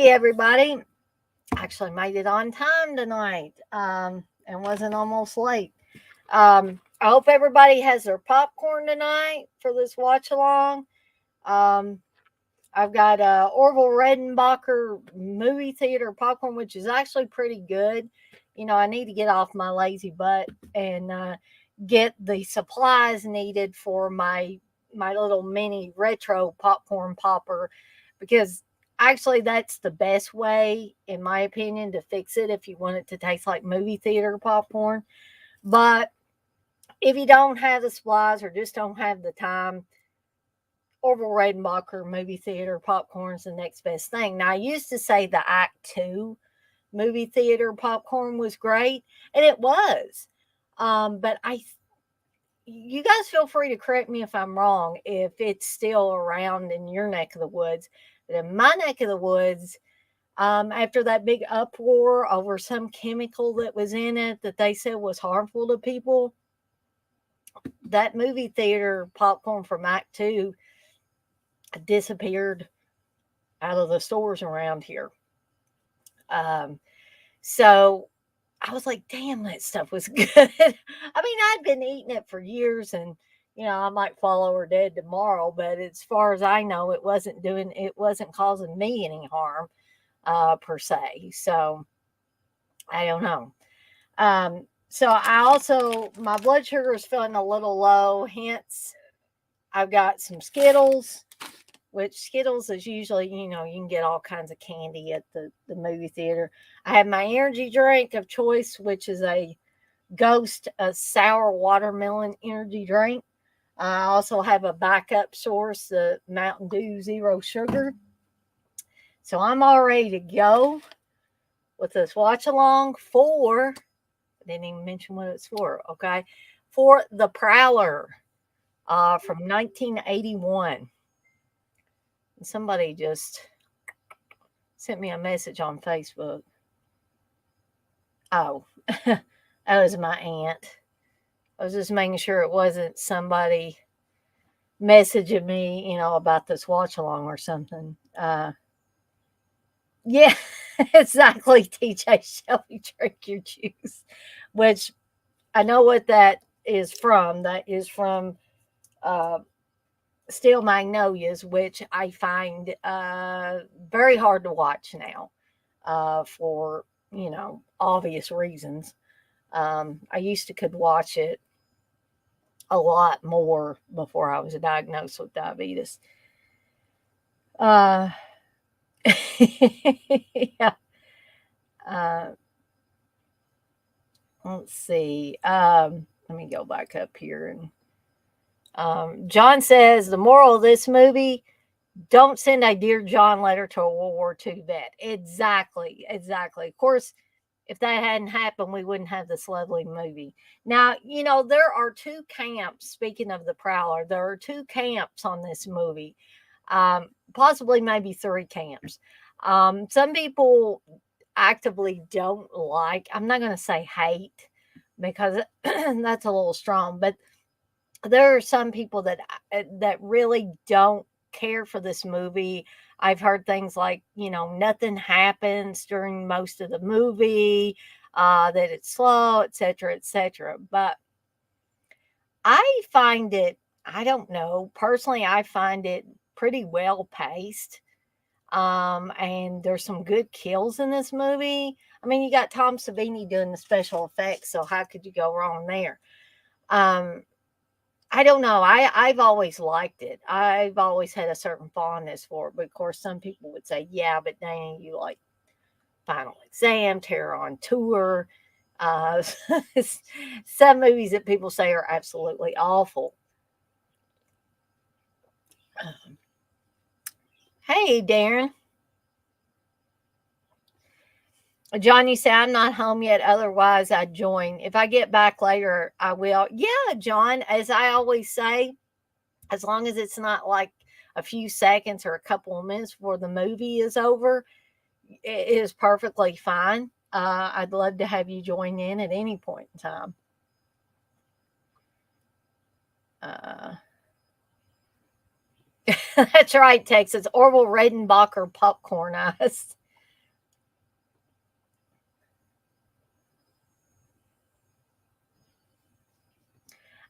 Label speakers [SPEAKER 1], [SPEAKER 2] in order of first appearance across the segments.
[SPEAKER 1] Hey, everybody. Actually made it on time tonight and wasn't almost late. I hope everybody has their popcorn tonight for this watch along. Um, I've got Orville Redenbacher movie theater popcorn, which is actually pretty good. I need to get off my lazy butt and get the supplies needed for my little mini retro popcorn popper because actually that's the best way in my opinion to fix it if you want it to taste like movie theater popcorn. But if you don't have the supplies or just don't have the time, Orville Redenbacher movie theater popcorn is the next best thing. Now, I used to say the Act Two movie theater popcorn was great, and it was. But you guys feel free to correct me if I'm wrong, if it's still around in your neck of the woods. But in my neck of the woods, after that big uproar over some chemical that was in it that they said was harmful to people, that movie theater popcorn from Act Two disappeared out of the stores around here. Um, so I was like, damn, that stuff was good. I mean, I'd been eating it for years and I might fall over dead tomorrow, but as far as I know, it wasn't causing me any harm, per se. So I don't know. So I also, my blood sugar is feeling a little low, hence I've got some Skittles, which Skittles is usually, you can get all kinds of candy at the movie theater. I have my energy drink of choice, which is a sour watermelon energy drink. I also have a backup source, the Mountain Dew Zero Sugar. So I'm all ready to go with this watch along for, I didn't even mention what it's for, okay? For the Prowler from 1981. Somebody just sent me a message on Facebook. Oh, that was my aunt. I was just making sure it wasn't somebody messaging me, about this watch along or something. Yeah, exactly. TJ Shelby, drink your juice, which I know what that is from. That is from uh, Steel Magnolias, which I find very hard to watch now for, obvious reasons. I used to could watch it a lot more before I was diagnosed with diabetes. Uh, yeah. Uh, let's see. Let me go back up here. And John says the moral of this movie: don't send a Dear John letter to a World War II vet. Exactly. Exactly. Of course, if that hadn't happened, we wouldn't have this lovely movie. Now, there are two camps. Speaking of the Prowler, there are two camps on this movie. Possibly maybe three camps. Some people actively don't like, I'm not going to say hate because that's a little strong, but there are some people that really don't care for this movie. I've heard things like, nothing happens during most of the movie, that it's slow, etc., etc. But I find it, I don't know, personally, I find it pretty well paced. And there's some good kills in this movie. I mean, you got Tom Savini doing the special effects, so how could you go wrong there? Um, I don't know. I've always liked it. I've always had a certain fondness for it. But of course, some people would say, "Yeah, but Danny, you like Final Exam, Terror on Tour." Uh, some movies that people say are absolutely awful. Hey, Darren. John, you say I'm not home yet. Otherwise, I'd join. If I get back later, I will. Yeah, John. As I always say, as long as it's not like a few seconds or a couple of minutes before the movie is over, it is perfectly fine. I'd love to have you join in at any point in time. Uh, that's right, Texas. Orville Redenbacher popcorn eyes.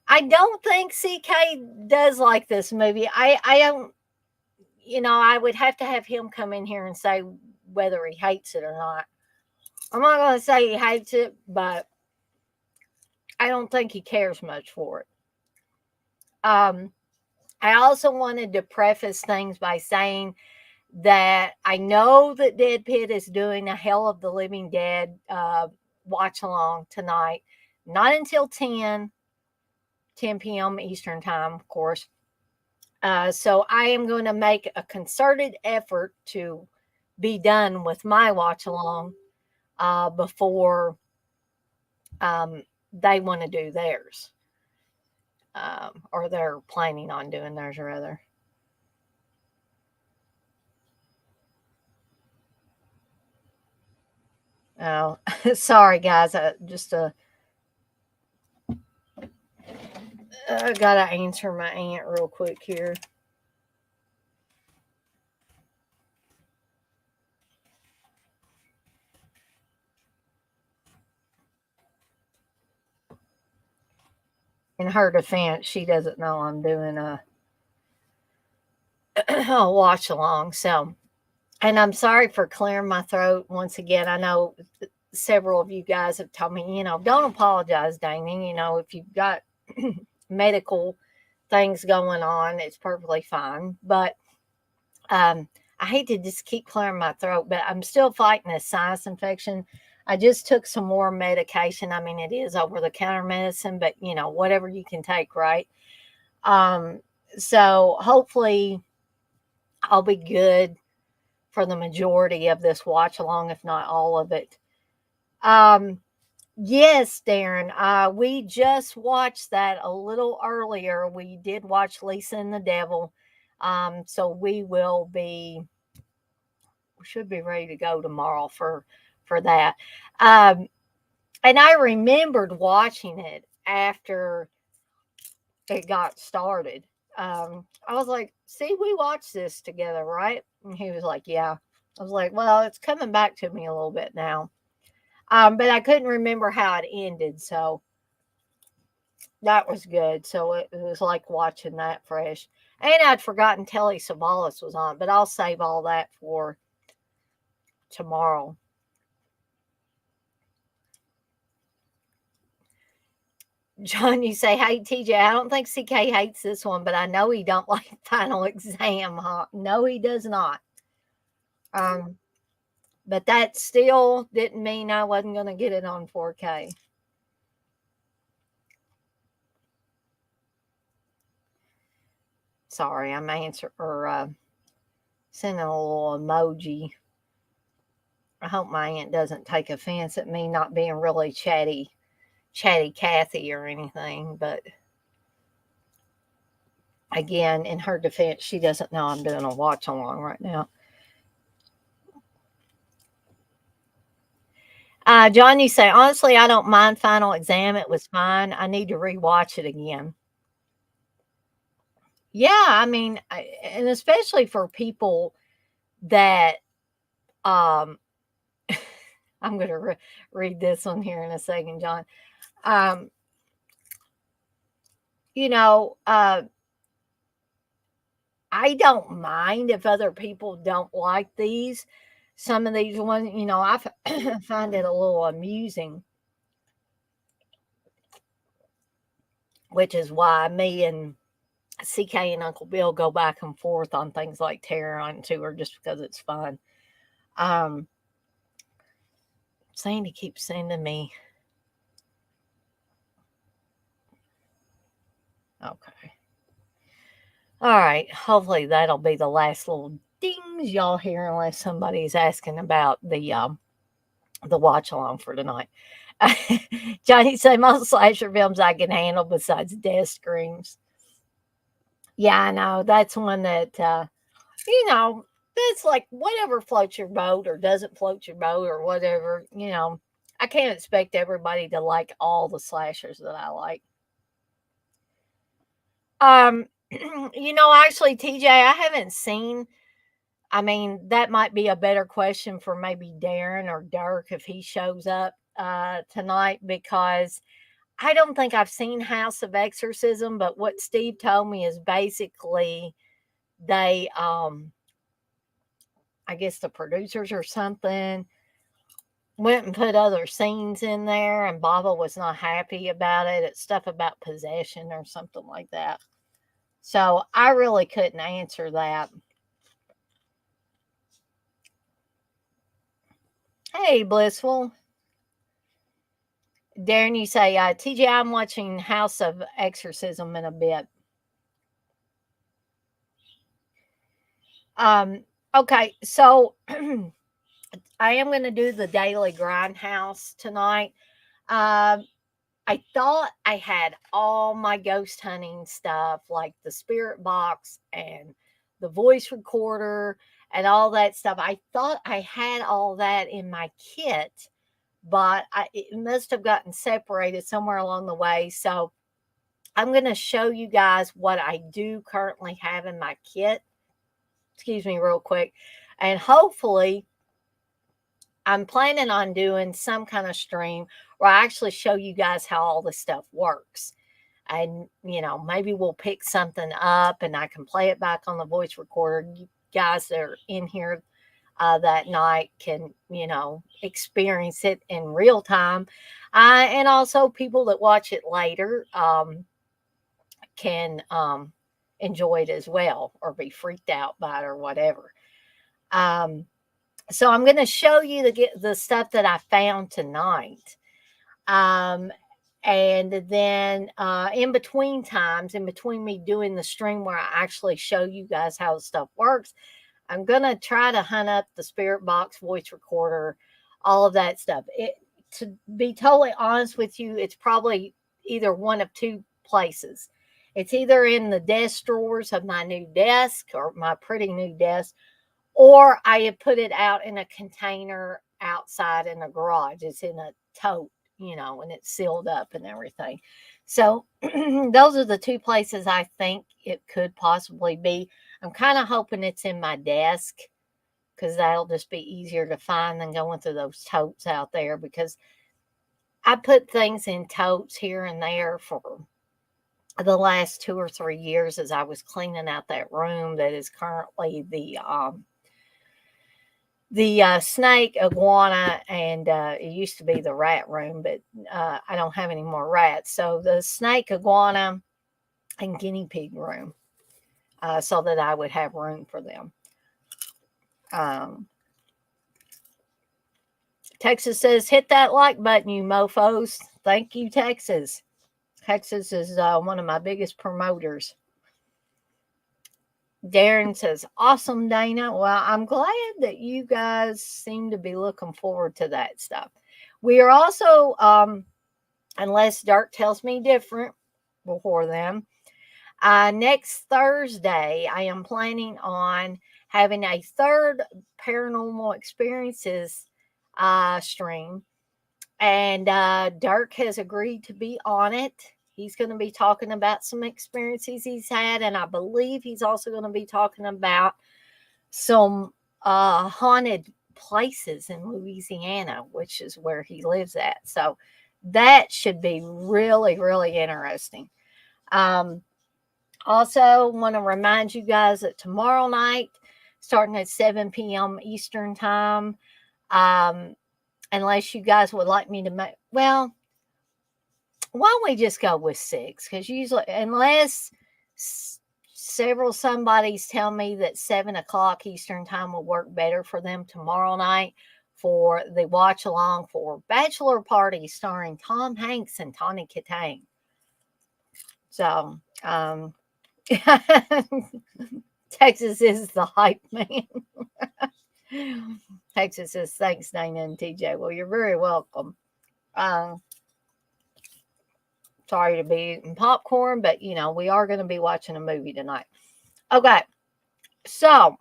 [SPEAKER 1] I don't think CK does like this movie. I don't, I would have to have him come in here and say whether he hates it or not. I'm not going to say he hates it, but I don't think he cares much for it. Um, I also wanted to preface things by saying that I know that Dead Pit is doing a Hell of the Living Dead watch along tonight. Not until 10 p.m. Eastern time, of course. So I am going to make a concerted effort to be done with my watch along before they want to do theirs, or they're planning on doing theirs, rather. Oh, sorry, guys. I gotta answer my aunt real quick here. In her defense, she doesn't know I'm doing a watch along. So, and I'm sorry for clearing my throat once again. I know several of you guys have told me, don't apologize, Damien. If you've got medical things going on, it's perfectly fine. But I hate to just keep clearing my throat, but I'm still fighting a sinus infection. I just took some more medication. I mean, it is over the counter medicine, but whatever you can take, right? Um, so hopefully I'll be good for the majority of this watch along, if not all of it. Yes, Darren. We just watched that a little earlier. We did watch Lisa and the Devil. So we should be ready to go tomorrow for that. Um, and I remembered watching it after it got started. I was like, "See, we watched this together, right?" And he was like, "Yeah." I was like, "Well, it's coming back to me a little bit now." But I couldn't remember how it ended, so that was good. So it was like watching that fresh. And I'd forgotten Telly Savalas was on, but I'll save all that for tomorrow. John, you say, "Hey, TJ, I don't think CK hates this one, but I know he don't like Final Exam, huh?" No, he does not. Um, but that still didn't mean I wasn't going to get it on 4K. Sorry, I'm sending a little emoji. I hope my aunt doesn't take offense at me not being really chatty Cathy or anything, but again, in her defense, she doesn't know I'm doing a watch along right now. John, you say, honestly, I don't mind Final Exam. It was fine. I need to rewatch it again. Yeah, I mean, and especially for people that, um, I'm going to read this one here in a second, John. Um, you know, uh, I don't mind if other people don't like these. Some of these ones, find it a little amusing, which is why me and CK and Uncle Bill go back and forth on things like Terror on Tour just because it's fun. Um, Sandy keeps sending me. Okay. All right. Hopefully that'll be the last little dings y'all hear, unless somebody's asking about the watch along for tonight. Johnny say most slasher films I can handle besides death screams. Yeah, I know. That's one that you know, that's like whatever floats your boat or doesn't float your boat or whatever. I can't expect everybody to like all the slashers that I like. Um, actually, TJ, I haven't seen. I mean, that might be a better question for maybe Darren or Dirk if he shows up tonight, because I don't think I've seen House of Exorcism, but what Steve told me is basically they, I guess the producers or something went and put other scenes in there, and Baba was not happy about it. It's stuff about possession or something like that. So I really couldn't answer that. Hey, Blissful. Darren, you say, TJ, I'm watching House of Exorcism in a bit. Okay, so I am going to do the Daily Grindhouse tonight. I thought I had all my ghost hunting stuff, like the spirit box and the voice recorder and all that stuff. I thought I had all that in my kit, but it must have gotten separated somewhere along the way. So I'm going to show you guys what I do currently have in my kit. Excuse me, real quick. And hopefully, I'm planning on doing some kind of stream where I actually show you guys how all this stuff works. And, maybe we'll pick something up and I can play it back on the voice recorder. You guys that are in here that night can, experience it in real time. And also people that watch it later can enjoy it as well or be freaked out by it or whatever. So I'm going to show you the stuff that I found tonight. And then in between times, in between me doing the stream where I actually show you guys how the stuff works, I'm going to try to hunt up the spirit box, voice recorder, all of that stuff. To be totally honest with you, it's probably either one of two places. It's either in the desk drawers of my new desk or my pretty new desk, or I have put it out in a container outside in a garage. It's in a tote, and it's sealed up and everything. So those are the two places I think it could possibly be. I'm kind of hoping it's in my desk because that'll just be easier to find than going through those totes out there, because I put things in totes here and there for the last 2 or 3 years as I was cleaning out that room that is currently the snake, iguana, and it used to be the rat room, but I don't have any more rats. So the snake, iguana, and guinea pig room, so that I would have room for them. Texas says, hit that like button, you mofos. Thank you, Texas. Texas is one of my biggest promoters. Darren says, awesome, Dana. Well, I'm glad that you guys seem to be looking forward to that stuff. We are also, unless Dirk tells me different before then, next Thursday, I am planning on having a third paranormal experiences stream. And Dirk has agreed to be on it. He's going to be talking about some experiences he's had. And I believe he's also going to be talking about some haunted places in Louisiana, which is where he lives at. So that should be really, really interesting. Also, want to remind you guys that tomorrow night, starting at 7 p.m. Eastern time, unless you guys would like me to make, well, why don't we just go with 6? Because usually, unless somebodies tell me that 7 o'clock Eastern time will work better for them tomorrow night for the watch along for Bachelor Party starring Tom Hanks and Tawny Katane. So, Texas is the hype man. Texas says, thanks, Dana and TJ. Well, you're very welcome. Sorry to be eating popcorn, but, we are going to be watching a movie tonight. Okay. So,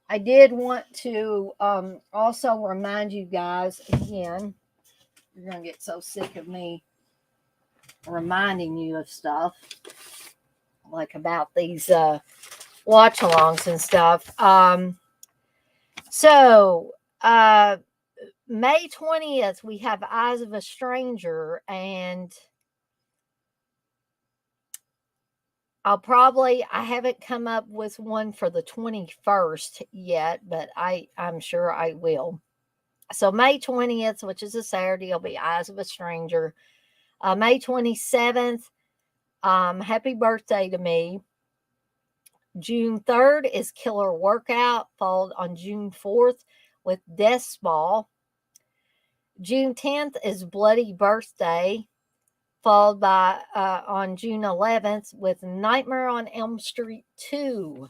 [SPEAKER 1] I did want to also remind you guys again, you're going to get so sick of me reminding you of stuff, like about these watch-alongs and stuff. So, May 20th, we have Eyes of a Stranger, and I haven't come up with one for the 21st yet, but I'm sure I will. So May 20th, which is a Saturday, will be Eyes of a Stranger. May 27th, Happy Birthday to Me. June 3rd is Killer Workout, followed on June 4th with Death Ball. June 10th is Bloody Birthday, followed by on June 11th with Nightmare on Elm Street 2.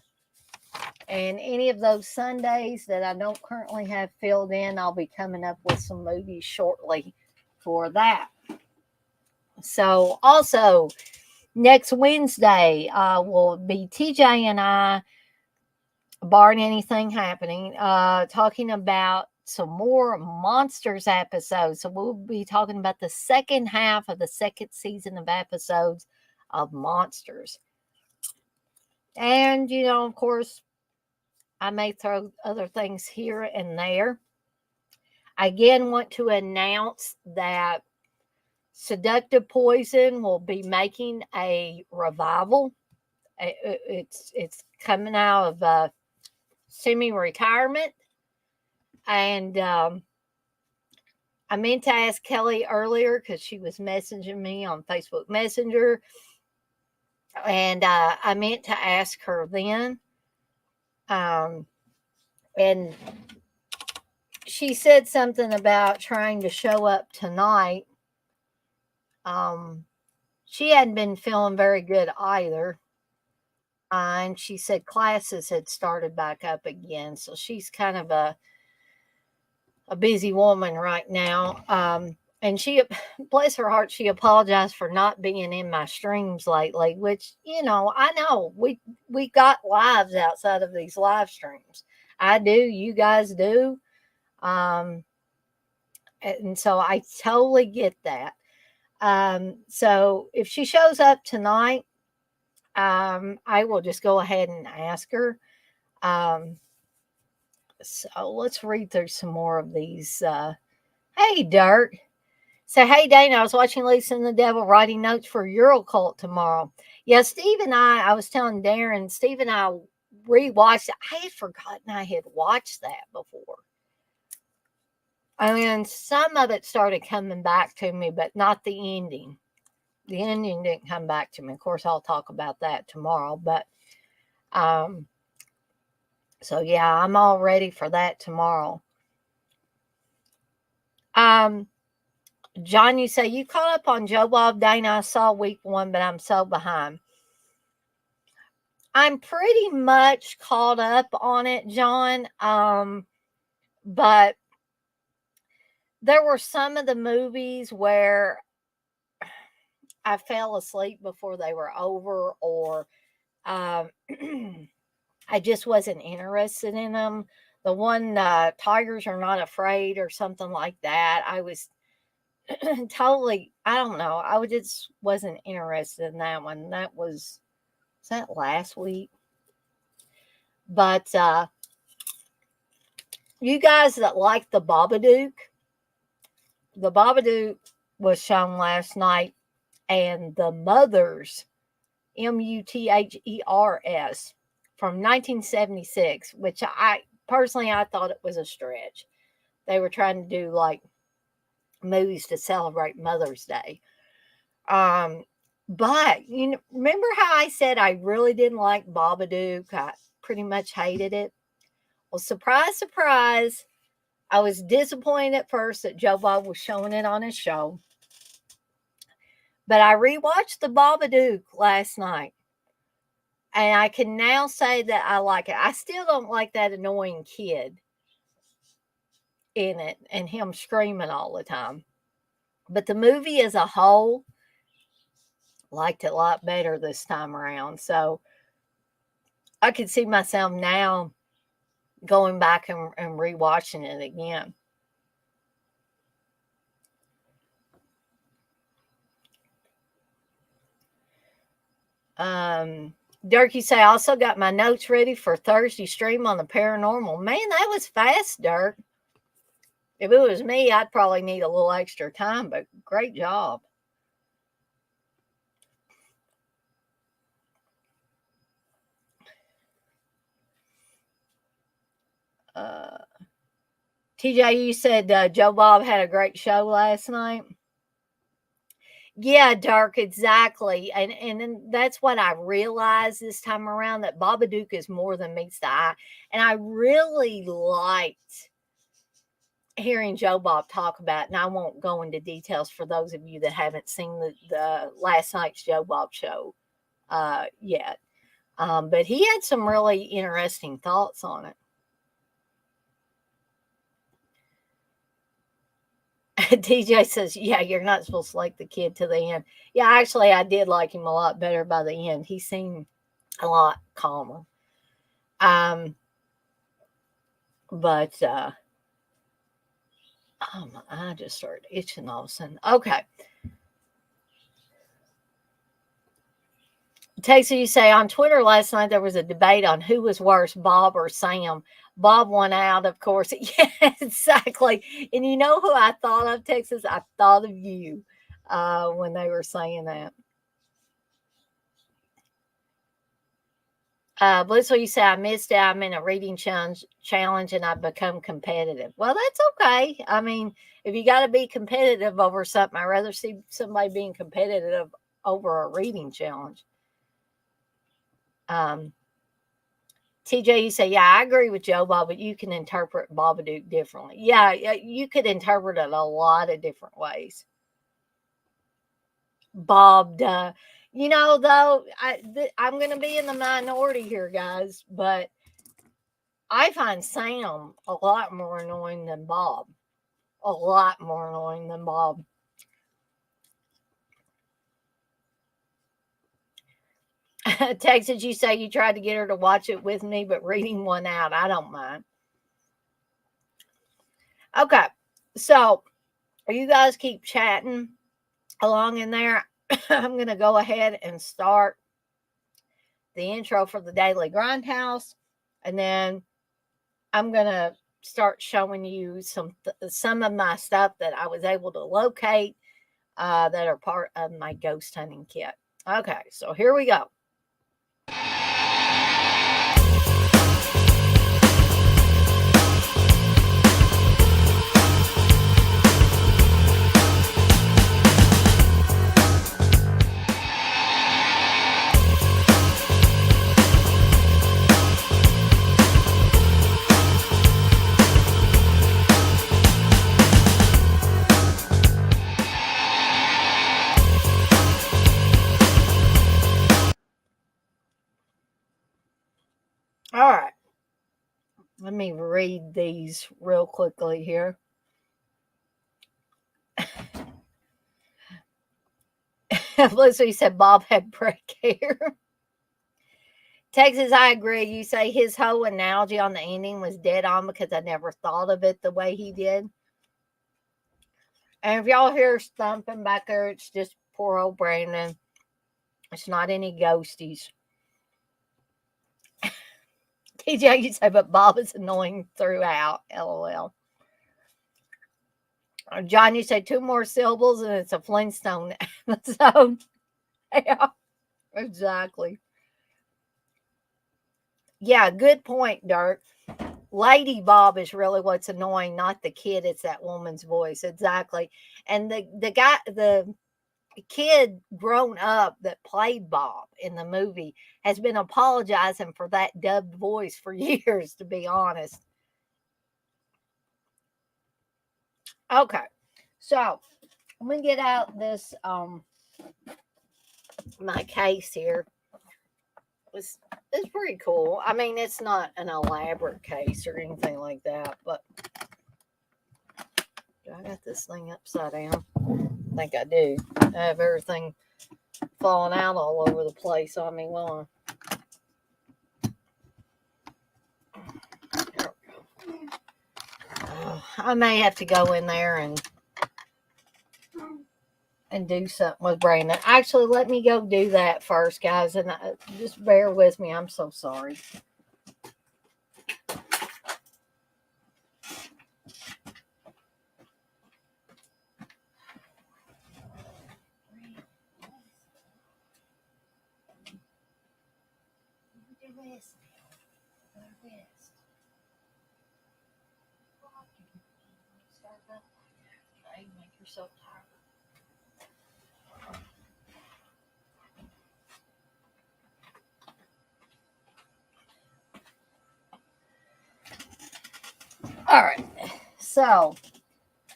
[SPEAKER 1] And any of those Sundays that I don't currently have filled in, I'll be coming up with some movies shortly for that. So also next Wednesday will be TJ and I, barring anything happening, talking about some more Monsters episodes. So we'll be talking about the second half of the second season of episodes of Monsters. And, of course, I may throw other things here and there. I again want to announce that Seductive Poison will be making a revival. It's coming out of semi-retirement. And I meant to ask Kelly earlier because she was messaging me on Facebook Messenger. And I meant to ask her then. And she said something about trying to show up tonight. She hadn't been feeling very good either. And she said classes had started back up again. So she's kind of a busy woman right now. And she, bless her heart, she apologized for not being in my streams lately, which, I know we got lives outside of these live streams. I do, you guys do. And so I totally get that. So if she shows up tonight, I will just go ahead and ask her. So let's read through some more of these. Hey, Dirt. So, hey, Dana, I was watching Lisa and the Devil writing notes for Eurocult tomorrow. Yeah, Steve and I was telling Darren, Steve and I rewatched it. I had forgotten I had watched that before. I mean, some of it started coming back to me, but not the ending. The ending didn't come back to me. Of course, I'll talk about that tomorrow. But, so yeah, I'm all ready for that tomorrow. John, you say you caught up on Joe Bob Dana. I saw week 1, but I'm so behind. I'm pretty much caught up on it, John. But there were some of the movies where I fell asleep before they were over, or I just wasn't interested in them. The one, Tigers Are Not Afraid, or something like that, I was totally, I don't know, I just wasn't interested in that one. Was that last week? But you guys that like the Babadook was shown last night, and The Mothers, Muthers, from 1976, which I thought it was a stretch. They were trying to do like movies to celebrate Mother's Day. But remember how I said I really didn't like Babadook? I pretty much hated it. Well, surprise, surprise, I was disappointed at first that Joe Bob was showing it on his show. But I rewatched the Babadook last night, and I can now say that I like it. I still don't like that annoying kid in it and him screaming all the time. But the movie as a whole, liked it a lot better this time around. So I could see myself now going back and rewatching it again. Dirk, you say, I also got my notes ready for Thursday stream on the paranormal. Man, that was fast, Dirk. If it was me, I'd probably need a little extra time, but great job. TJ, you said Joe Bob had a great show last night. Yeah, Dirk, exactly. And that's what I realized this time around, that Babadook is more than meets the eye. And I really liked hearing Joe Bob talk about, and I won't go into details for those of you that haven't seen the last night's Joe Bob show yet. But he had some really interesting thoughts on it. TJ says, yeah, you're not supposed to like the kid to the end. Yeah, actually, I did like him a lot better by the end. He seemed a lot calmer. But oh my, I just started itching all of a sudden. Okay. Texas, you say on Twitter last night there was a debate on who was worse, Bob or Sam. Bob won out, of course. Yeah, exactly. And you know who I thought of, Texas? I thought of you when they were saying that. Blissful, you say I missed out. I'm in a reading challenge and I've become competitive. Well, that's okay. I mean, if you got to be competitive over something, I'd rather see somebody being competitive over a reading challenge. TJ, you say, yeah, I agree with Joe Bob, but you can interpret Babadook differently. Yeah, you could interpret it a lot of different ways. Bob, though, I'm going to be in the minority here, guys, but I find Sam a lot more annoying than Bob. A lot more annoying than Bob. Texas, you say you tried to get her to watch it with me, but reading one out, I don't mind. Okay, so you guys keep chatting along in there. I'm going to go ahead and start the intro for the Daily Grindhouse, and then I'm going to start showing you some of my stuff that I was able to locate that are part of my ghost hunting kit. Okay, so here we go. All right. Let me read these real quickly here. Felicity said Bob had break hair. Texas, I agree. You say his whole analogy on the ending was dead on because I never thought of it the way he did. And if y'all hear thumping back there, it's just poor old Brandon. It's not any ghosties. TJ, you say, but Bob is annoying throughout. LOL. John, you say 2 more syllables and it's a Flintstone episode. Yeah, exactly. Yeah, good point, Dirk. Lady Bob is really what's annoying, not the kid. It's that woman's voice. Exactly. And the kid grown up that played Bob in the movie has been apologizing for that dubbed voice for years, to be honest. Okay. So I'm gonna get out this my case here. It's pretty cool. I mean, it's not an elaborate case or anything like that, but I got this thing upside down. I think I do. I have everything falling out all over the place on me. Well, I may have to go in there and do something with Brandon. Actually, let me go do that first, guys, and just bear with me. I'm so sorry. rest now. Gotta rest. Start up like that. Okay, make yourself tired. All right. So,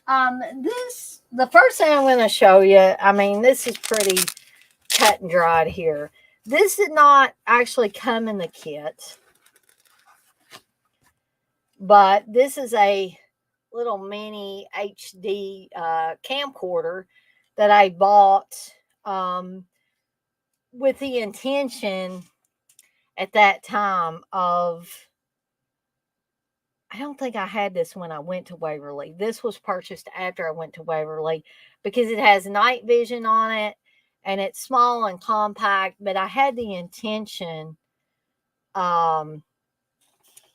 [SPEAKER 1] the first thing I'm going to show you, I mean, this is pretty cut and dried here. This did not actually come in the kit, but this is a little mini HD camcorder that I bought with the intention at that time of, I don't think I had this when I went to Waverly. This was purchased after I went to Waverly because it has night vision on it and it's small and compact, but I had the intention um,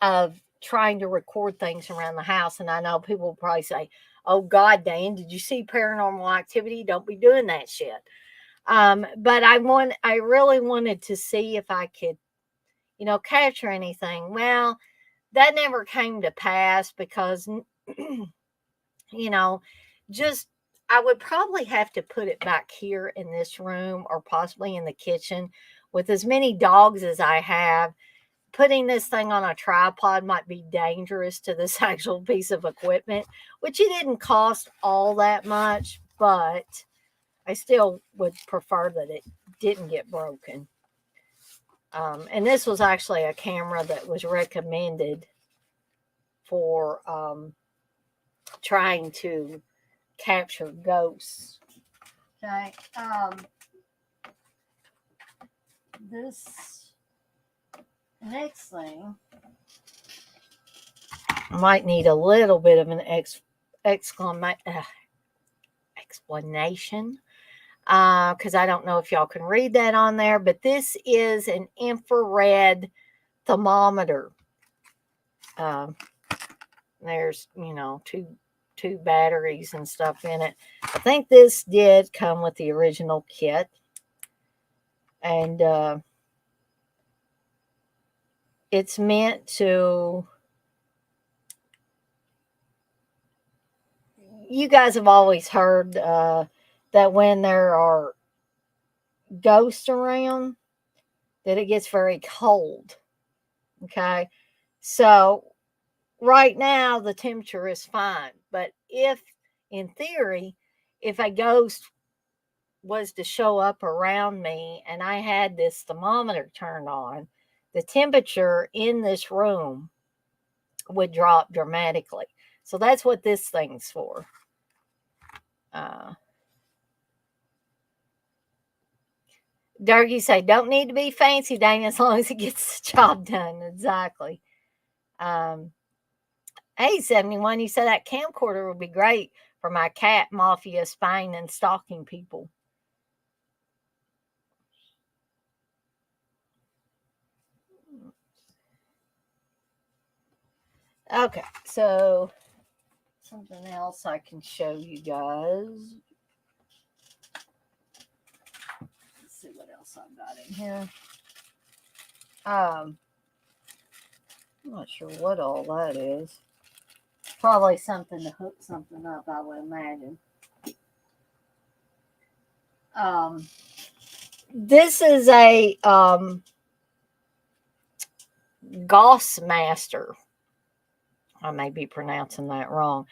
[SPEAKER 1] of trying to record things around the house. And I know people will probably say, "Oh God, Dan, did you see Paranormal Activity? Don't be doing that shit." But I really wanted to see if I could, capture anything. Well, that never came to pass because, you know, just I would probably have to put it back here in this room or possibly in the kitchen with as many dogs as I have. Putting this thing on a tripod might be dangerous to this actual piece of equipment, which it didn't cost all that much, but I still would prefer that it didn't get broken. And this was actually a camera that was recommended for trying to capture ghosts. Okay. This next thing might need a little bit of an explanation because I don't know if y'all can read that on there, but this is an infrared thermometer. There's two batteries and stuff in it. I think this did come with the original kit, and it's meant to. You guys have always heard that when there are ghosts around, that it gets very cold. Okay, so right now the temperature is fine, but if, in theory, if a ghost was to show up around me and I had this thermometer turned on, the temperature in this room would drop dramatically. So that's what this thing's for. Darky say, don't need to be fancy, Dana, as long as it gets the job done. Exactly. Hey, 71, you said that camcorder would be great for my cat mafia spying and stalking people. Okay, so something else I can show you guys. Let's see what else I've got in here. I'm not sure what all that is. Probably something to hook something up, I would imagine. This is a Gauss Master. I may be pronouncing that wrong.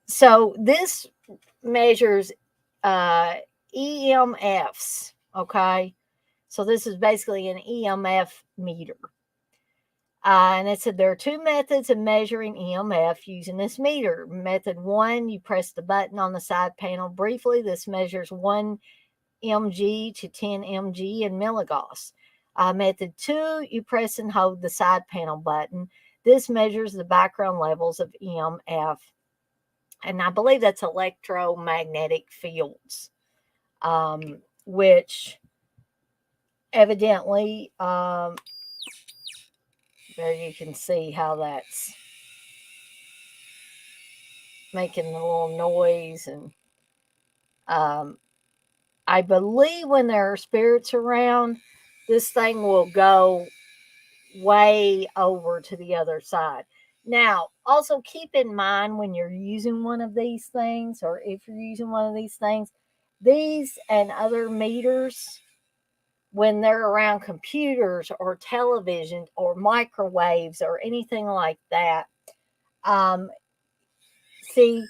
[SPEAKER 1] So this measures EMFs. Okay, so this is basically an EMF meter. And it said there are two methods of measuring EMF using this meter. Method one, you press the button on the side panel briefly. This measures 1 mg to 10 mg in milligauss. Method two, you press and hold the side panel button. This measures the background levels of EMF. And I believe that's electromagnetic fields, which evidently, there you can see how that's making a little noise. And I believe when there are spirits around, this thing will go way over to the other side. Now, also keep in mind when you're using one of these things, or if you're using one of these and other meters, when they're around computers or television or microwaves or anything like that, um, see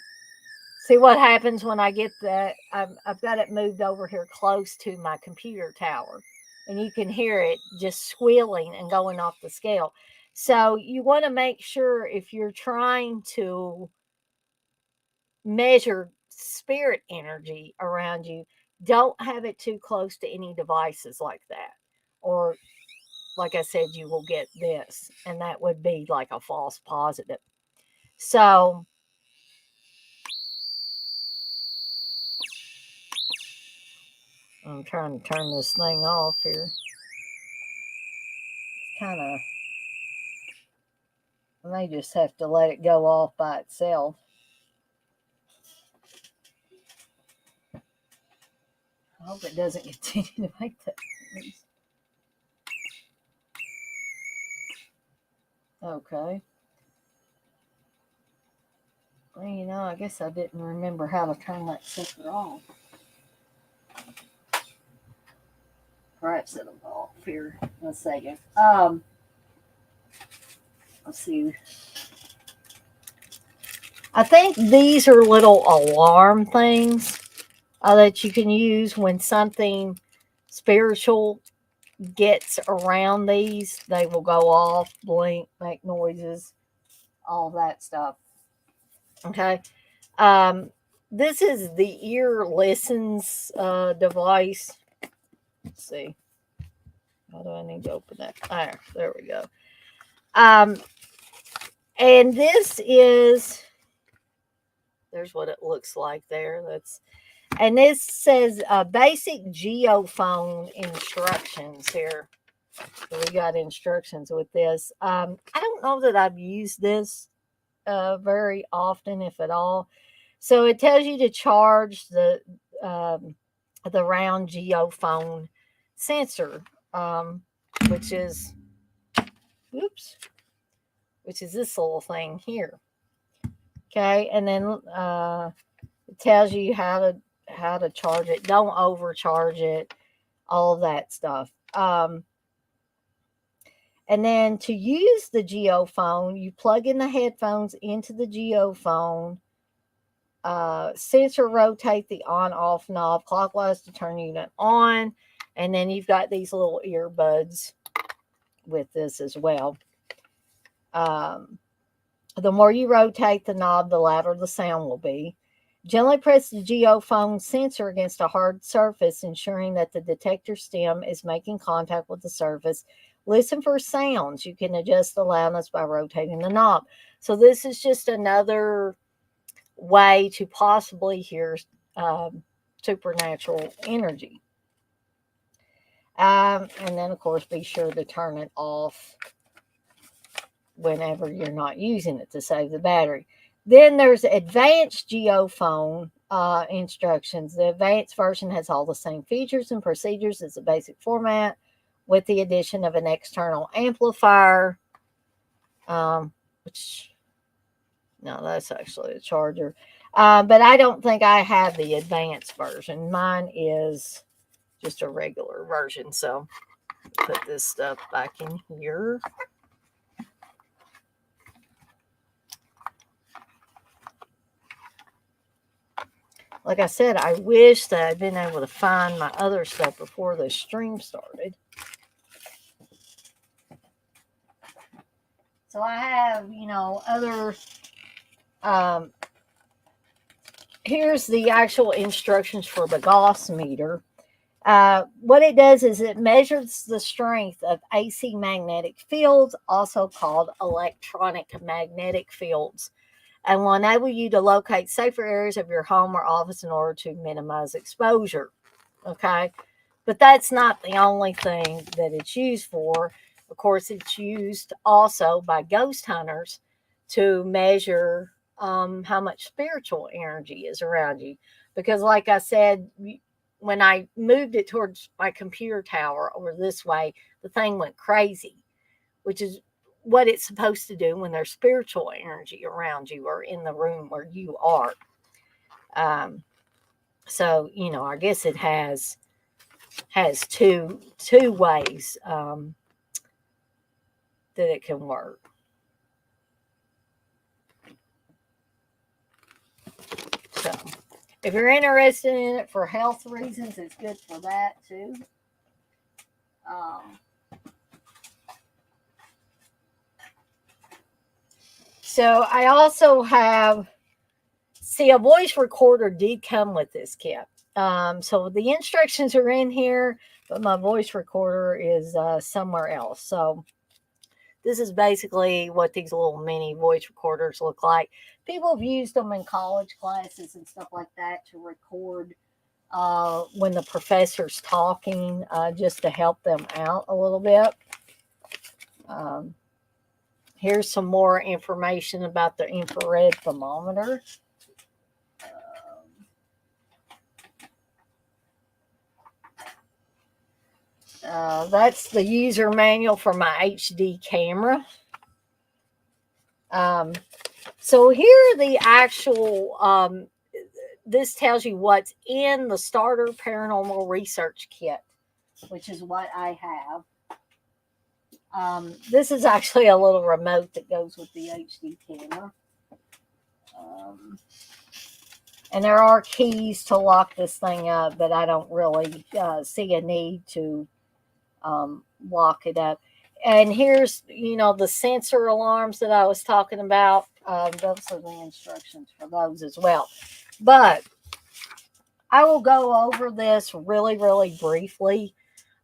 [SPEAKER 1] see what happens when I get that. I've got it moved over here close to my computer tower, and you can hear it just squealing and going off the scale. So you want to make sure, if you're trying to measure spirit energy around you, don't have it too close to any devices like that. Or, like I said, you will get this, and that would be like a false positive. So, I'm trying to turn this thing off here. Kind of, I may just have to let it go off by itself. I hope it doesn't continue to make that noise. Okay. Well, I guess I didn't remember how to turn that sucker off. Perhaps it'll go off here in a second. Let's see. I think these are little alarm things that you can use when something spiritual gets around these. They will go off, blink, make noises, all that stuff. Okay. Um, this is the ear listens device. Let's see. How do I need to open that? There we go. And this is, there's what it looks like there. And this says basic geophone instructions here. So we got instructions with this. I don't know that I've used this very often, if at all. So it tells you to charge the round geophone sensor, which is, oops, which is this little thing here. Okay, and then it tells you how to charge it. Don't overcharge it. All of that stuff. And then to use the geophone, you plug in the headphones into the geophone. Sensor rotate the on-off knob clockwise to turn unit on. And then you've got these little earbuds with this as well. The more you rotate the knob, the louder the sound will be. Gently press the geophone sensor against a hard surface, ensuring that the detector stem is making contact with the surface. Listen for sounds. You can adjust the loudness by rotating the knob. So this is just another way to possibly hear supernatural energy. And then, of course, be sure to turn it off whenever you're not using it to save the battery. Then there's advanced geophone instructions. The advanced version has all the same features and procedures as the basic format, with the addition of an external amplifier, which, no, that's actually a charger. But I don't think I have the advanced version. Mine is just a regular version. So put this stuff back in here. Like I said, I wish that I'd been able to find my other stuff before the stream started. So I have, other, here's the actual instructions for the Gauss meter. What it does is it measures the strength of AC magnetic fields, also called electronic magnetic fields, and will enable you to locate safer areas of your home or office in order to minimize exposure. Okay, but that's not the only thing that it's used for. Of course, it's used also by ghost hunters to measure how much spiritual energy is around you. Because, like I said, when I moved it towards my computer tower over this way, the thing went crazy, which is what it's supposed to do when there's spiritual energy around you or in the room where you are. Um, so I guess it has two ways that it can work. So if you're interested in it for health reasons, it's good for that too. Um, so I also have, a voice recorder did come with this kit. So the instructions are in here, but my voice recorder is somewhere else. So this is basically what these little mini voice recorders look like. People have used them in college classes and stuff like that to record when the professor's talking, just to help them out a little bit. Here's some more information about the infrared thermometer. That's the user manual for my HD camera. So here are the actual, this tells you what's in the starter paranormal research kit, which is what I have. This is actually a little remote that goes with the HD camera. And there are keys to lock this thing up, but I don't really see a need to lock it up. And here's, the sensor alarms that I was talking about. Those are the instructions for those as well. But I will go over this really, really briefly.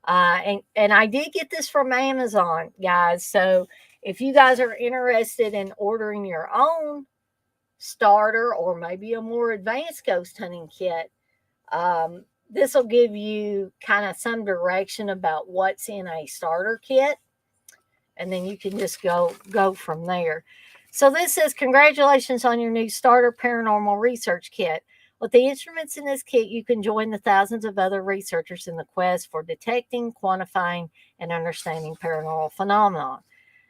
[SPEAKER 1] And I did get this from Amazon, guys. So if you guys are interested in ordering your own starter or maybe a more advanced ghost hunting kit, this will give you kind of some direction about what's in a starter kit. And then you can just go from there. So this says, congratulations on your new starter paranormal research kit. With the instruments in this kit, you can join the thousands of other researchers in the quest for detecting, quantifying, and understanding paranormal phenomena.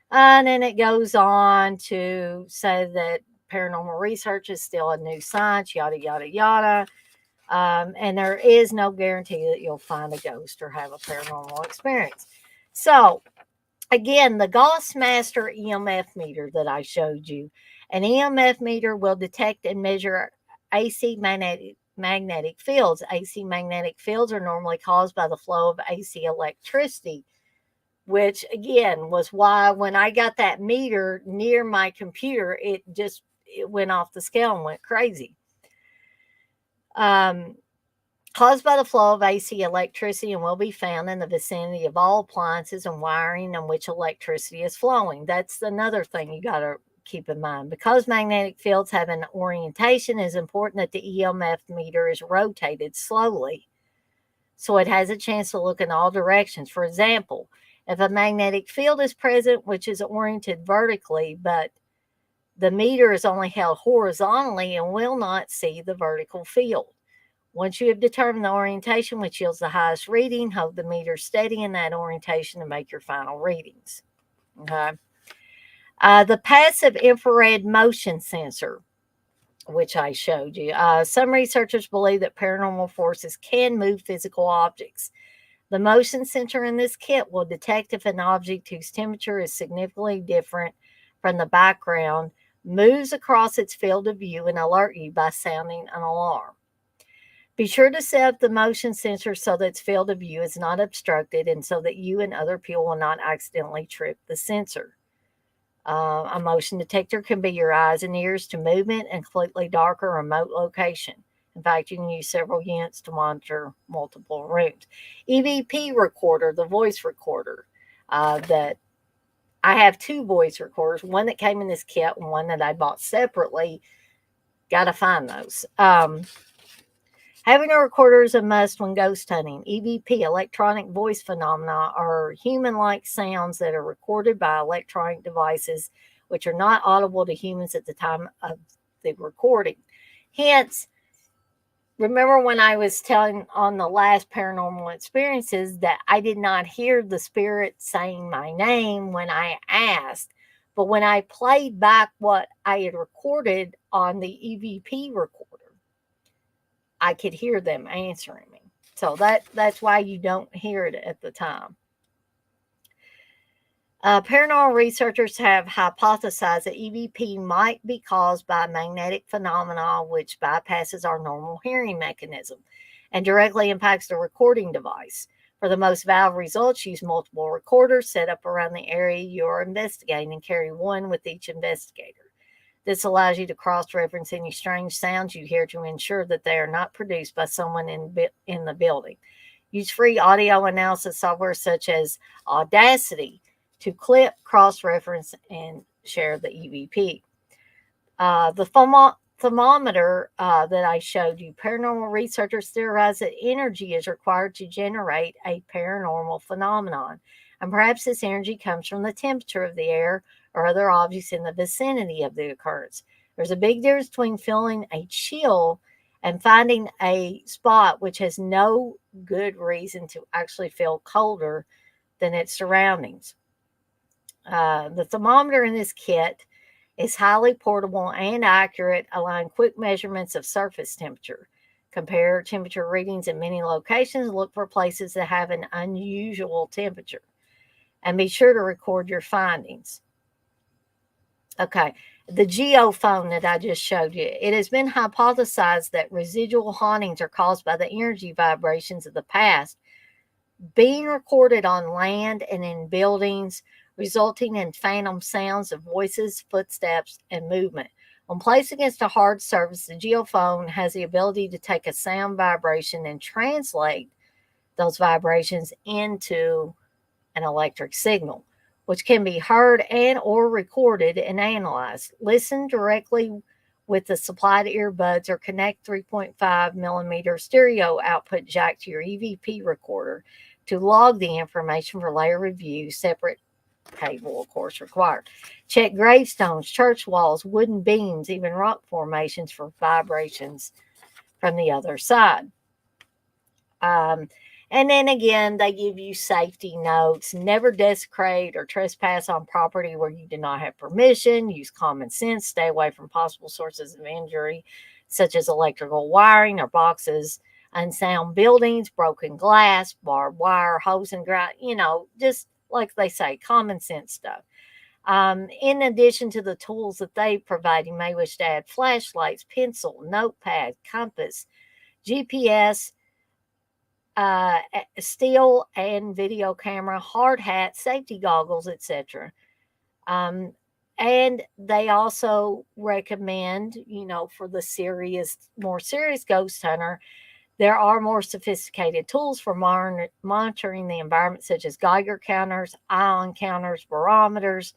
[SPEAKER 1] And then it goes on to say that paranormal research is still a new science, yada, yada, yada. And there is no guarantee that you'll find a ghost or have a paranormal experience. So, again, the Gauss-Master EMF meter that I showed you, an EMF meter will detect and measure AC magnetic fields. AC magnetic fields are normally caused by the flow of AC electricity, which again was why when I got that meter near my computer, it went off the scale and went crazy. Caused by the flow of AC electricity and will be found in the vicinity of all appliances and wiring in which electricity is flowing. That's another thing you got to keep in mind. Because magnetic fields have an orientation, it is important that the EMF meter is rotated slowly so it has a chance to look in all directions. For example, if a magnetic field is present which is oriented vertically, but the meter is only held horizontally and will not see the vertical field. Once you have determined the orientation which yields the highest reading, hold the meter steady in that orientation to make your final readings. Okay. The passive infrared motion sensor, which I showed you. Some researchers believe that paranormal forces can move physical objects. The motion sensor in this kit will detect if an object whose temperature is significantly different from the background moves across its field of view and alert you by sounding an alarm. Be sure to set up the motion sensor so that its field of view is not obstructed and so that you and other people will not accidentally trip the sensor. A motion detector can be your eyes and ears to movement in a completely dark or remote location. In fact, you can use several units to monitor multiple rooms. EVP recorder, the voice recorder, that I have two voice recorders, one that came in this kit and one that I bought separately. Got to find those. Having a recorder is a must when ghost hunting. EVP, electronic voice phenomena, are human-like sounds that are recorded by electronic devices which are not audible to humans at the time of the recording. Hence, remember when I was telling on the last paranormal experiences that I did not hear the spirit saying my name when I asked, but when I played back what I had recorded on the EVP recorder, I could hear them answering me. So that's why you don't hear it at the time. Paranormal researchers have hypothesized that EVP might be caused by a magnetic phenomenon which bypasses our normal hearing mechanism and directly impacts the recording device. For the most valid results, use multiple recorders set up around the area you are investigating and carry one with each investigator. This allows you to cross-reference any strange sounds you hear to ensure that they are not produced by someone in the building. Use free audio analysis software such as Audacity to clip, cross-reference, and share the EVP. The thermometer that I showed you, paranormal researchers theorize that energy is required to generate a paranormal phenomenon. And perhaps this energy comes from the temperature of the air or other objects in the vicinity of the occurrence. There's a big difference between feeling a chill and finding a spot which has no good reason to actually feel colder than its surroundings. The thermometer in this kit is highly portable and accurate, allowing quick measurements of surface temperature. Compare temperature readings in many locations. Look for places that have an unusual temperature. And be sure to record your findings. Okay, the geophone that I just showed you. It has been hypothesized that residual hauntings are caused by the energy vibrations of the past being recorded on land and in buildings, resulting in phantom sounds of voices, footsteps, and movement. When placed against a hard surface, the geophone has the ability to take a sound vibration and translate those vibrations into an electric signal, which can be heard and or recorded and analyzed. Listen directly with the supplied earbuds or connect 3.5 millimeter stereo output jack to your EVP recorder to log the information for later review. Separate cable, of course, required. Check gravestones, church walls, wooden beams, even rock formations for vibrations from the other side. And then again, they give you safety notes. Never desecrate or trespass on property where you do not have permission. Use common sense. Stay away from possible sources of injury, such as electrical wiring or boxes, unsound buildings, broken glass, barbed wire, hose and ground. Just like they say, common sense stuff. In addition to the tools that they provide, you may wish to add flashlights, pencil, notepad, compass, GPS, still and video camera, hard hat, safety goggles, etc. And they also recommend, for the more serious ghost hunter, there are more sophisticated tools for monitoring the environment, such as Geiger counters, ion counters, barometers,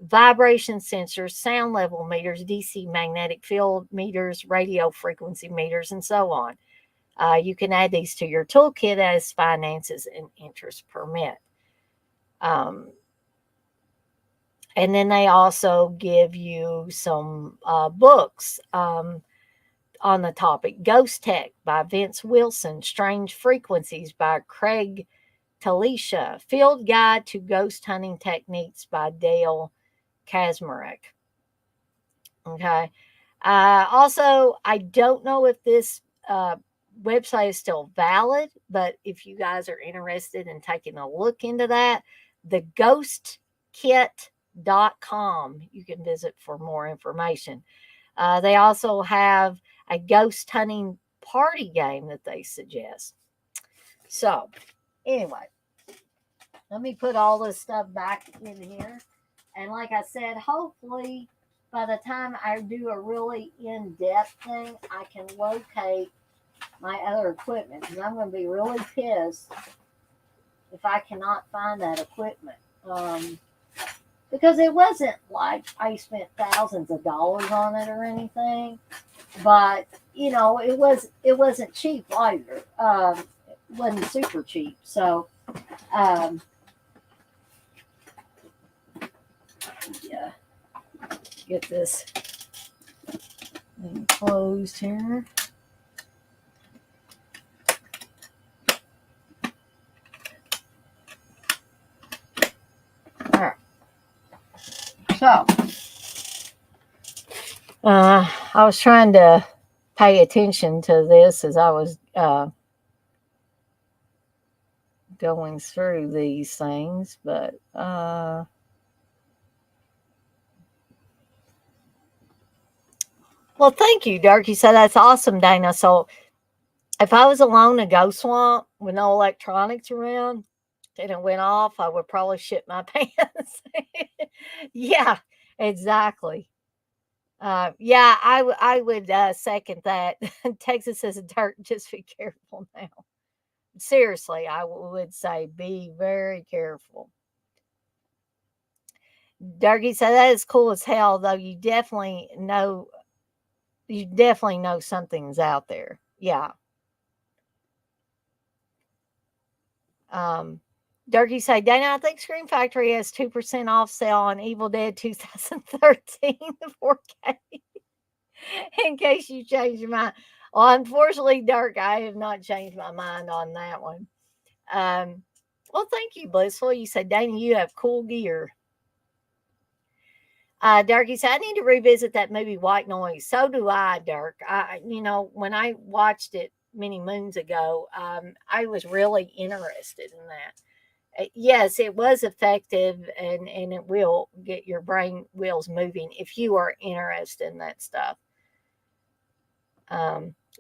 [SPEAKER 1] vibration sensors, sound level meters, DC magnetic field meters, radio frequency meters, and so on. You can add these to your toolkit as finances and interest permit. And then they also give you some books on the topic. Ghost Tech by Vince Wilson. Strange Frequencies by Craig Talisha. Field Guide to Ghost Hunting Techniques by Dale Kazmarek. Okay. Also, I don't know if this website is still valid, but if you guys are interested in taking a look into that, the ghostkit.com, you can visit for more information. They also have a ghost hunting party game that they suggest. So, anyway, let me put all this stuff back in here. And like I said, hopefully by the time I do a really in-depth thing, I can locate my other equipment, because I'm going to be really pissed if I cannot find that equipment. Because it wasn't like I spent thousands of dollars on it or anything, but it wasn't cheap either. It wasn't super cheap. So yeah, get this thing closed here. So, I was trying to pay attention to this as I was going through these things, but well, thank you, Dirk. You said that's awesome, Dana. So if I was alone in a ghost swamp with no electronics around and it went off, I would probably shit my pants. Yeah, exactly. Yeah, I would second that. Texas is dirt. Just be careful now. Seriously, I would say be very careful. Durkee said that is cool as hell, though. You definitely know something's out there. Yeah. Um, Durkee said, Dana, I think Scream Factory has 2% off sale on Evil Dead 2013 4K. In case you change your mind. Well, unfortunately, Dirk, I have not changed my mind on that one. Well, thank you, Blissful. You said, Dana, you have cool gear. Dirk, you said, I need to revisit that movie White Noise. So do I, Dirk. When I watched it many moons ago, I was really interested in that. Yes, it was effective and it will get your brain wheels moving if you are interested in that stuff.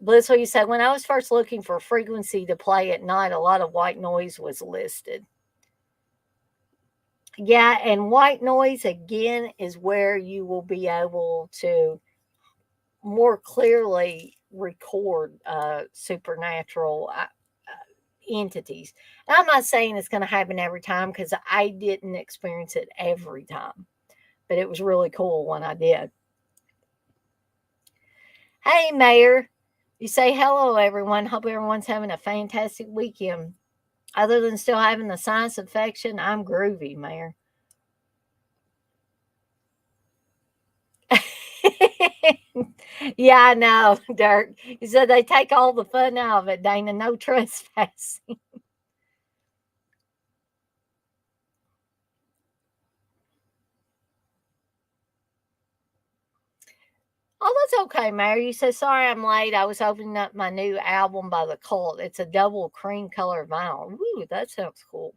[SPEAKER 1] Blissful, you said, when I was first looking for frequency to play at night, a lot of white noise was listed. Yeah, and white noise again is where you will be able to more clearly record supernatural entities. And I'm not saying it's going to happen every time because I didn't experience it every time, but it was really cool when I did. Hey, Mayor. You say hello, everyone. Hope everyone's having a fantastic weekend. Other than still having the sinus infection, I'm groovy, Mayor. Yeah, I know, Dirk. He said they take all the fun out of it, Dana. No trespassing. Oh, that's okay, Mary. You said, sorry I'm late. I was opening up my new album by The Cult. It's a double cream color vinyl. Ooh, that sounds cool.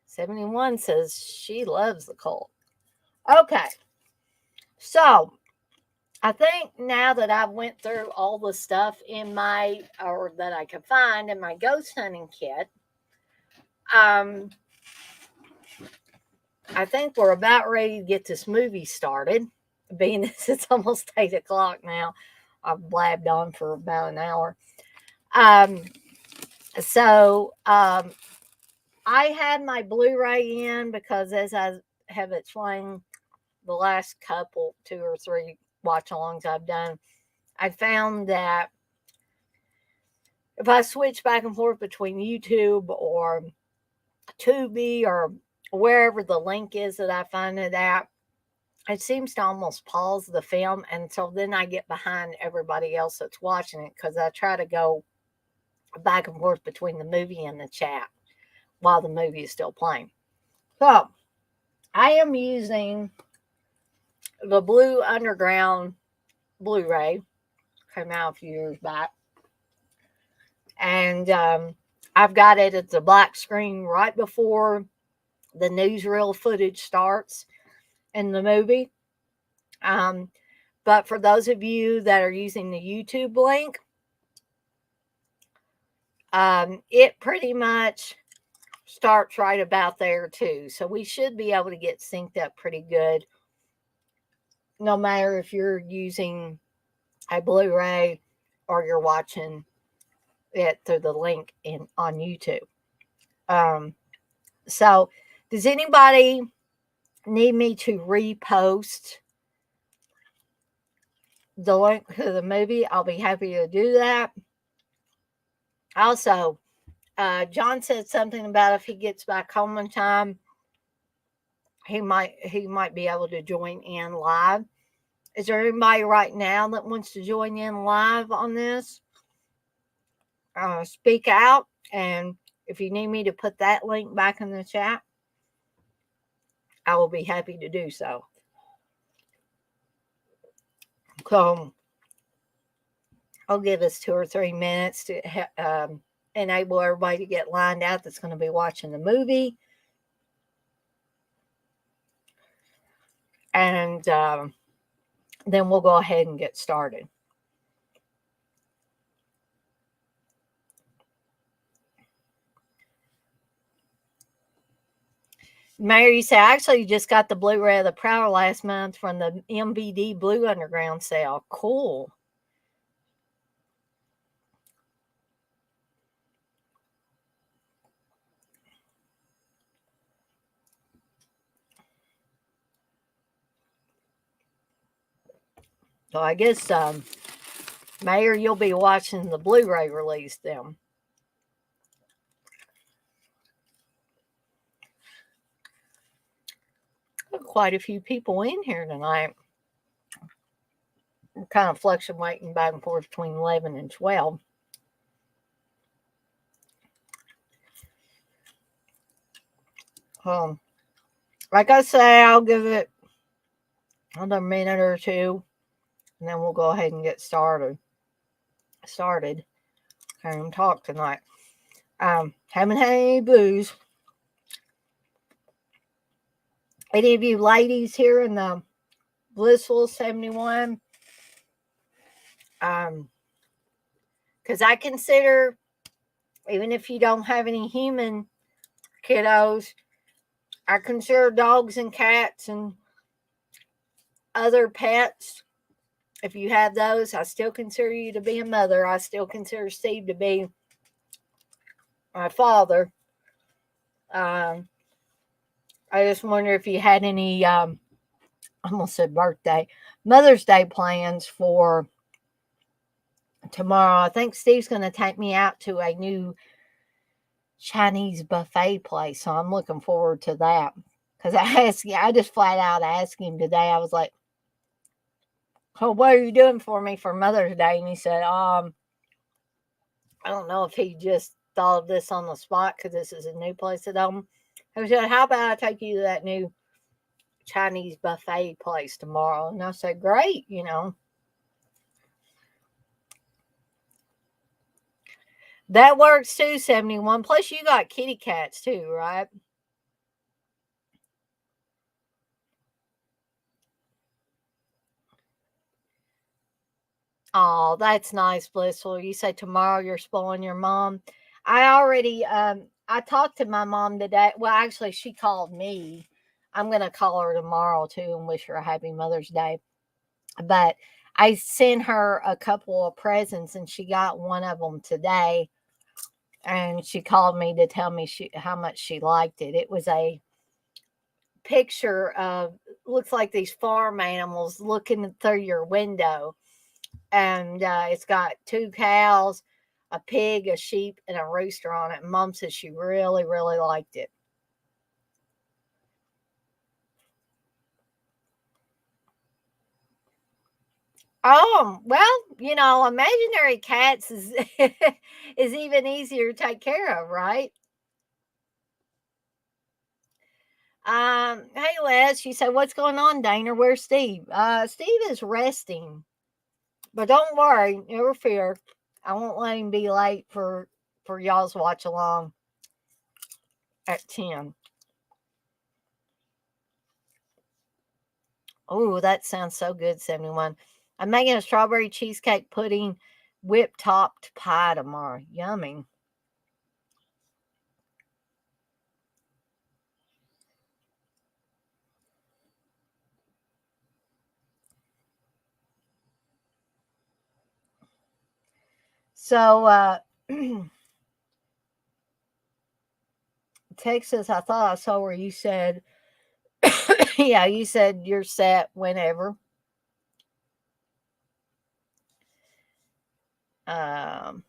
[SPEAKER 1] 71 says she loves The Cult. Okay. So I think now that I've went through all the stuff or that I could find in my ghost hunting kit, um, I think we're about ready to get this movie started. Being this it's almost 8 o'clock now, I've blabbed on for about an hour. Um, so I had my Blu-ray in because, as I have explained, the last couple, 2 or 3 watch-alongs I've done, I found that if I switch back and forth between YouTube or Tubi or wherever the link is that I find it at, it seems to almost pause the film. And so then I get behind everybody else that's watching it because I try to go back and forth between the movie and the chat while the movie is still playing. So I am using the Blue Underground Blu-ray, came out a few years back. And I've got it at the black screen right before the newsreel footage starts in the movie. But for those of you that are using the YouTube link, it pretty much starts right about there too. So we should be able to get synced up pretty good, no matter if you're using a Blu-ray or you're watching it through the link on YouTube. So does anybody need me to repost the link to the movie? I'll be happy to do that. Also, John said something about if he gets back home in time, he might be able to join in live. Is there anybody right now that wants to join in live on this? Speak out, and if you need me to put that link back in the chat. I will be happy to do so. So I'll give us 2 or 3 minutes to enable everybody to get lined out that's going to be watching the movie. And then we'll go ahead and get started. Mayor, you say, I actually just got the Blu-ray of the Prowler last month from the MVD Blue Underground sale. Cool. So I guess, Mayor, you'll be watching the Blu-ray release then. Quite a few people in here tonight. We're kind of fluctuating back and forth between 11 and 12. Like I say, I'll give it another minute or two, and then we'll go ahead and get started. And talk tonight. Haven't had any booze. Any of you ladies here in the Blissful 71? Because I consider, even if you don't have any human kiddos, I consider dogs and cats and other pets. If you have those, I still consider you to be a mother. I still consider Steve to be my father. I just wonder if you had any, I almost said birthday, Mother's Day plans for tomorrow. I think Steve's going to take me out to a new Chinese buffet place, so I'm looking forward to that. Because I just flat out asked him today. I was like, "Oh, what are you doing for me for Mother's Day?" And he said, I don't know if he just thought of this on the spot because this is a new place at home. He said, "How about I take you to that new Chinese buffet place tomorrow?" And I said, "Great, you know." That works too, 71. Plus, you got kitty cats too, right? Oh, that's nice, Blissful. You say tomorrow you're spoiling your mom. I talked to my mom today. Well, actually, she called me. I'm going to call her tomorrow too and wish her a happy Mother's Day. But I sent her a couple of presents and she got one of them today. And she called me to tell me how much she liked it. It was a picture of, looks like these farm animals looking through your window. And it's got 2 cows, a pig, a sheep, and a rooster on it. And Mom says she really, really liked it. Oh, well, imaginary cats is is even easier to take care of, right? Hey Les, she said, "What's going on, Dana? Where's Steve?" Steve is resting, but don't worry, never fear. I won't let him be late for y'all's watch along at 10. Oh, that sounds so good, 71. I'm making a strawberry cheesecake pudding whip topped pie tomorrow. Yummy. So, Texas, I thought I saw where you said, yeah, you said you're set whenever. Um,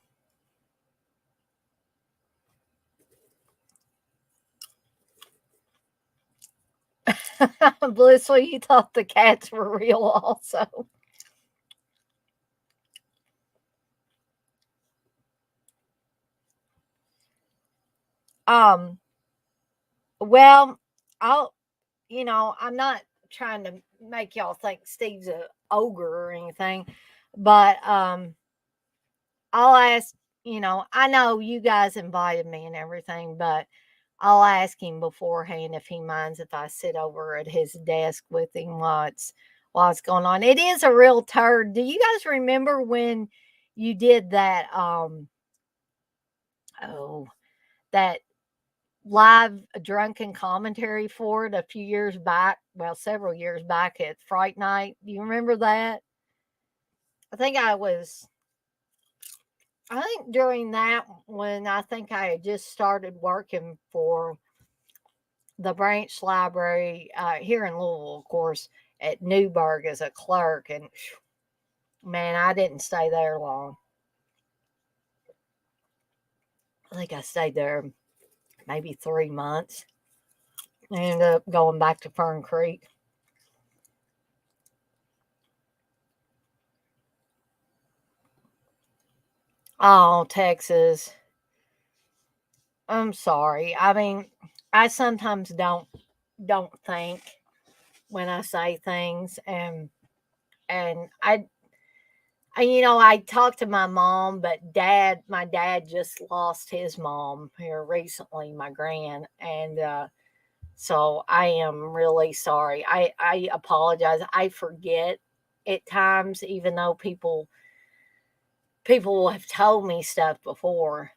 [SPEAKER 1] Blissful, you thought the cats were real also. Um, well, I'll I'm not trying to make y'all think Steve's a ogre or anything, but I'll ask, I know you guys invited me and everything, but I'll ask him beforehand if he minds if I sit over at his desk with him what's going on. It is a real turd. Do you guys remember when you did that oh that live drunken commentary for it a few years back? Well, several years back at Fright Night. Do you remember that? I think during that when I think I had just started working for the branch library here in Louisville, of course, at Newburgh as a clerk. And man, I didn't stay there long. I think I stayed there maybe 3 months. I ended up going back to Fern Creek. Oh, Texas. I'm sorry. I mean, I sometimes don't think when I say things, and I talked to my mom, but my dad just lost his mom here recently, my gran, and so I am really sorry. I apologize. I forget at times, even though people have told me stuff before.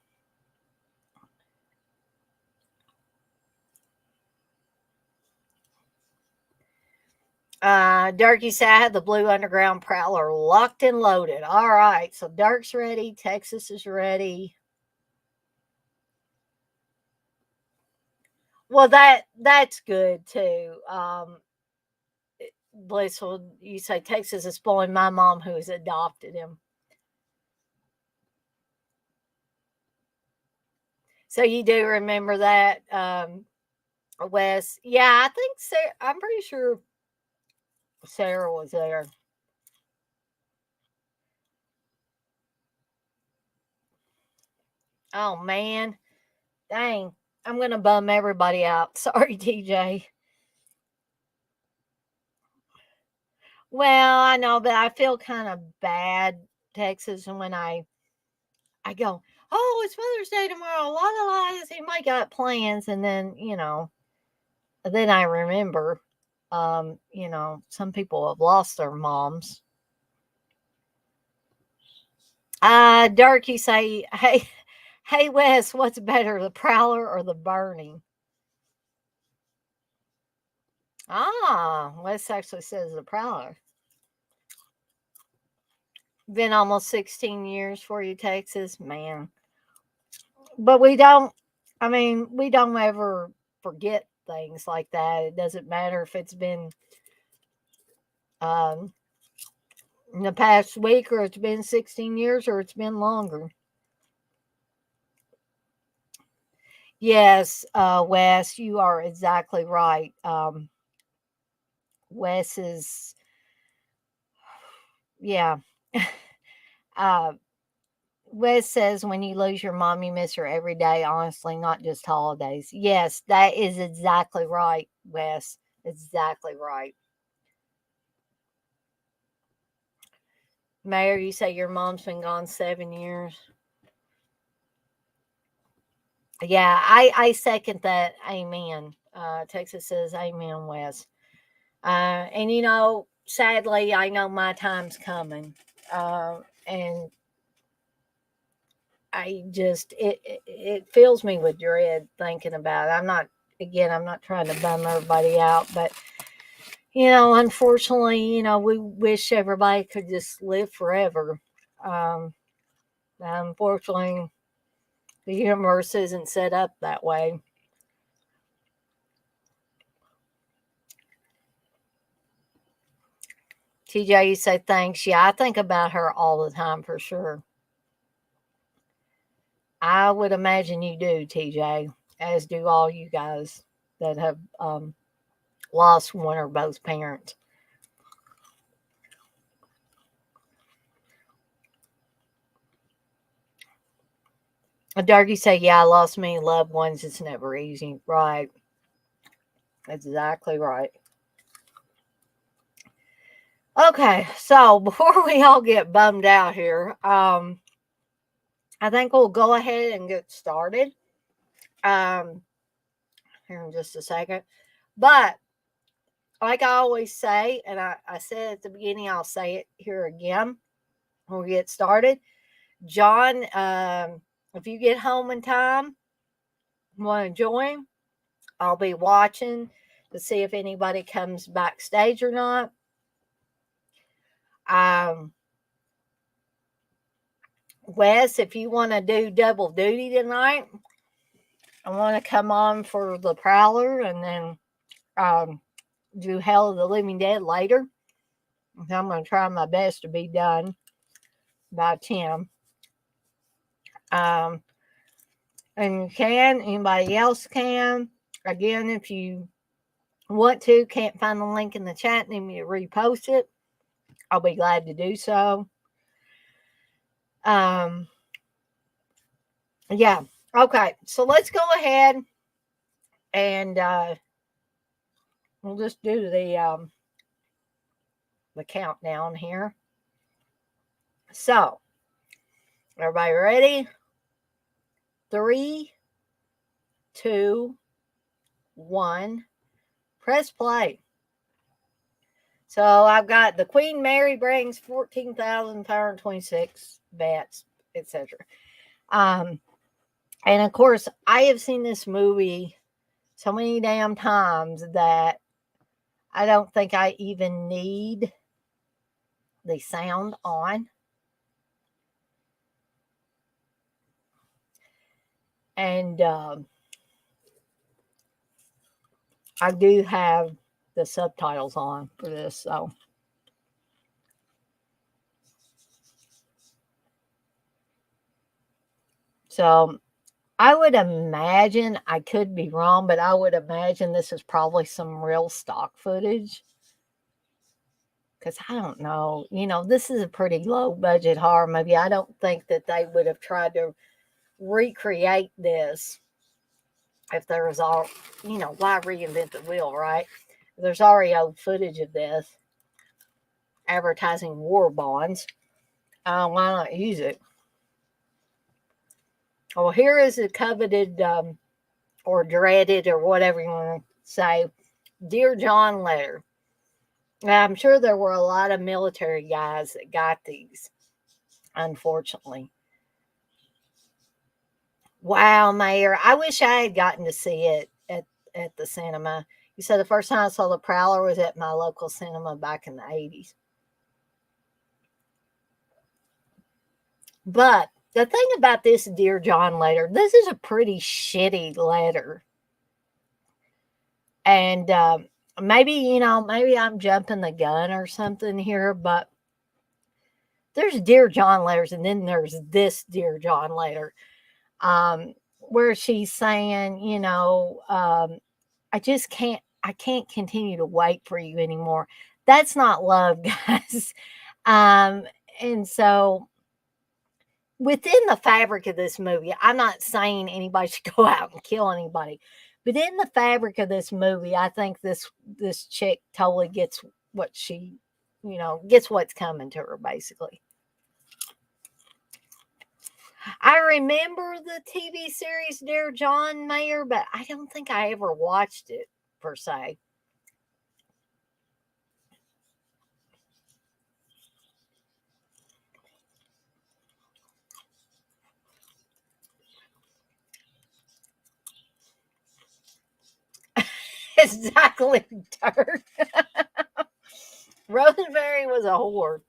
[SPEAKER 1] Dirk, you said I had the Blue Underground Prowler locked and loaded. All right, so Dirk's ready. Texas is ready. Well, that's good too. Blissful, you say Texas is spoiling my mom who has adopted him. So you do remember that, Wes? Yeah, I think Sarah. I'm pretty sure Sarah was there. Oh man, dang! I'm gonna bum everybody out. Sorry, TJ. Well, I know, but I feel kind of bad, Texas, when I go, oh, it's Mother's Day tomorrow. La la la. Has anybody got plans? And then then I remember, some people have lost their moms. Dirk, you say, hey, Wes, what's better, the Prowler or the Burning? Wes actually says the Prowler. Been almost 16 years for you, Texas, man. But we don't ever forget things like that. It doesn't matter if it's been um, in the past week or it's been 16 years or it's been longer. Yes, Wes, you are exactly right. Wes is, yeah. uh, Wes says when you lose your mom, you miss her every day, honestly, not just holidays. Yes, that is exactly right, Wes. Exactly right. Mayor, you say your mom's been gone 7 years. Yeah, I second that. Amen. Texas says amen, Wes. And sadly, I know my time's coming. And it fills me with dread thinking about it. I'm not trying to bum everybody out, but unfortunately, we wish everybody could just live forever. Um, Unfortunately, the universe isn't set up that way. TJ, you say thanks. Yeah, I think about her all the time for sure. I would imagine you do, TJ, as do all you guys that have lost one or both parents. A Darky say, yeah, I lost many loved ones. It's never easy. Right. Exactly right. Okay, so before we all get bummed out here, I think we'll go ahead and get started. Um, Here in just a second. But like I always say, and I said at the beginning, I'll say it here again when we get started. John, if you get home in time, want to join, I'll be watching to see if anybody comes backstage or not. Um, Wes, if you want to do double duty tonight, I want to come on for the Prowler and then do Hell of the Living Dead later. I'm going to try my best to be done by 10. Um, and you can, anybody else can. Again, if you want to, can't find the link in the chat, need me to repost it, I'll be glad to do so. Yeah. Okay. So let's go ahead and we'll just do the countdown here. So, everybody ready? 3, 2, 1. Press play. So I've got the Queen Mary brings 14,526 bats, etc. And of course, I have seen this movie so many damn times that I don't think I even need the sound on. And I do have the subtitles on for this, so I would imagine, I could be wrong, but I would imagine this is probably some real stock footage. Because I don't know, this is a pretty low budget horror movie. I don't think that they would have tried to recreate this if there was all, why reinvent the wheel, right? There's already old footage of this advertising war bonds. Why not use it? Well, here is a coveted or dreaded or whatever you want to say, Dear John letter. Now, I'm sure there were a lot of military guys that got these, unfortunately. Wow, Mayor. I wish I had gotten to see it at the cinema. You said the first time I saw the Prowler was at my local cinema back in the 80s. But the thing about this Dear John letter, this is a pretty shitty letter. And maybe I'm jumping the gun or something here, but there's Dear John letters, and then there's this Dear John letter, where she's saying, I just can't continue to wait for you anymore. That's not love, guys. And so within the fabric of this movie, I'm not saying anybody should go out and kill anybody, but in the fabric of this movie, I think this chick totally gets what she, gets what's coming to her, basically. I remember the TV series Dear John Mayer, but I don't think I ever watched it per se. Exactly, dirt. Rosemary was a whore.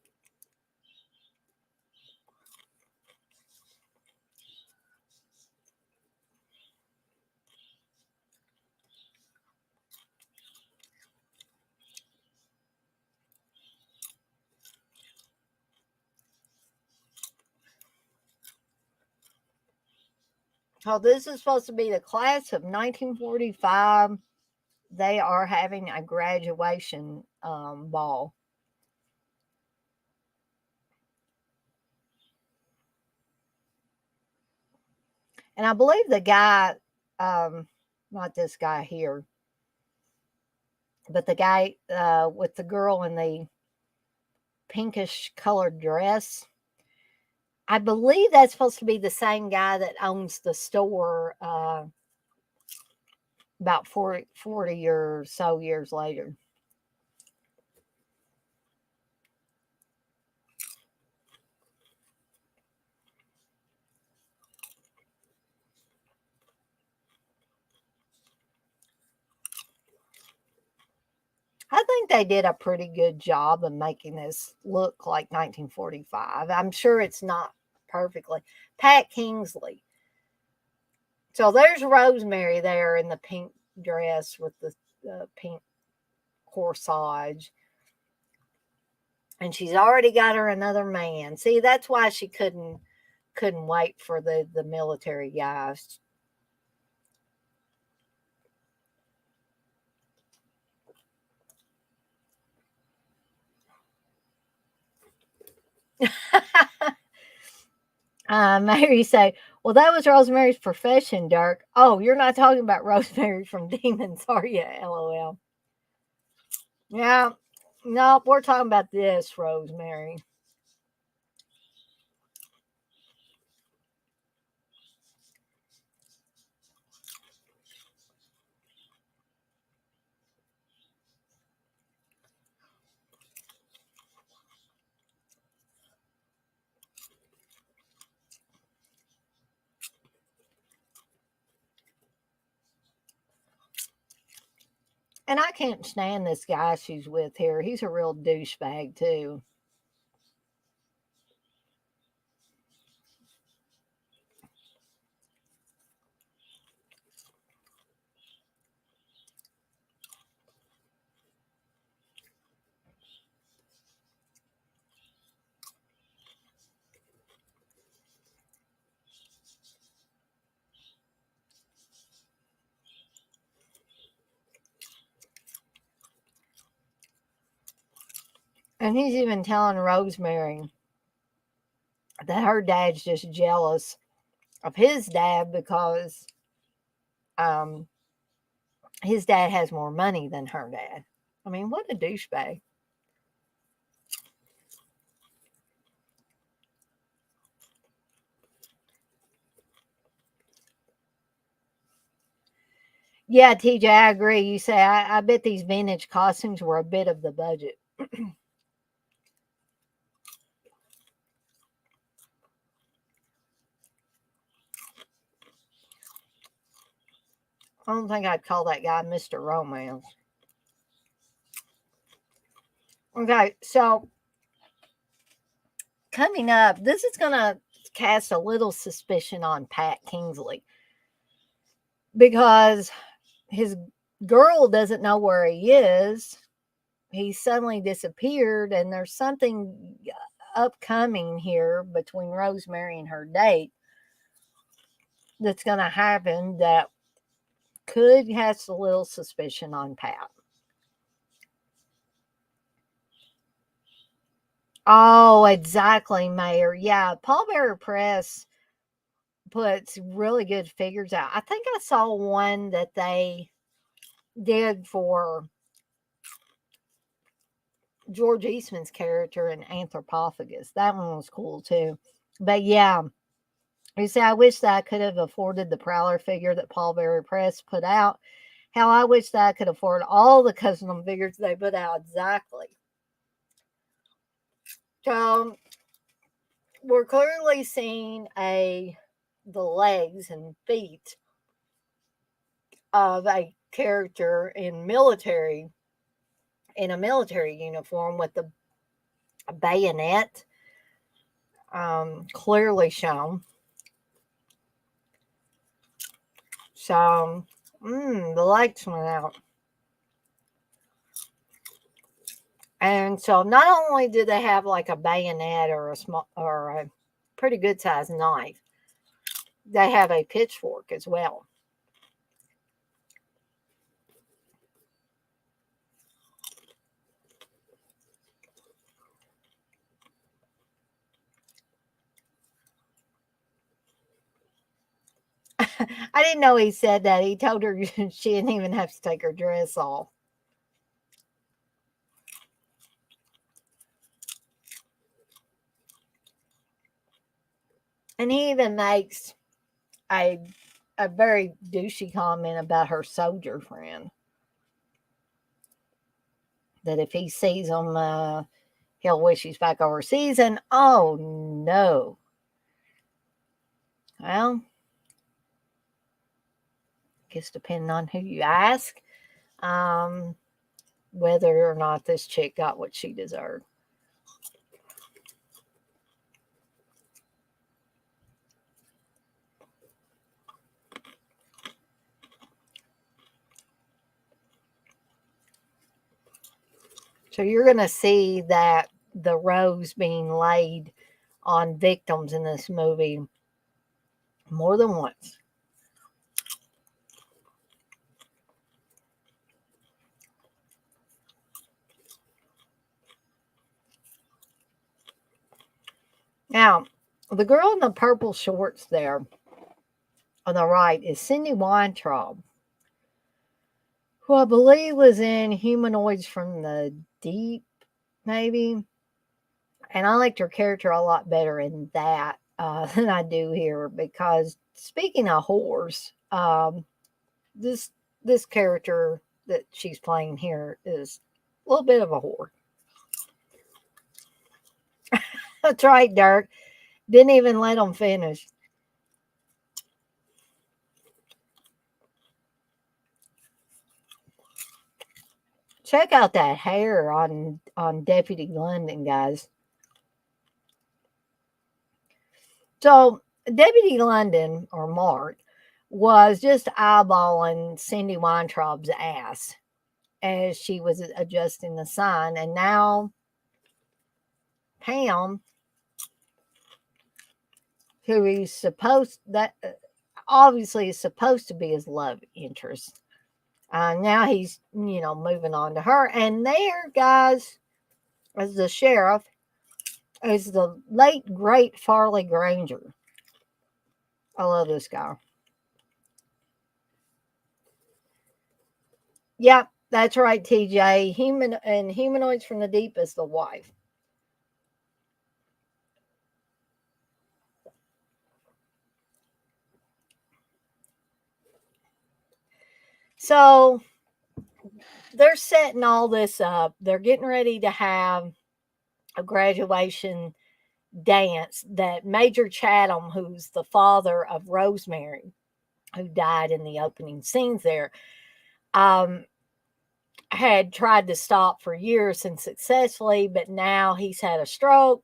[SPEAKER 1] Oh, this is supposed to be the class of 1945. They are having a graduation ball. And I believe the guy, not this guy here, But the guy with the girl in the pinkish colored dress, I believe that's supposed to be the same guy that owns the store about 40 or so years later. I think they did a pretty good job of making this look like 1945. I'm sure it's not perfectly. Pat Kingsley. So there's Rosemary there in the pink dress with the pink corsage. And she's already got her another man. See, that's why she couldn't wait for the military guys. Mary say, well, that was Rosemary's profession, Dirk. Oh, you're not talking about Rosemary from Demons, are you? LOL. Yeah, no, we're talking about this Rosemary. And I can't stand this guy she's with here. He's a real douchebag, too. And he's even telling Rosemary that her dad's just jealous of his dad because um, his dad has more money than her dad. I mean, what a douchebag. Yeah, TJ, I agree. You say, I bet these vintage costumes were a bit of the budget. I don't think I'd call that guy Mr. Romance. Okay, so coming up, this is going to cast a little suspicion on Pat Kingsley because his girl doesn't know where he is. He suddenly disappeared, and there's something upcoming here between Rosemary and her date that's going to happen that could cast a little suspicion on Pat. Oh, exactly, Mayor. Yeah, Paul Bearer Press puts really good figures out. I think I saw one that they did for George Eastman's character in Anthropophagus. That one was cool too. But yeah, you see, I wish that I could have afforded the Prowler figure that Paul Bearer Press put out. How I wish that I could afford all the custom figures they put out exactly. So we're clearly seeing the legs and feet of a character in a military uniform with the bayonet clearly shown. So the lights went out. And so not only do they have like a bayonet or a pretty good sized knife, they have a pitchfork as well. I didn't know he said that. He told her she didn't even have to take her dress off. And he even makes a a very douchey comment about her soldier friend. That if he sees him, he'll wish he's back overseas. And oh no. Well, guess depending on who you ask, um, whether or not this chick got what she deserved. So you're going to see that the rose being laid on victims in this movie more than once. Now, the girl in the purple shorts there on the right is Cindy Weintraub, who I believe was in Humanoids from the Deep, maybe. And I liked her character a lot better in that than I do here because speaking of whores, this this character that she's playing here is a little bit of a whore. That's right, Dirk. Didn't even let them finish. Check out that hair on Deputy London, guys. So Deputy London or Mark was just eyeballing Cindy Weintraub's ass as she was adjusting the sign, and now Pam, who he's supposed that obviously is supposed to be his love interest. Now he's moving on to her, and there, guys, as the sheriff is the late great Farley Granger. I love this guy. Yep, that's right, TJ. Humanoids from the Deep is the wife. So they're setting all this up. They're getting ready to have a graduation dance that Major Chatham, who's the father of Rosemary, who died in the opening scenes there, um, had tried to stop for years and successfully, but now he's had a stroke.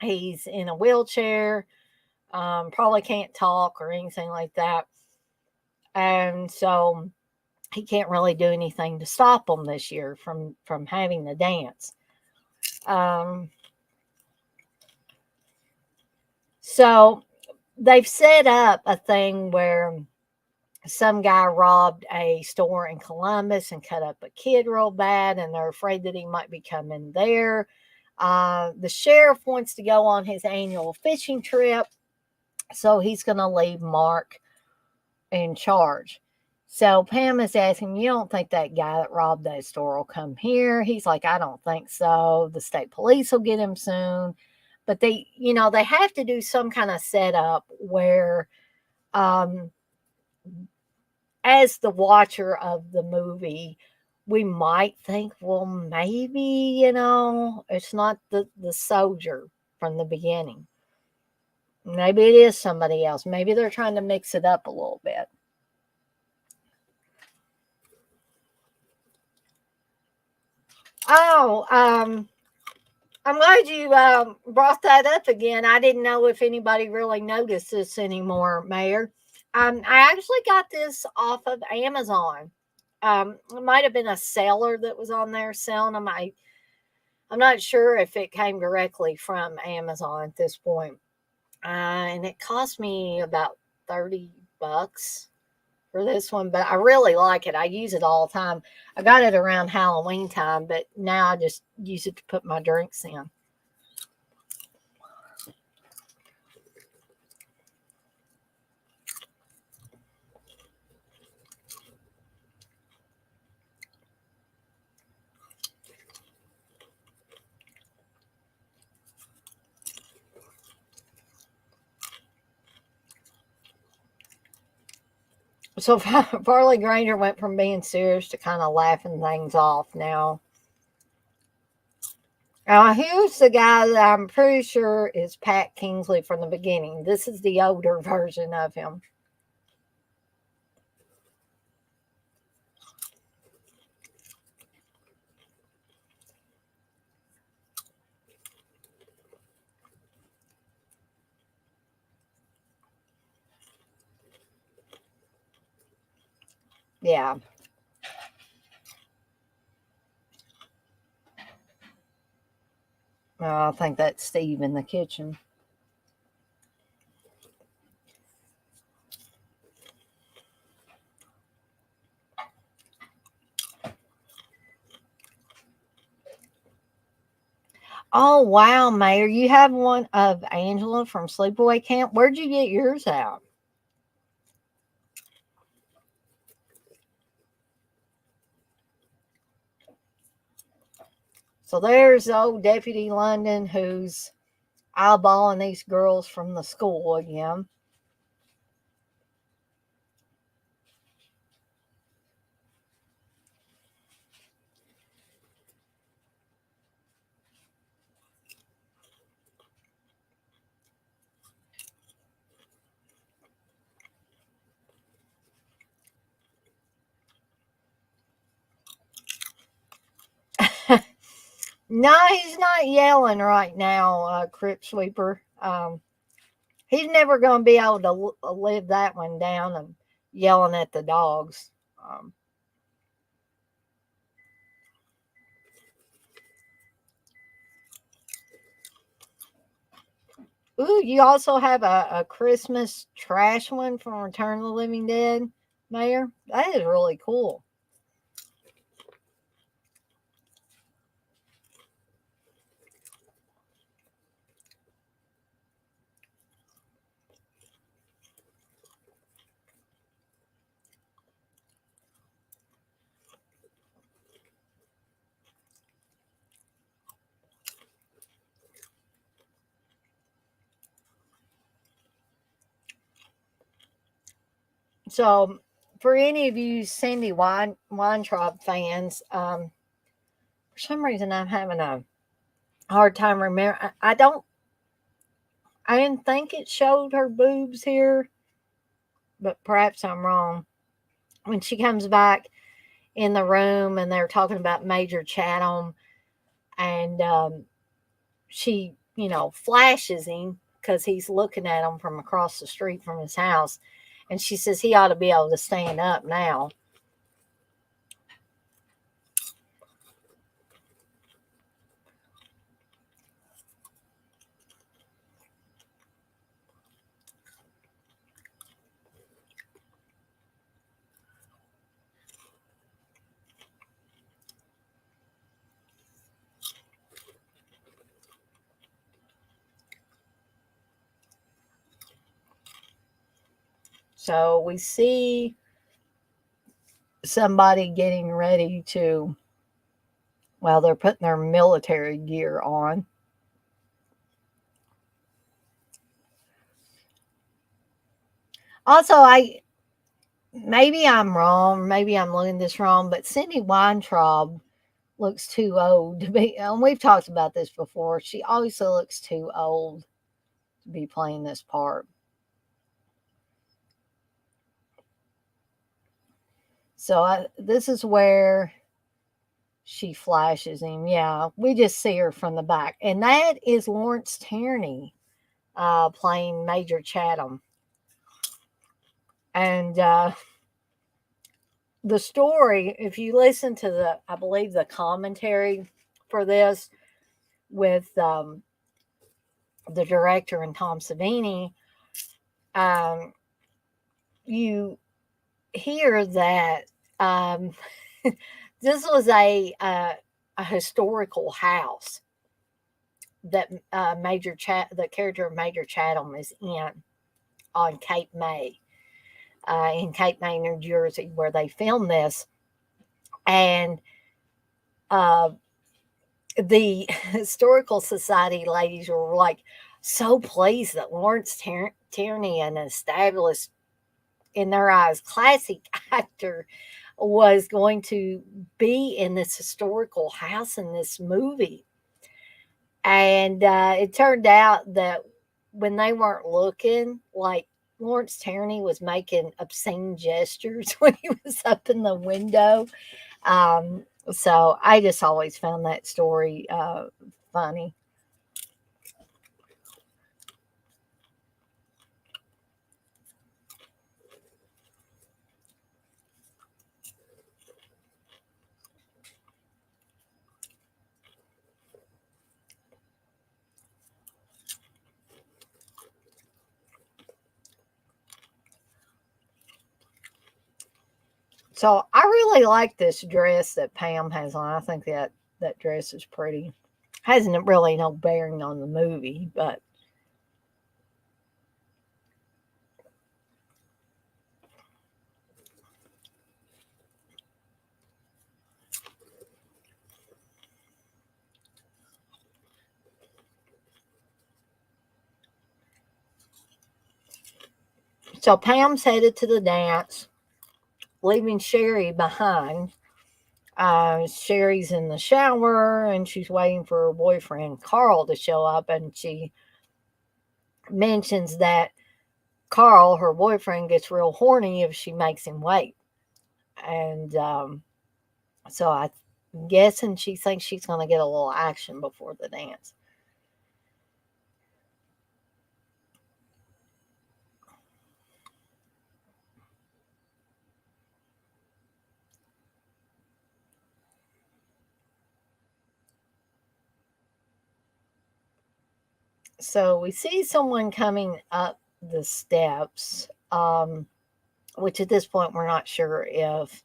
[SPEAKER 1] He's in a wheelchair, probably can't talk or anything like that. And so he can't really do anything to stop him this year from having the dance. Um, so they've set up a thing where some guy robbed a store in Columbus and cut up a kid real bad, and they're afraid that he might be coming there. The sheriff wants to go on his annual fishing trip, so he's going to leave Mark in charge. So Pam is asking, you don't think that guy that robbed that store will come here? He's like, I don't think so. The state police will get him soon. But they have to do some kind of setup where, um, as the watcher of the movie, we might think, well, maybe, it's not the soldier from the beginning. Maybe it is somebody else. Maybe they're trying to mix it up a little bit. Oh, I'm glad you brought that up again. I didn't know if anybody really noticed this anymore, Mayor. I actually got this off of Amazon. It might have been a seller that was on there selling them. I'm not sure if it came directly from Amazon at this point. And it cost me about $30 for this one, but I really like it. I use it all the time. I got it around Halloween time, but now I just use it to put my drinks in. So Farley Granger went from being serious to kind of laughing things off now. Now, here's the guy that I'm pretty sure is Pat Kingsley from the beginning. This is the older version of him. Yeah. I think that's Steve in the kitchen. Oh, wow, Mayor. You have one of Angela from Sleepaway Camp. Where'd you get yours out? So there's old Deputy London who's eyeballing these girls from the school again. No, he's not yelling right now, Crypt Sweeper. He's never going to be able to live that one down of yelling at the dogs. Ooh, you also have a Christmas trash one from Return of the Living Dead, Mayor. That is really cool. So, for any of you Cindy Weintraub fans, for some reason I'm having a hard time remembering. I didn't think it showed her boobs here, but perhaps I'm wrong. When she comes back in the room and they're talking about Major Chatham, and she, flashes him because he's looking at him from across the street from his house. And she says he ought to be able to stand up now. So we see somebody getting ready to, well, they're putting their military gear on. Also, maybe I'm wrong, maybe I'm looking this wrong, but Cindy Weintraub looks too old to be, and we've talked about this before. She always looks too old to be playing this part. So this is where she flashes him. Yeah, we just see her from the back, and that is Lawrence Tierney playing Major Chatham. And the story, if you listen to I believe the commentary for this with the director and Tom Savini, um, you hear that um, this was a historical house that the character of Major Chatham is in on Cape May, in Cape May, New Jersey, where they filmed this, and uh, the historical society ladies were like so pleased that Lawrence Tierney, an established in their eyes, classic actor was going to be in this historical house in this movie. And it turned out that when they weren't looking, like Lawrence Tierney was making obscene gestures when he was up in the window. So I just always found that story funny. So I really like this dress that Pam has on. I think that dress is pretty. Hasn't really no bearing on the movie, but so Pam's headed to the dance, leaving Sherry behind. Sherry's in the shower and she's waiting for her boyfriend Carl to show up, and she mentions that Carl, her boyfriend, gets real horny if she makes him wait. And so I'm guessing she thinks she's going to get a little action before the dance. So we see someone coming up the steps, which at this point we're not sure if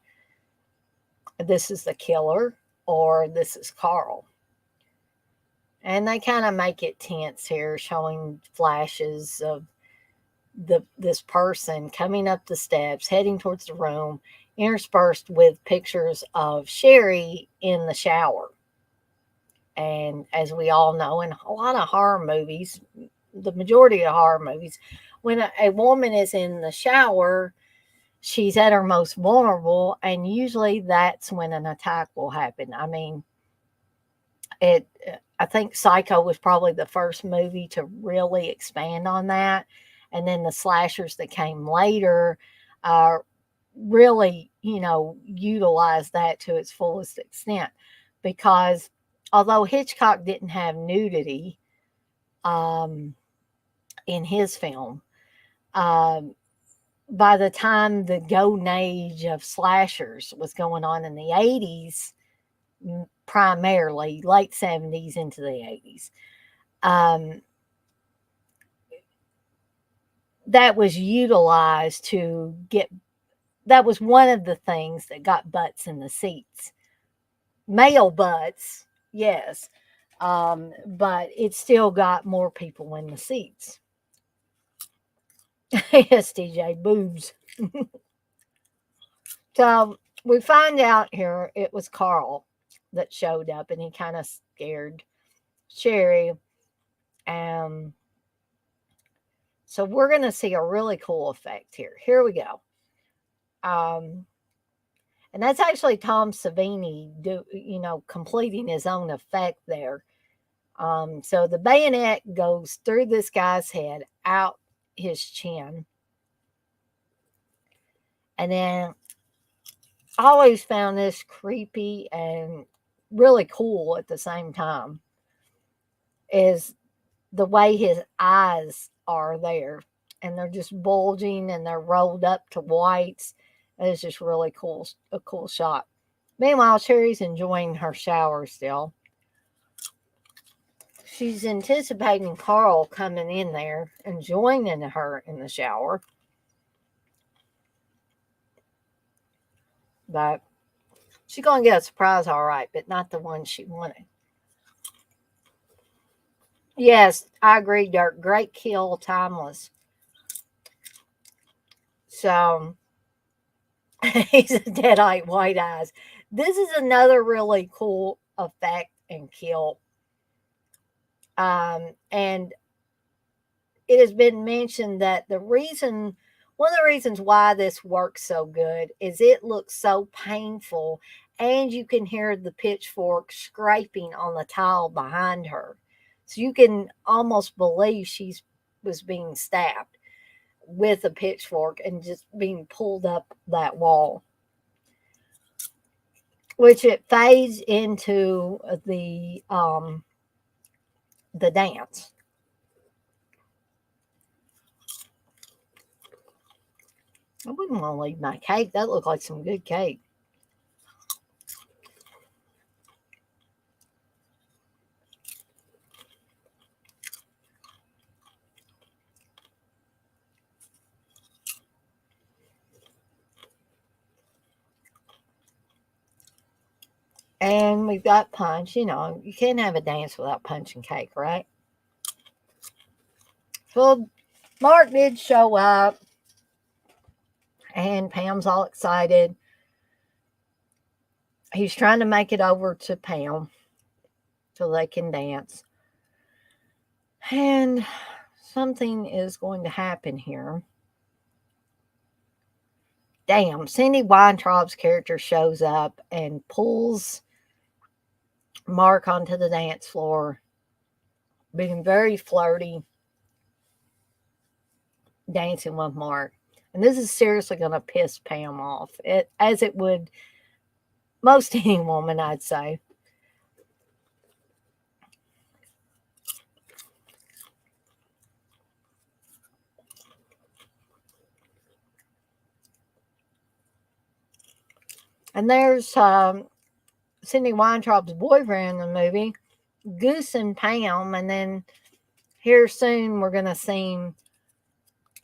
[SPEAKER 1] this is the killer or this is Carl. And they kind of make it tense here, showing flashes of this person coming up the steps, heading towards the room, interspersed with pictures of Sherry in the shower. And as we all know, in a lot of horror movies, the majority of horror movies, when a woman is in the shower, she's at her most vulnerable, and usually that's when an attack will happen. I mean, it. I think Psycho was probably the first movie to really expand on that, and then the slashers that came later, uh, really, utilized that to its fullest extent, because although Hitchcock didn't have nudity um, in his film, um, by the time the golden age of slashers was going on in the 80s, primarily late 70s into the 80s, um, that was utilized to get, that was one of the things that got butts in the seats. Male butts, yes, but it still got more people in the seats. Yes, DJ, boobs. So we find out here it was Carl that showed up, and he kind of scared Sherry. Um, so we're going to see a really cool effect here. Here we go. Um, and that's actually Tom Savini completing his own effect there. So the bayonet goes through this guy's head, out his chin. And then I always found this creepy and really cool at the same time, is the way his eyes are there. And they're just bulging and they're rolled up to whites. It's just really cool, a cool shot. Meanwhile, Sherry's enjoying her shower still. She's anticipating Carl coming in there and joining her in the shower. But she's going to get a surprise, all right, but not the one she wanted. Yes, I agree, Dirk. Great kill, timeless. So he's a deadite, white eyes. This is another really cool effect and kill. And it has been mentioned that the reason, One of the reasons why this works so good is it looks so painful, and you can hear the pitchfork scraping on the tile behind her. So you can almost believe she was being stabbed with a pitchfork and just being pulled up that wall, which it fades into the dance. I wouldn't want to leave my cake. That looked like some good cake. And we've got punch. You know, you can't have a dance without punch and cake, right? So Mark did show up, and Pam's all excited. He's trying to make it over to Pam so they can dance. And something is going to happen here. Damn, Cindy Weintraub's character shows up and pulls Mark onto the dance floor, being very flirty, dancing with Mark. And this is seriously going to piss Pam off, as it would most any woman, I'd say. And there's Cindy Weintraub's boyfriend in the movie, Goose and Pam, and then here soon we're going to see him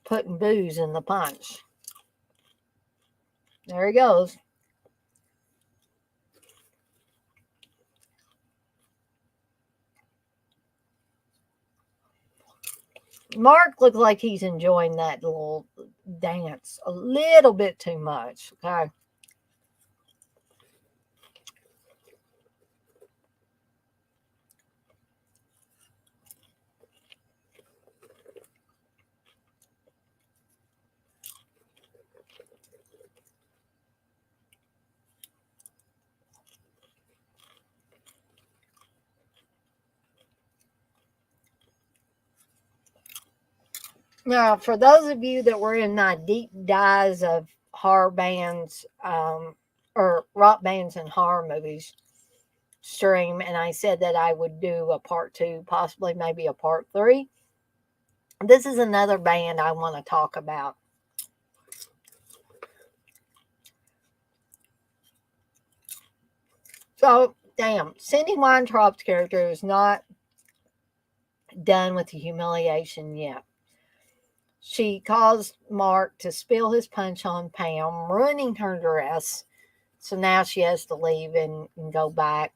[SPEAKER 1] putting booze in the punch. There he goes. Mark looks like he's enjoying that little dance a little bit too much. Okay. Now, for those of you that were in my deep dives of horror bands, or rock bands and horror movies stream, and I said that I would do a part two, possibly maybe a part three, this is another band I want to talk about. So, damn, Cindy Weintraub's character is not done with the humiliation yet. She caused Mark to spill his punch on Pam, ruining her dress. So now she has to leave and go back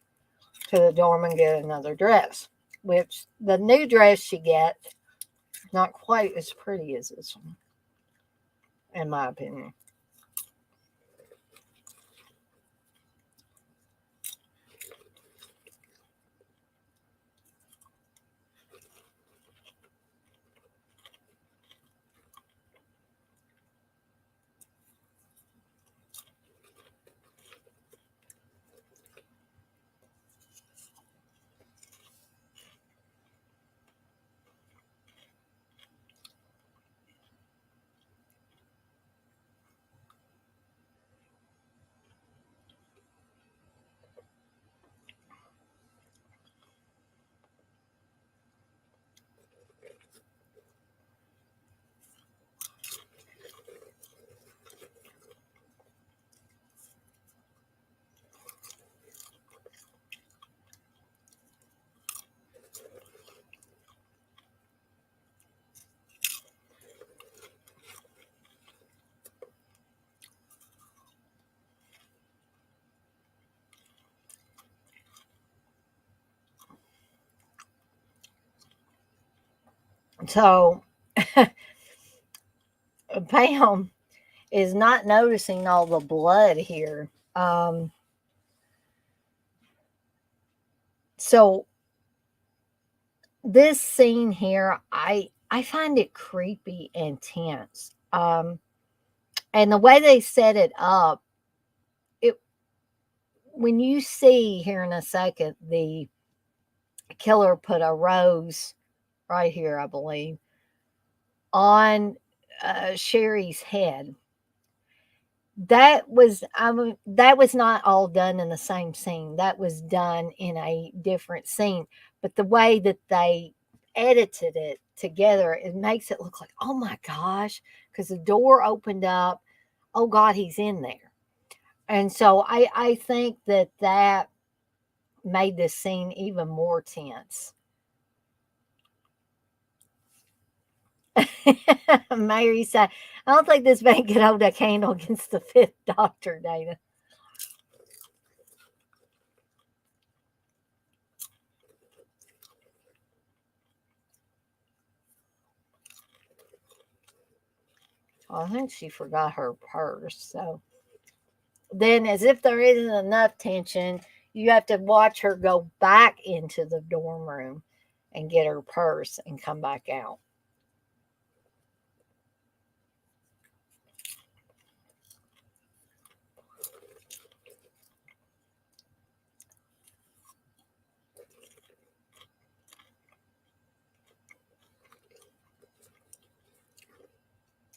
[SPEAKER 1] to the dorm and get another dress, which the new dress she gets not quite as pretty as this one, in my opinion. So Pam is not noticing all the blood here. So this scene here, I find it creepy and tense. And the way they set it up, it when you see here in a second the killer put a rose right here, I believe, on Sherry's head. That was not all done in the same scene. That was done in a different scene. But the way that they edited it together, it makes it look like, oh my gosh, because the door opened up. Oh God, he's in there. And so I think that that made this scene even more tense. Mary said, I don't think this man could hold a candle against the fifth doctor, Dana. Well, I think she forgot her purse. So then, as if there isn't enough tension, you have to watch her go back into the dorm room and get her purse and come back out.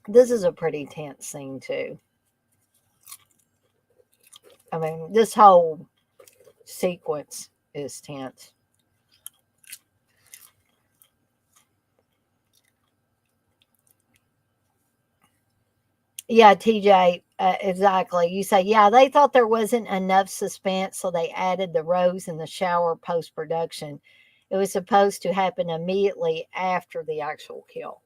[SPEAKER 1] This is a pretty tense scene, too. I mean, this whole sequence is tense. Yeah, TJ, exactly. You say, yeah, they thought there wasn't enough suspense, so they added the rose in the shower post production. It was supposed to happen immediately after the actual kill.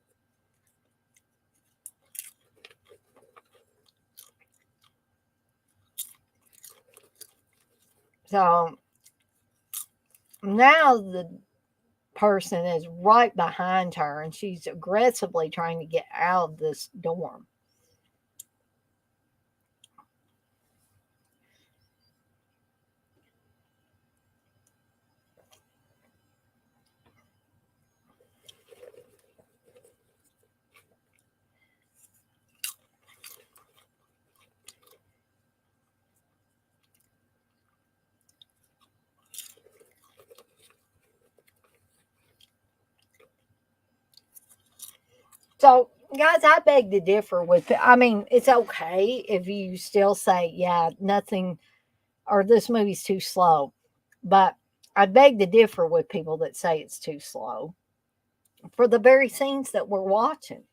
[SPEAKER 1] So now the person is right behind her and she's aggressively trying to get out of this dorm. So, guys, I beg to differ with. I mean, it's okay if you still say, yeah, nothing, or this movie's too slow. But I beg to differ with people that say it's too slow for the very scenes that we're watching.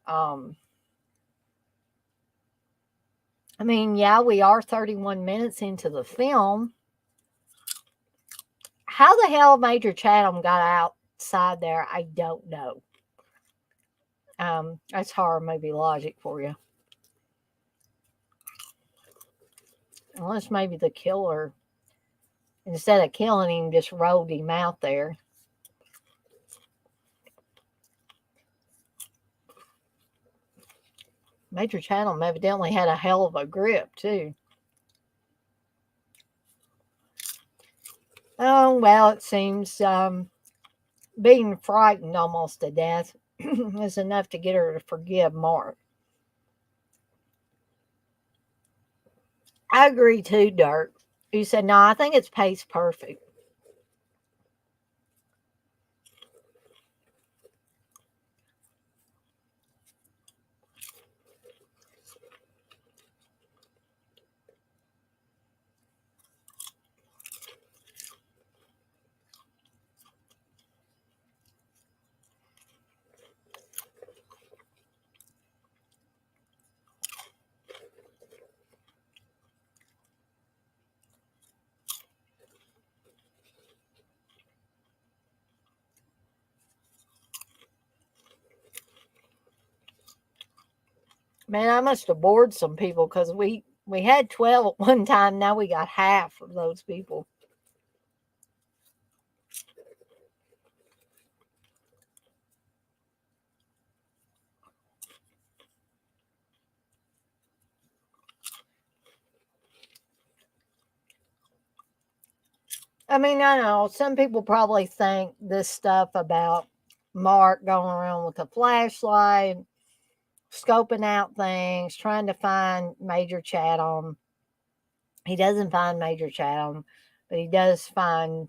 [SPEAKER 1] Um, I mean, yeah, we are 31 minutes into the film. How the hell Major Chatham got outside there, I don't know. That's horror movie logic for you. Unless maybe the killer, instead of killing him, just rolled him out there. Major Chatham evidently had a hell of a grip, too. Oh, well, it seems being frightened almost to death is enough to get her to forgive Mark. I agree, too, Dirk. You said, no, I think it's paced perfect. Man, I must have bored some people because we had 12 at one time. Now we got half of those people. I mean, I know some people probably think this stuff about Mark going around with a flashlight scoping out things, trying to find Major Chatham. He doesn't find Major Chatham, but he does find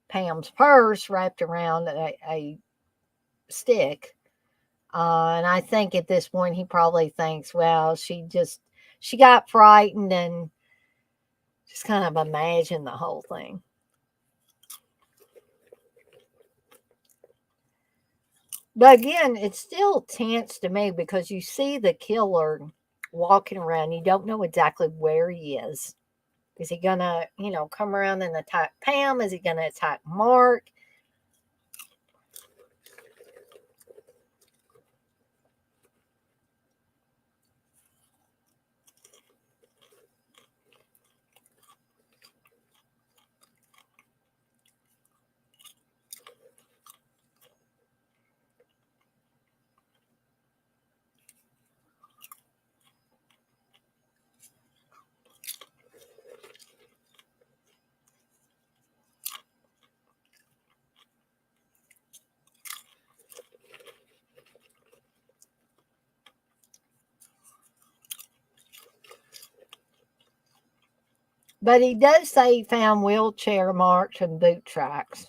[SPEAKER 1] Pam's purse wrapped around a stick. And I think at this point he probably thinks, well, she got frightened and just kind of imagined the whole thing. But again, it's still tense to me because you see the killer walking around. You don't know exactly where he is. Is he gonna, come around and attack Pam? Is he gonna attack Mark? But he does say he found wheelchair marks and boot tracks.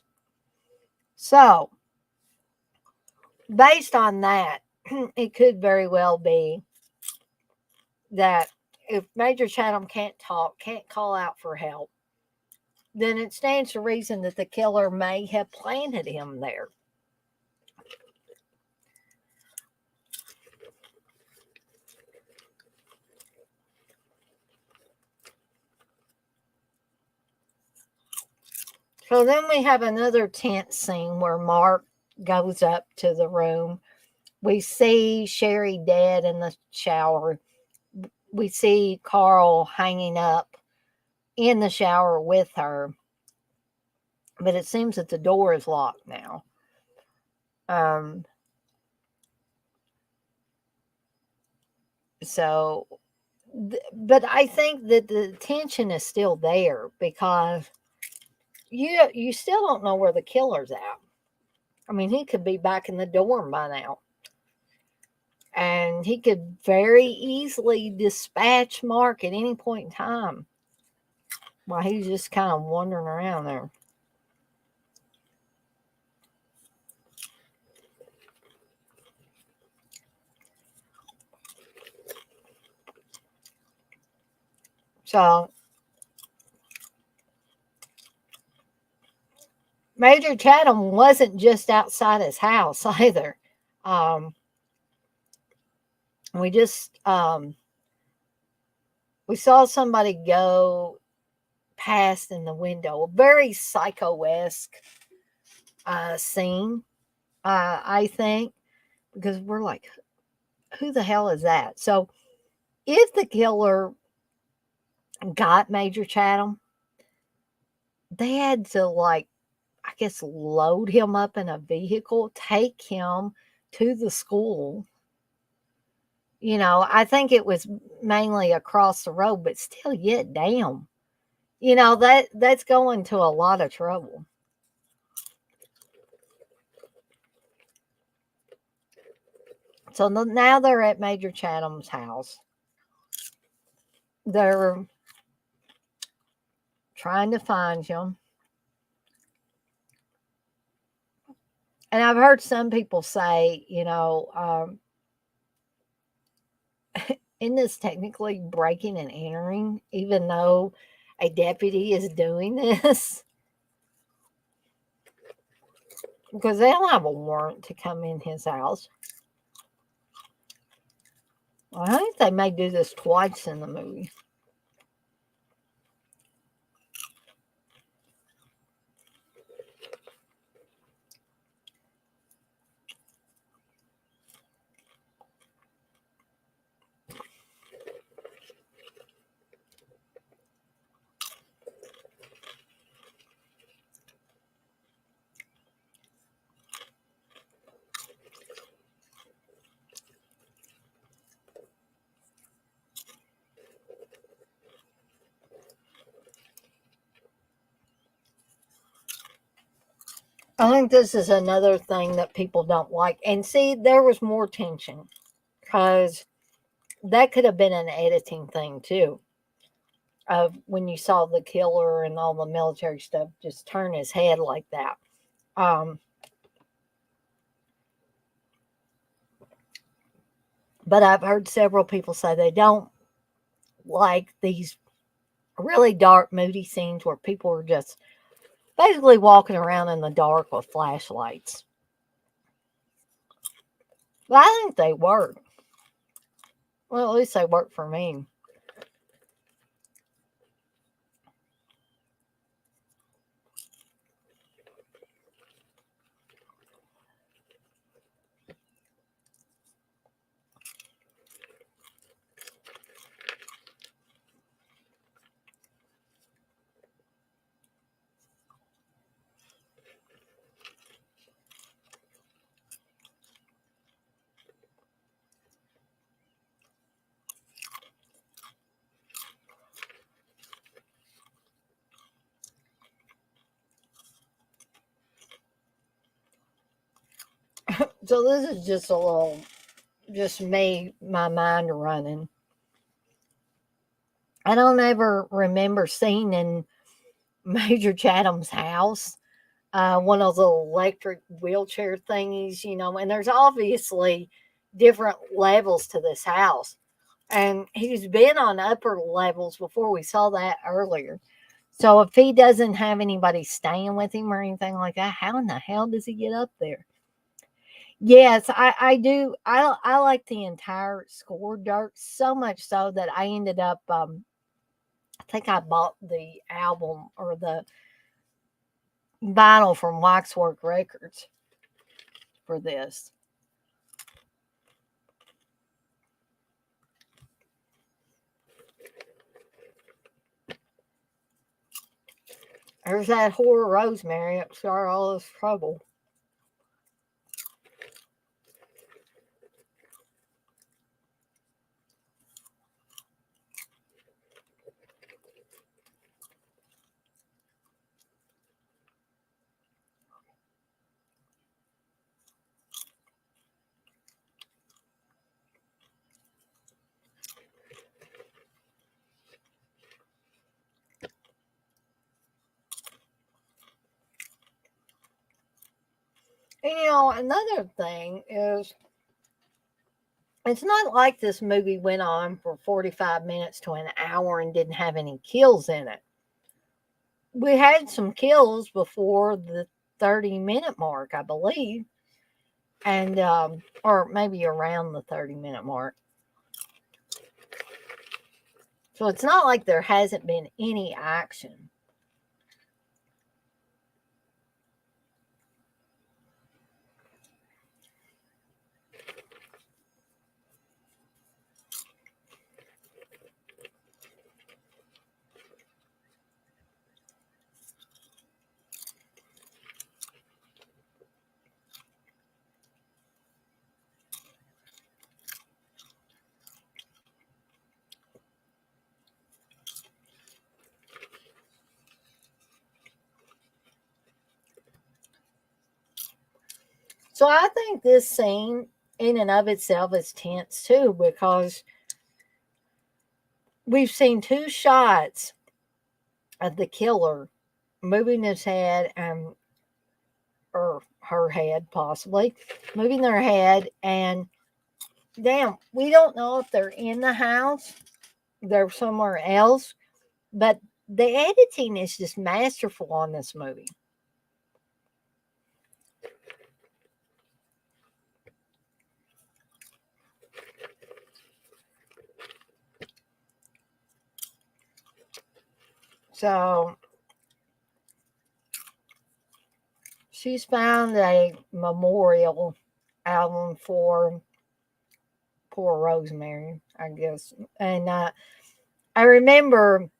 [SPEAKER 1] So, based on that, it could very well be that if Major Chatham can't talk, can't call out for help, then it stands to reason that the killer may have planted him there. So then we have another tense scene where Mark goes up to the room. We see Sherry dead in the shower. We see Carl hanging up in the shower with her. But it seems that the door is locked now. So, but I think that the tension is still there because you still don't know where the killer's at. I mean, he could be back in the dorm by now. And he could very easily dispatch Mark at any point in time while he's just kind of wandering around there. So, Major Chatham wasn't just outside his house either. We just we saw somebody go past in the window, a very psycho-esque scene, I think, because we're like, who the hell is that? So if the killer got Major Chatham, they had to, like, I guess, load him up in a vehicle, take him to the school. I think it was mainly across the road, but still, yet, damn. That's going to a lot of trouble. So now they're at Major Chatham's house. They're trying to find him. And I've heard some people say, isn't this technically breaking and entering, even though a deputy is doing this? Because they don't have a warrant to come in his house. Well, I think they may do this twice in the movie. I think this is another thing that people don't like. And see, there was more tension. because that could have been an editing thing too. Of when you saw the killer and all the military stuff just turn his head like that. Um, but I've heard several people say they don't like these really dark, moody scenes where people are just basically walking around in the dark with flashlights. But I think they work. Well, at least they work for me. So this is just a little, just me, my mind running. I don't ever remember seeing in Major Chatham's house one of those little electric wheelchair thingies, and there's obviously different levels to this house. And he's been on upper levels before. We saw that earlier. So if he doesn't have anybody staying with him or anything like that, how in the hell does he get up there? Yes, I do. I like the entire score, Dirt, so much so that I ended up. I think I bought the album or the vinyl from Waxwork Records for this. There's that whore Rosemary that started all this trouble. And another thing is, it's not like this movie went on for 45 minutes to an hour and didn't have any kills in it. We had some kills before the 30-minute mark, I believe, and or maybe around the 30-minute mark. So it's not like there hasn't been any action. So I think this scene in and of itself is tense too, because we've seen two shots of the killer moving his head and or her head possibly moving their head, and damn, we don't know if they're in the house, they're somewhere else, but the editing is just masterful on this movie. So she's found a memorial album for poor Rosemary, I guess. And I remember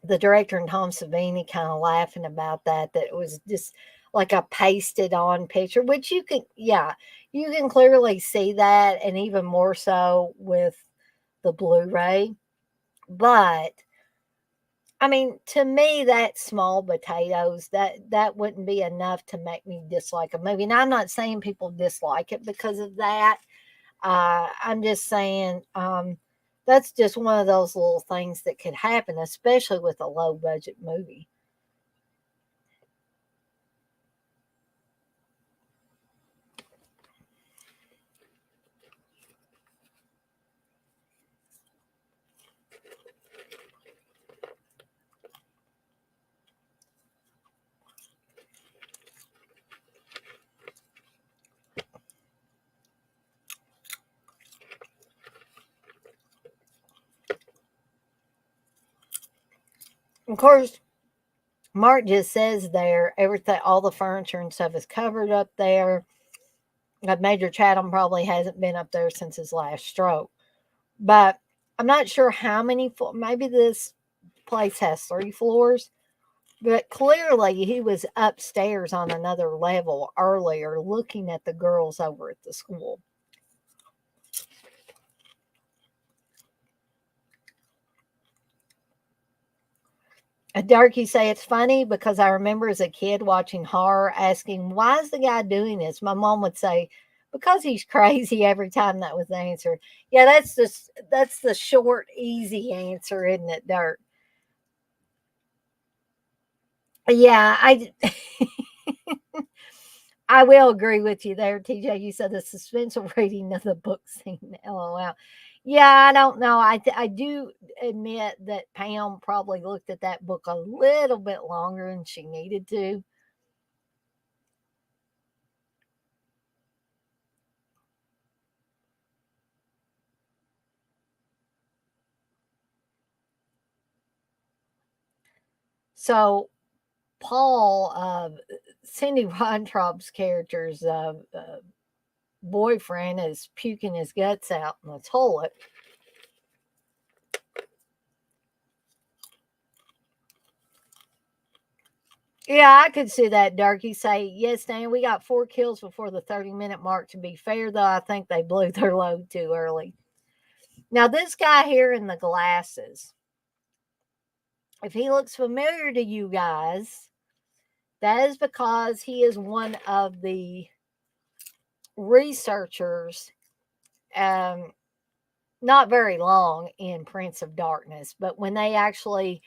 [SPEAKER 1] the director and Tom Savini kind of laughing about that, that it was just like a pasted on picture, which yeah, you can clearly see that, and even more so with the Blu-ray. But I mean, to me, that's small potatoes. That wouldn't be enough to make me dislike a movie. Now, I'm not saying people dislike it because of that. I'm just saying, that's just one of those little things that could happen, especially with a low budget movie. Of course, Mark just says there everything, all the furniture and stuff is covered up there. Major Chatham probably hasn't been up there since his last stroke, but I'm not sure how many. Maybe this place has 3 floors, but clearly he was upstairs on another level earlier, looking at the girls over at the school. Darky say it's funny because I remember as a kid watching horror asking, why is the guy doing this? My mom would say, because he's crazy every time that was the answer. Yeah, that's the short, easy answer, isn't it, Dirk? Yeah, I will agree with you there, TJ. You said the suspenseful reading of the book scene. LOL. Yeah, I don't know. I do admit that Pam probably looked at that book a little bit longer than she needed to. So Paul, Cindy Weintraub's character's boyfriend is puking his guts out in the toilet. Yeah, I could see that, Darky. Say, yes, Dan, we got 4 kills before the 30-minute mark. To be fair, though, I think they blew their load too early. Now, this guy here in the glasses, if he looks familiar to you guys, that is because he is one of the researchers, um, not very long in Prince of Darkness, but when they actually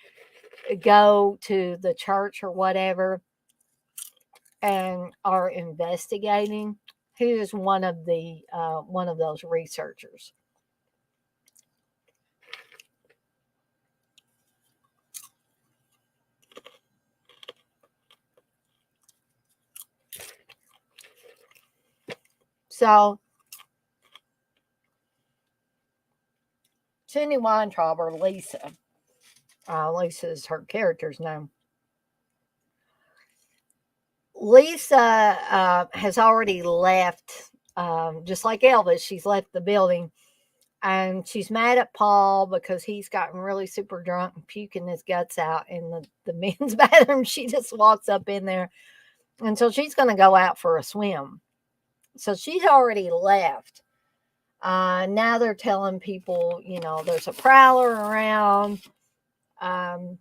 [SPEAKER 1] go to the church or whatever and are investigating, he is one of those researchers. So Cindy Weintraub, or Lisa, Lisa is her character's name. Lisa has already left, just like Elvis. She's left the building, and she's mad at Paul because he's gotten really super drunk and puking his guts out in the men's bathroom. She just walks up in there, and so she's going to go out for a swim. So she's already left. Now they're telling people, there's a prowler around, um,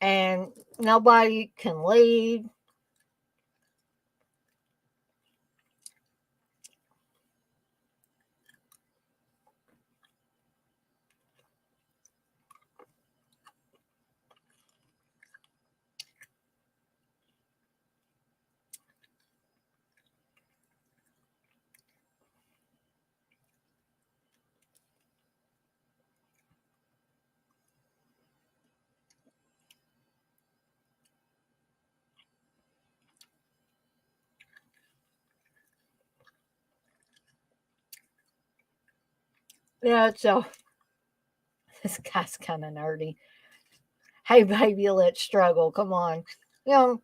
[SPEAKER 1] and nobody can leave. Yeah, so this guy's kind of nerdy. Hey, baby, let's struggle. Come on. You know,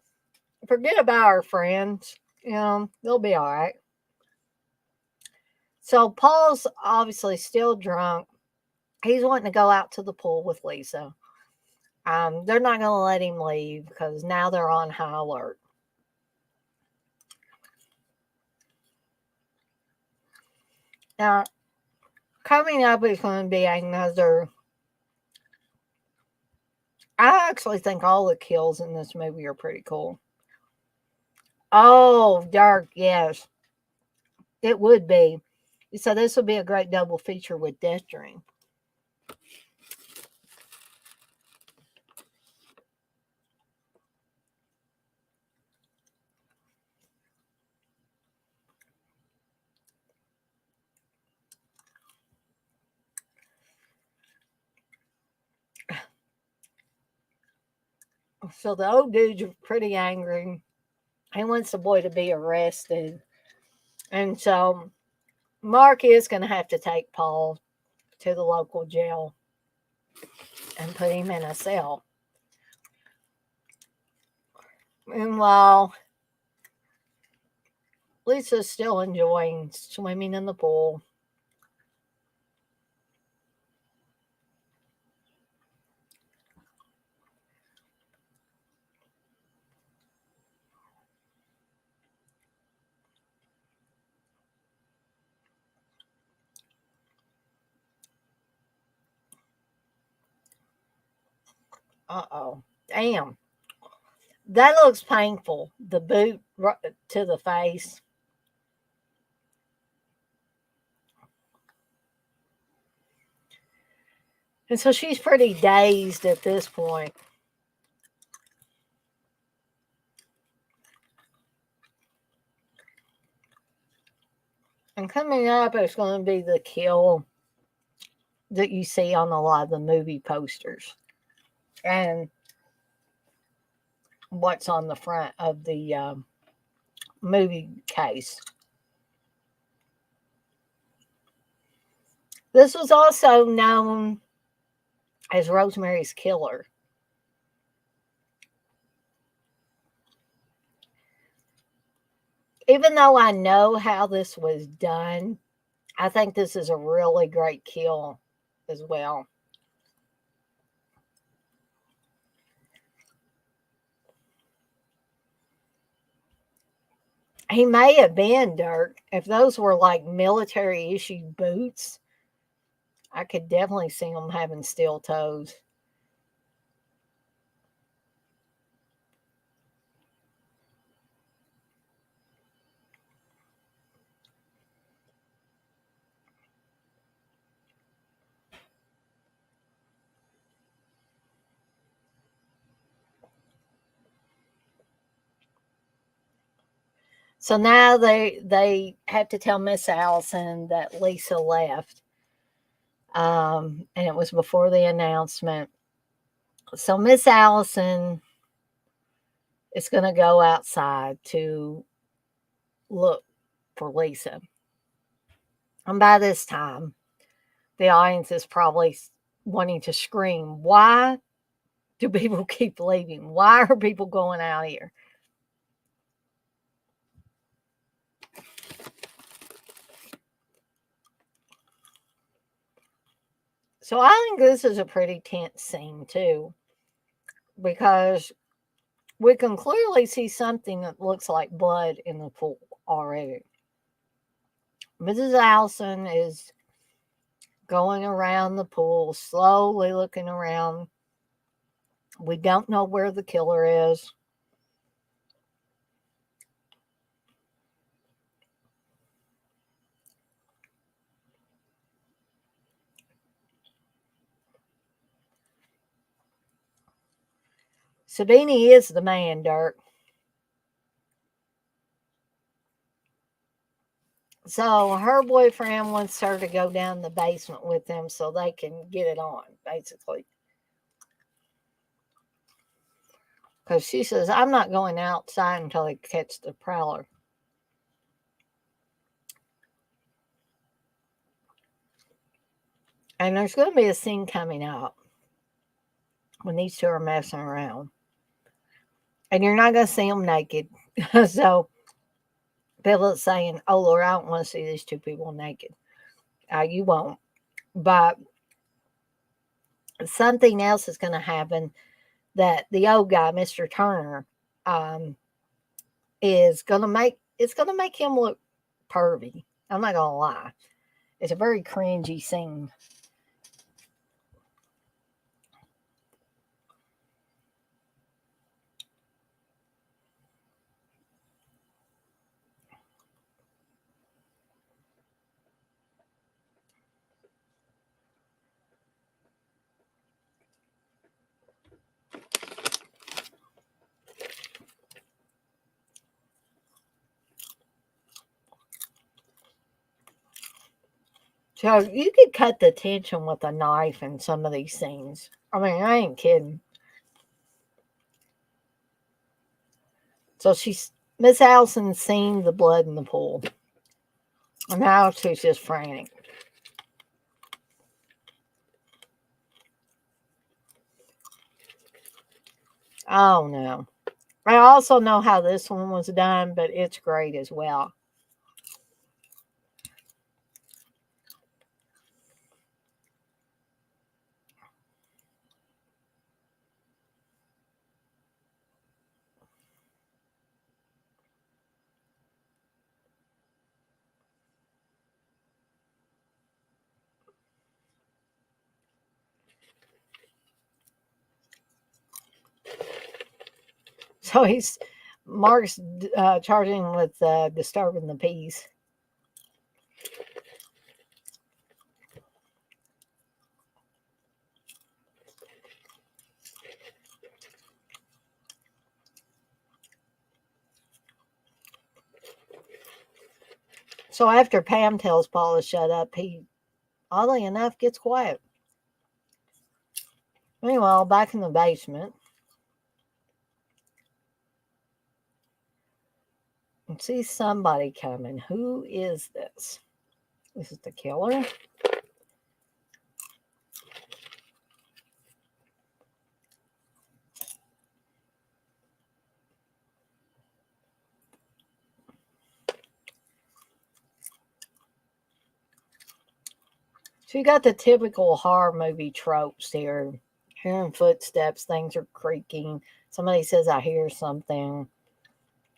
[SPEAKER 1] Forget about our friends. They'll be all right. So Paul's obviously still drunk. He's wanting to go out to the pool with Lisa. They're not going to let him leave because now they're on high alert. Now, coming up is going to be another. I actually think all the kills in this movie are pretty cool. Oh, dark, yes. It would be. So this would be a great double feature with Death Dream. So the old dude's pretty angry. He wants the boy to be arrested. And so Mark is going to have to take Paul to the local jail and put him in a cell. Meanwhile, Lisa's still enjoying swimming in the pool. Uh-oh. Damn. That looks painful. The boot to the face. And so she's pretty dazed at this point. And coming up is going to be the kill that you see on a lot of the movie posters. And what's on the front of the movie case. This was also known as Rosemary's Killer. Even though I know how this was done, I think this is a really great kill as well. He may have been, Dirk. If those were like military issued boots, I could definitely see him having steel toes. So now they have to tell Miss Allison that Lisa left. And it was before the announcement. So Miss Allison is going to go outside to look for Lisa. And by this time, the audience is probably wanting to scream, why do people keep leaving? Why are people going out here? So I think this is a pretty tense scene too, because we can clearly see something that looks like blood in the pool already. Mrs. Allison is going around the pool, slowly looking around. We don't know where the killer is. Sabini is the man, Dirk. So her boyfriend wants her to go down the basement with them so they can get it on, basically. Because she says, I'm not going outside until they catch the Prowler. And there's going to be a scene coming up when these two are messing around. And you're not going to see them naked. So people are saying, oh, Lord, I don't want to see these two people naked. You won't. But something else is going to happen that the old guy, Mr. Turner, is going to make, it's going to make him look pervy. I'm not going to lie. It's a very cringy scene. So you could cut the tension with a knife in some of these scenes. I mean, I ain't kidding. So Miss Allison's seen the blood in the pool. And now she's just frantic. Oh no. I also know how this one was done, but it's great as well. So Mark's charging him with disturbing the peace. So after Pam tells Paul to shut up, he, oddly enough, gets quiet. Meanwhile, back in the basement, and sees somebody coming. Who is this? This is the killer. So you got the typical horror movie tropes here. Hearing footsteps, things are creaking. Somebody says, I hear something.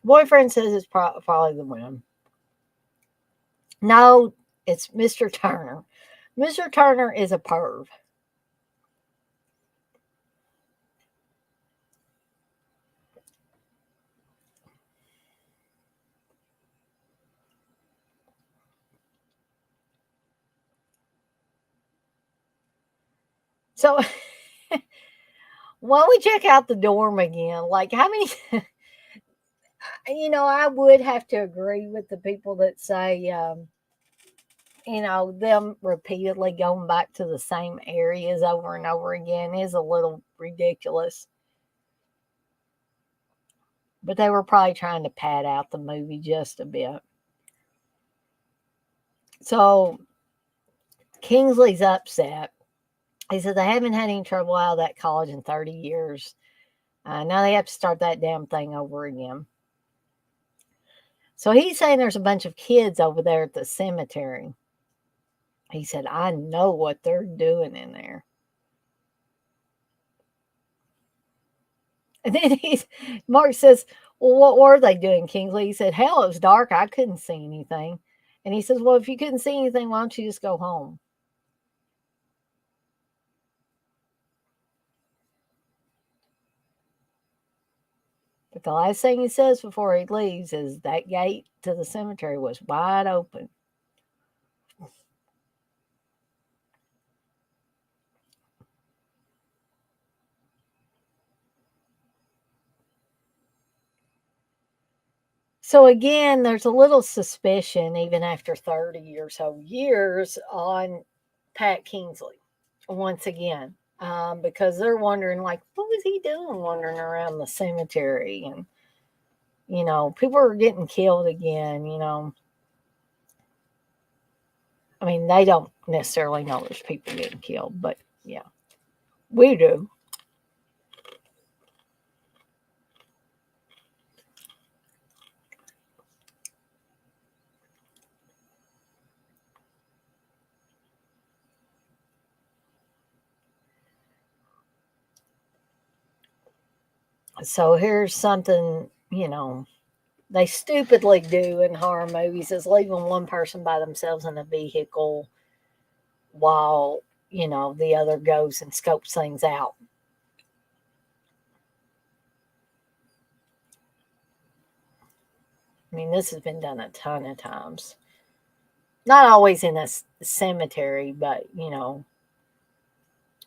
[SPEAKER 1] Boyfriend says it's probably the wind. No, it's Mr. Turner. Mr. Turner is a perv. So why don't we check out the dorm again? Like, how many? I would have to agree with the people that say, them repeatedly going back to the same areas over and over again is a little ridiculous. But they were probably trying to pad out the movie just a bit. So Kingsley's upset. He said they haven't had any trouble out of that college in 30 years. Now they have to start that damn thing over again. So he's saying there's a bunch of kids over there at the cemetery. He said, I know what they're doing in there. And then Mark says, well, what were they doing, Kingsley? He said, hell, it was dark. I couldn't see anything. And he says, well, if you couldn't see anything, why don't you just go home? But the last thing he says before he leaves is that gate to the cemetery was wide open. So again, there's a little suspicion, even after 30 or so years, on Pat Kingsley once again, because they're wondering, like, what was he doing wandering around the cemetery? And, people are getting killed again, I mean, they don't necessarily know there's people getting killed, but yeah, we do. So here's something, they stupidly do in horror movies is leaving one person by themselves in a vehicle while, the other goes and scopes things out. I mean, this has been done a ton of times. Not always in a cemetery, but,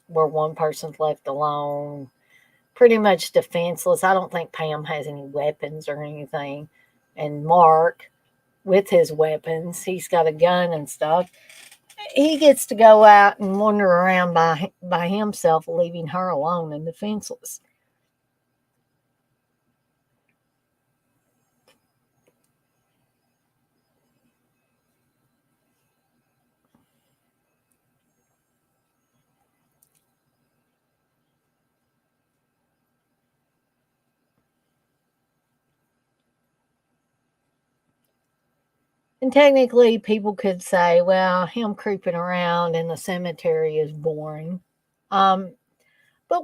[SPEAKER 1] where one person's left alone, pretty much defenseless. I don't think Pam has any weapons or anything. And Mark, with his weapons, he's got a gun and stuff. he gets to go out and wander around by himself, leaving her alone and defenseless. And technically, people could say, well, him creeping around in the cemetery is boring. Um, but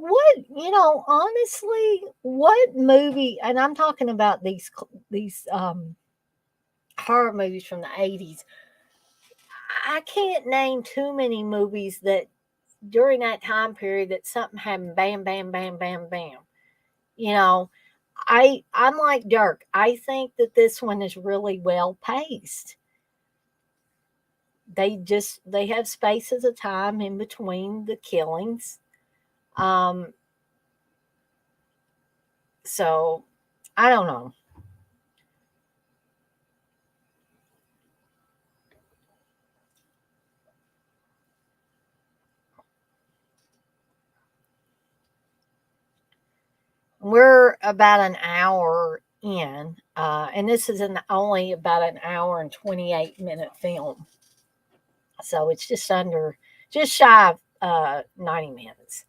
[SPEAKER 1] honestly, what movie? And I'm talking about these horror movies from the '80s. I can't name too many movies that during that time period that something happened, bam, bam, bam, bam, bam. You know, I'm like Dirk. I think that this one is really well paced. They have spaces of time in between the killings. Um, so I don't know. We're about an hour in, and this is only about an hour and 28-minute film. So it's just shy of 90 minutes.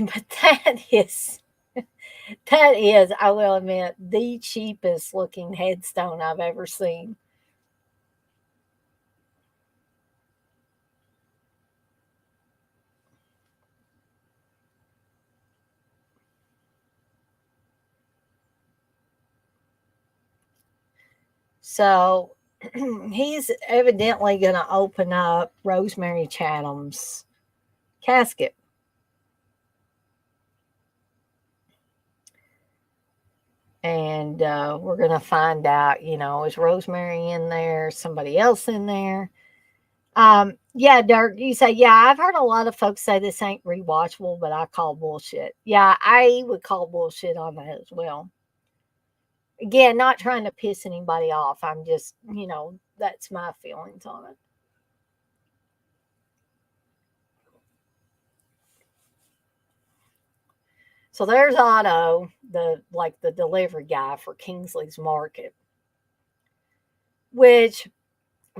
[SPEAKER 1] But that is, I will admit, the cheapest looking headstone I've ever seen. So he's evidently going to open up Rosemary Chatham's casket. And we're going to find out, is Rosemary in there? Somebody else in there? Yeah, Dirk, you say, yeah, I've heard a lot of folks say this ain't rewatchable, but I call bullshit. Yeah, I would call bullshit on that as well. Again, not trying to piss anybody off. I'm just, that's my feelings on it. So there's Otto, the delivery guy for Kingsley's Market, which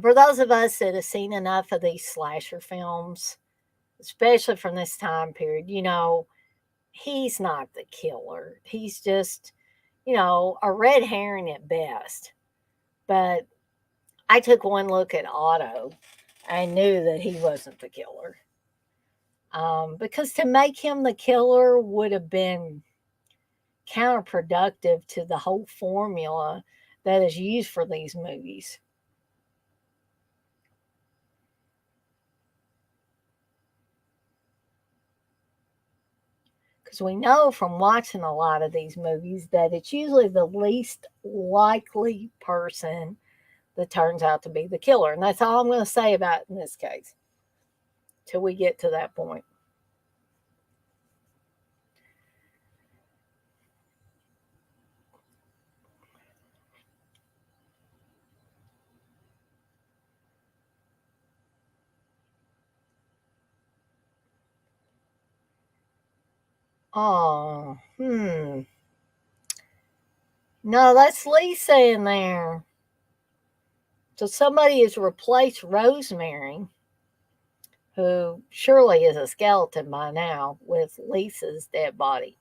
[SPEAKER 1] for those of us that have seen enough of these slasher films, especially from this time period, he's not the killer. He's just, a red herring at best. But I took one look at Otto. I knew that he wasn't the killer. Because to make him the killer would have been counterproductive to the whole formula that is used for these movies. Because we know from watching a lot of these movies that it's usually the least likely person that turns out to be the killer. And that's all I'm going to say about it in this case till we get to that point. Oh, no, that's Lisa in there. So somebody has replaced Rosemary, who surely is a skeleton by now, with Lisa's dead body.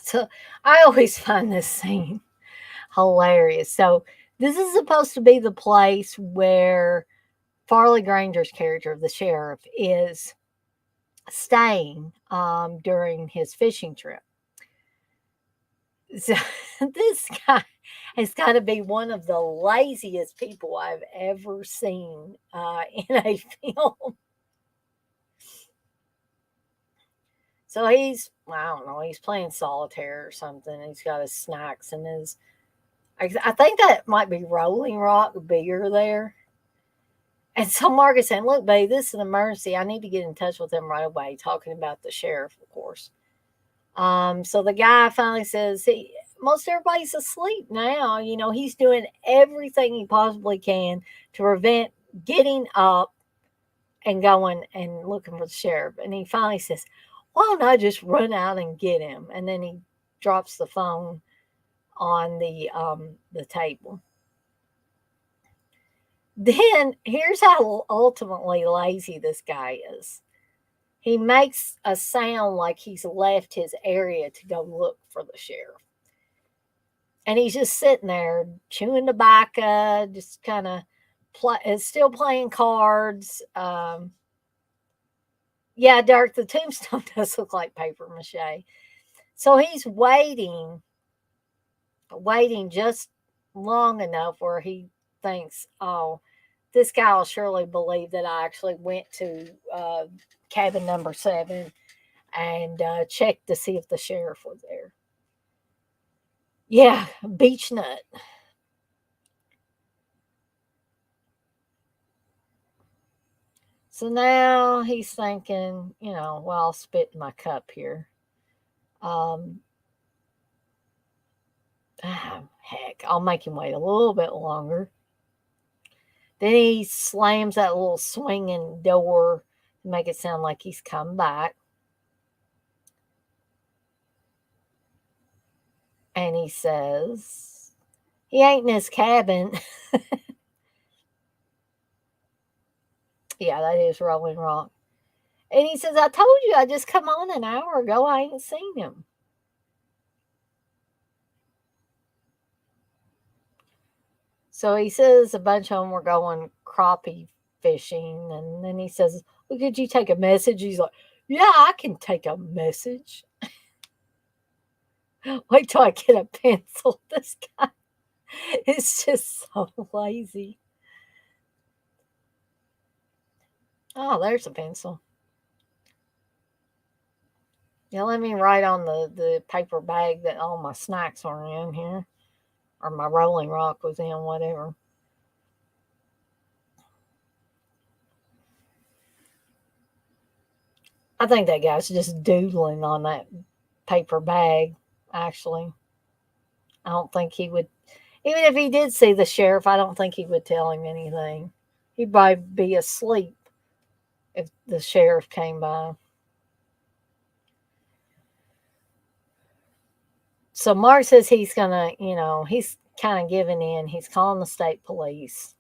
[SPEAKER 1] So I always find this scene hilarious. So this is supposed to be the place where Farley Granger's character, the sheriff, is staying during his fishing trip. So this guy, has got to be one of the laziest people I've ever seen in a film. So he's, I don't know, he's playing solitaire or something. He's got his snacks and his, I think that might be Rolling Rock beer there. And so Margaret's saying, look, babe, this is an emergency. I need to get in touch with him right away, talking about the sheriff, of course. So the guy finally says, most everybody's asleep now. You know, he's doing everything he possibly can to prevent getting up and going and looking for the sheriff. And he finally says, why don't I just run out and get him? And then he drops the phone on the table. Then here's how ultimately lazy this guy is. He makes a sound like he's left his area to go look for the sheriff. And he's just sitting there chewing tobacco, just kind of still playing cards. Yeah, Dirk, the tombstone does look like paper mache. So he's waiting just long enough where he thinks, oh, this guy will surely believe that I actually went to cabin number 7 and checked to see if the sheriff was there. Yeah, beach nut. So now he's thinking, well, I'll spit in my cup here. Um, heck, I'll make him wait a little bit longer. Then he slams that little swinging door to make it sound like he's come back. And he says, he ain't in his cabin. Yeah, that is Rolling Rock. And he says, I told you I just come on an hour ago. I ain't seen him. So he says a bunch of them were going crappie fishing. And then he says, well, could you take a message? He's like, yeah, I can take a message. Wait till I get a pencil. This guy is just so lazy. Oh, there's a pencil. Yeah, let me write on the paper bag that all my snacks are in here. Or my Rolling Rock was in, whatever. I think that guy's just doodling on that paper bag, actually. I don't think he would, even if he did see the sheriff, I don't think he would tell him anything. He'd probably be asleep if the sheriff came by. So Mark says he's gonna, he's kind of giving in. He's calling the state police.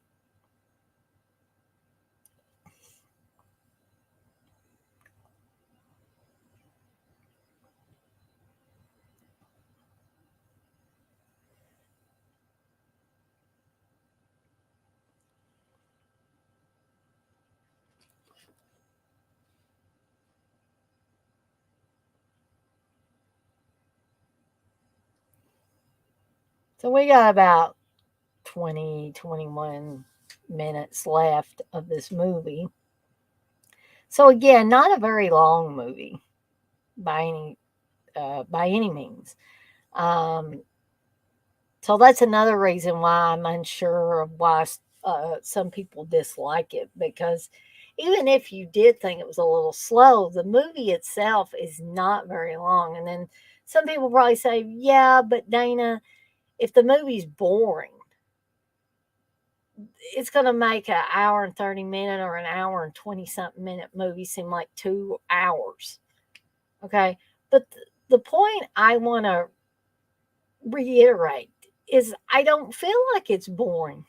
[SPEAKER 1] So we got about 21 minutes left of this movie. So again, not a very long movie by any means. Um, so that's another reason why I'm unsure of why some people dislike it, because even if you did think it was a little slow, the movie itself is not very long. And then some people probably say, yeah, but Dana, if the movie's boring, it's going to make an hour and 30 minute or an hour and 20 something minute movie seem like 2 hours. Okay. But the point I want to reiterate is I don't feel like it's boring.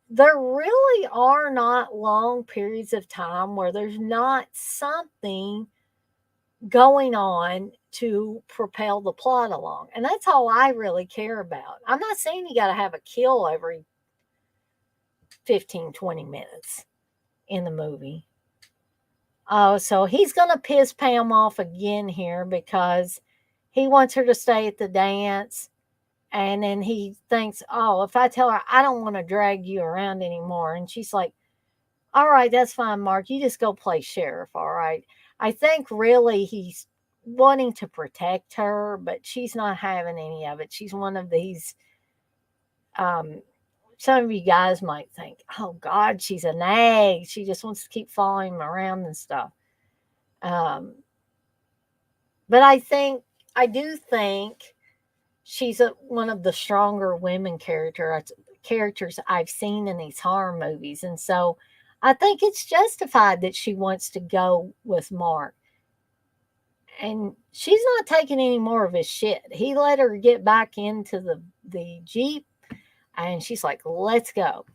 [SPEAKER 1] There really are not long periods of time where there's not something going on to propel the plot along. And that's all I really care about. I'm not saying you got to have a kill every 15, 20 minutes in the movie. Oh, so he's going to piss Pam off again here because he wants her to stay at the dance. And then he thinks, oh, if I tell her I don't want to drag you around anymore. And she's like, all right, that's fine, Mark. You just go play sheriff. All right. I think really he's wanting to protect her, but she's not having any of it. She's one of these, um, some of you guys might think, oh God, she's a nag. She just wants to keep following him around and stuff. Um, but I do think she's one of the stronger women characters I've seen in these horror movies, and so I think it's justified that she wants to go with Mark. And she's not taking any more of his shit. He let her get back into the Jeep, and she's like, "Let's go."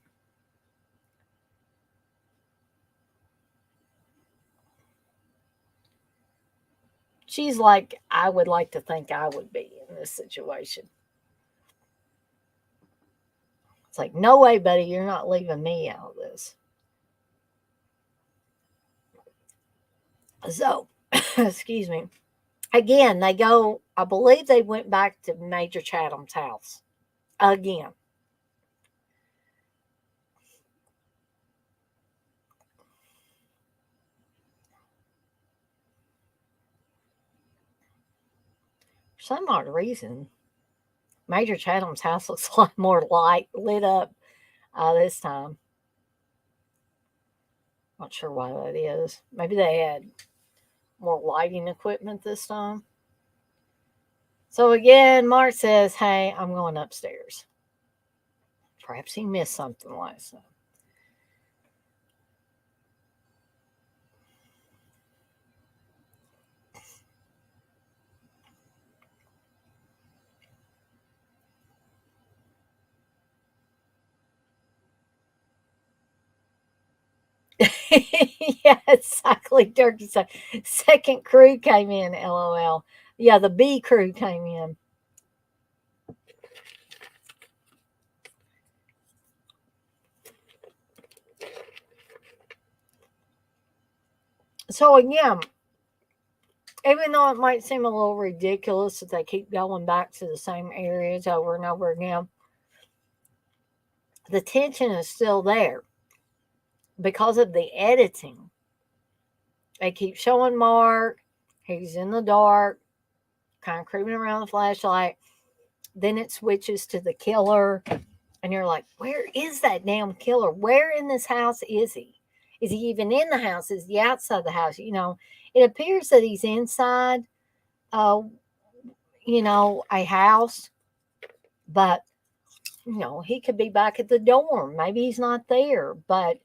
[SPEAKER 1] She's like, "I would like to think I would be in this situation." It's like, "No way, buddy, you're not leaving me out of this." So, excuse me. Again, they go, I believe they went back to Major Chatham's house again. For some odd reason, Major Chatham's house looks a lot more lit up this time. Not sure why that is. Maybe they had more lighting equipment this time. So again, Mark says, hey, I'm going upstairs. Perhaps he missed something last night. Yeah, exactly. Turkey said, second crew came in, LOL. Yeah, the B crew came in. So again, even though it might seem a little ridiculous that they keep going back to the same areas over and over again, the tension is still there because of the editing. They keep showing Mark, he's in the dark, kind of creeping around the flashlight. Then it switches to the killer, and you're like, where is that damn killer? Where in this house is he? Is he even in the house? Is he outside the house? It appears that he's inside, uh, a house, but he could be back at the dorm. Maybe he's not there, but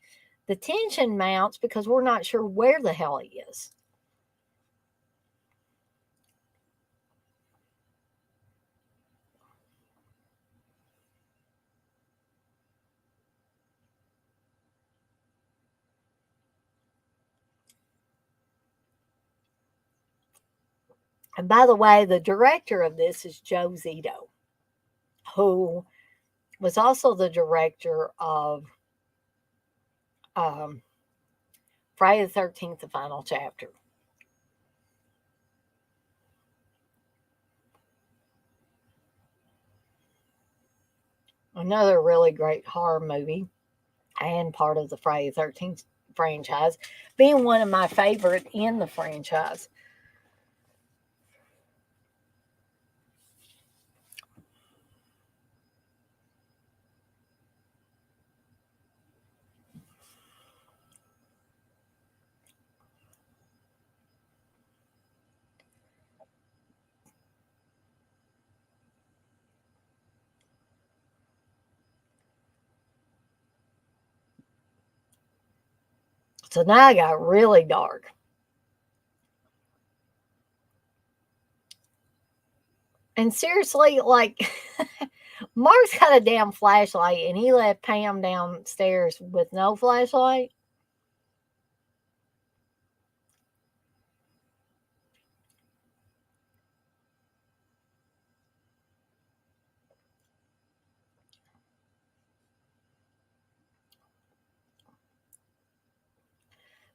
[SPEAKER 1] the tension mounts because we're not sure where the hell he is. And by the way, the director of this is Joe Zito, who was also the director of um, Friday the 13th, the final chapter. Another really great horror movie and part of the Friday the 13th franchise, being one of my favorite in the franchise. So now I got really dark. And seriously, like, Mark's got a damn flashlight and he let Pam downstairs with no flashlight.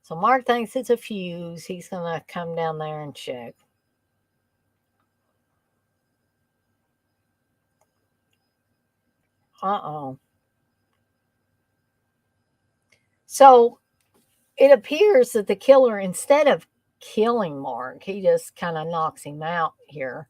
[SPEAKER 1] So Mark thinks it's a fuse. He's going to come down there and check. Uh-oh. So it appears that the killer, instead of killing Mark, he just kind of knocks him out here.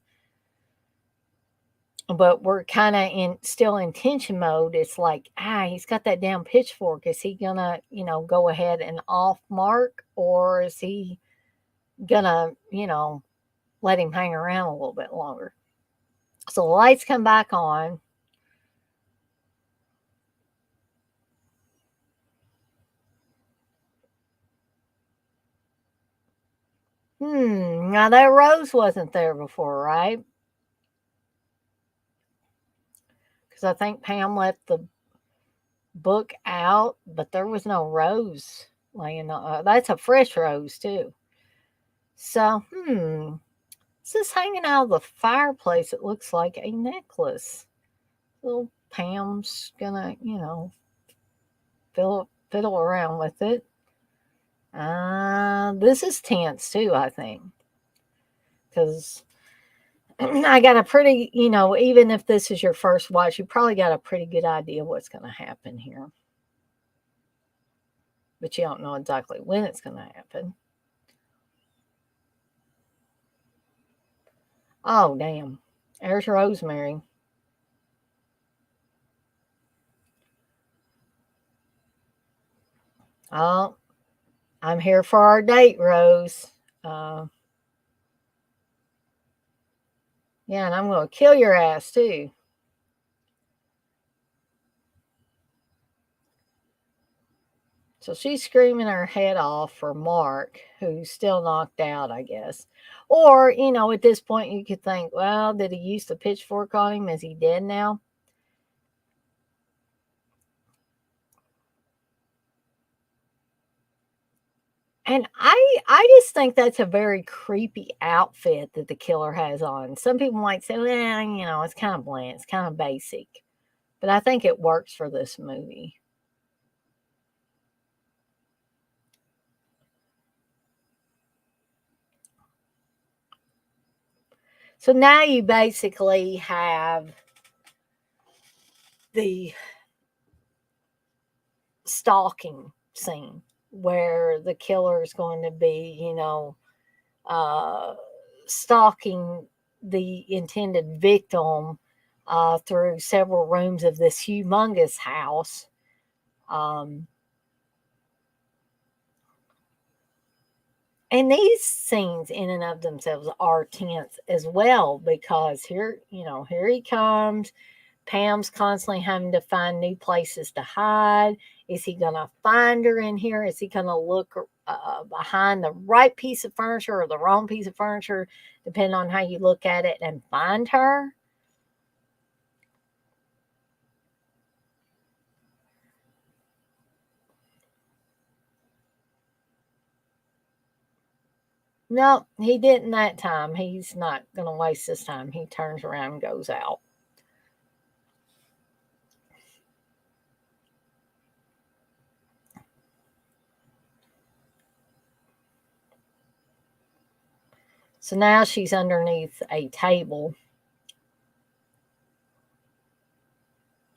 [SPEAKER 1] But we're kind of in still in tension mode. It's like, he's got that damn pitchfork. Is he gonna, go ahead and off Mark, or is he gonna, let him hang around a little bit longer? So the lights come back on. Now that rose wasn't there before, right? Because I think Pam left the book out, but there was no rose laying on. That's a fresh rose too. So, this is hanging out of the fireplace. It looks like a necklace. Little Pam's gonna, fiddle around with it. This is tense too, I think, because I got a pretty, even if this is your first watch, you probably got a pretty good idea what's going to happen here. But you don't know exactly when it's going to happen. Oh, damn. There's Rosemary. Oh, I'm here for our date, Rose. Yeah, and I'm going to kill your ass, too. So she's screaming her head off for Mark, who's still knocked out, I guess. Or, at this point, you could think, well, did he use the pitchfork on him? Is he dead now? And I just think that's a very creepy outfit that the killer has on. Some people might say, well, it's kind of bland, it's kind of basic. But I think it works for this movie. So now you basically have the stalking scene where the killer is going to be, uh, stalking the intended victim through several rooms of this humongous house. Um, and these scenes in and of themselves are tense as well, because here he comes. Pam's constantly having to find new places to hide. Is he going to find her in here? Is he going to look behind the right piece of furniture or the wrong piece of furniture, depending on how you look at it, and find her? No, he didn't that time. He's not going to waste his time. He turns around and goes out. So now she's underneath a table.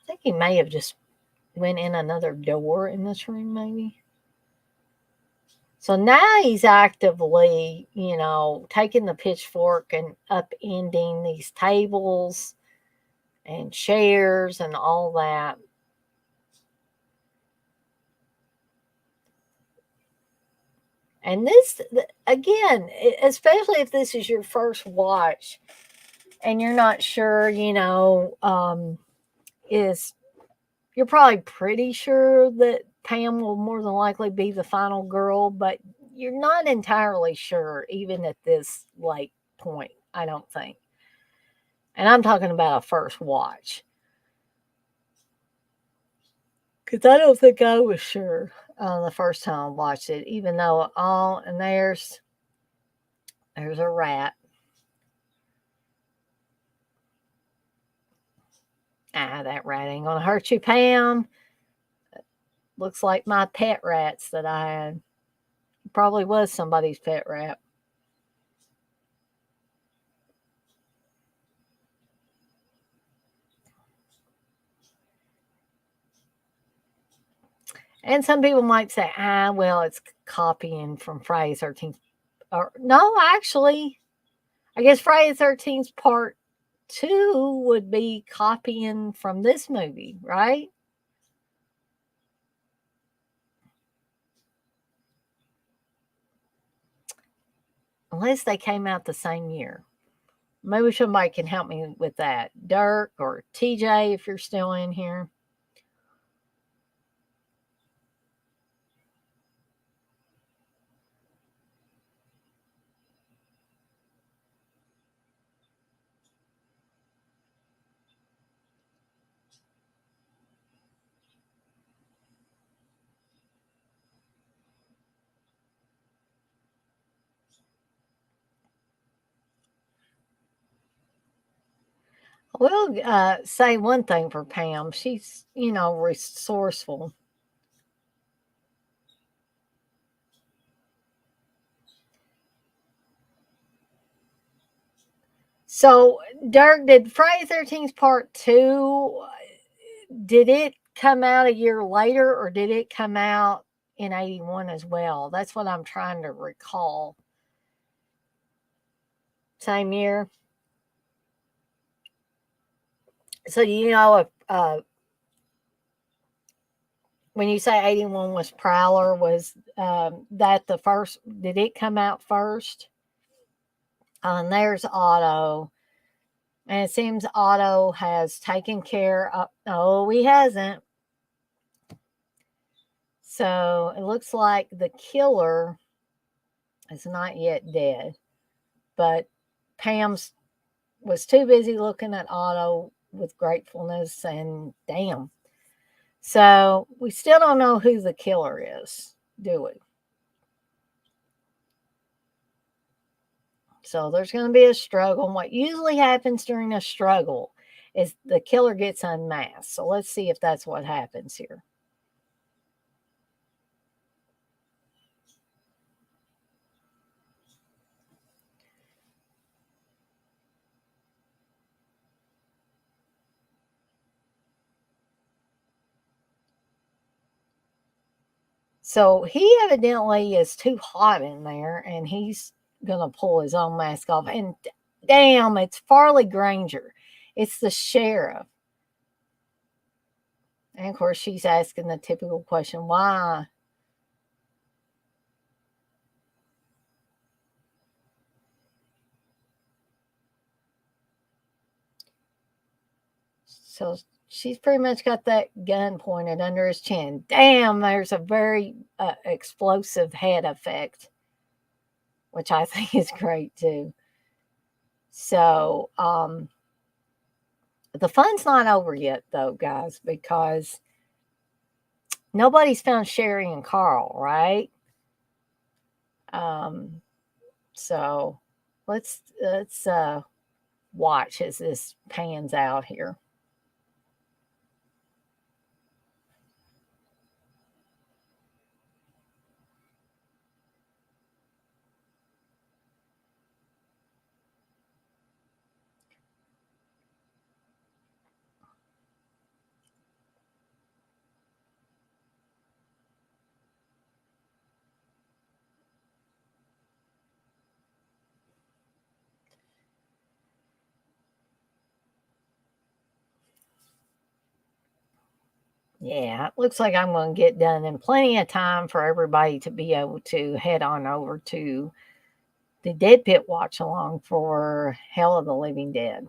[SPEAKER 1] I think he may have just went in another door in this room, maybe. So now he's actively, taking the pitchfork and upending these tables and chairs and all that. And this, again, especially if this is your first watch and you're not sure, is you're probably pretty sure that Pam will more than likely be the final girl, but you're not entirely sure, even at this late point, I don't think. And I'm talking about a first watch. Because I don't think I was sure the first time I watched it, even though, and there's a rat. That rat ain't gonna hurt you, Pam. Looks like my pet rats that I had. Probably was somebody's pet rat. And some people might say, well, it's copying from Friday the 13th. Or, no, actually, I guess Friday the 13th part 2 would be copying from this movie, right? Unless they came out the same year. Maybe somebody can help me with that. Dirk or TJ, if you're still in here. I will say one thing for Pam. She's, resourceful. So, Dirk, did Friday the 13th Part 2, did it come out a year later or did it come out in 81 as well? That's what I'm trying to recall. Same year. So, if when you say 81 was Prowler, was that the first? Did it come out first? And there's Otto. And it seems Otto has taken care of. No, he hasn't. So it looks like the killer is not yet dead. But Pam's was too busy looking at Otto with gratefulness and damn. So we still don't know who the killer is, do we? So there's going to be a struggle. And what usually happens during a struggle is the killer gets unmasked. So let's see if that's what happens here. So he evidently is too hot in there and he's going to pull his own mask off. And damn, it's Farley Granger. It's the sheriff. And of course, she's asking the typical question, why? So she's pretty much got that gun pointed under his chin. Damn, there's a very explosive head effect, which I think is great too. So the fun's not over yet, though, guys, because nobody's found Sherry and Carl, right? Um, so let's watch as this pans out here. Yeah, it looks like I'm going to get done in plenty of time for everybody to be able to head on over to the Dead Pit watch along for Hell of the Living Dead.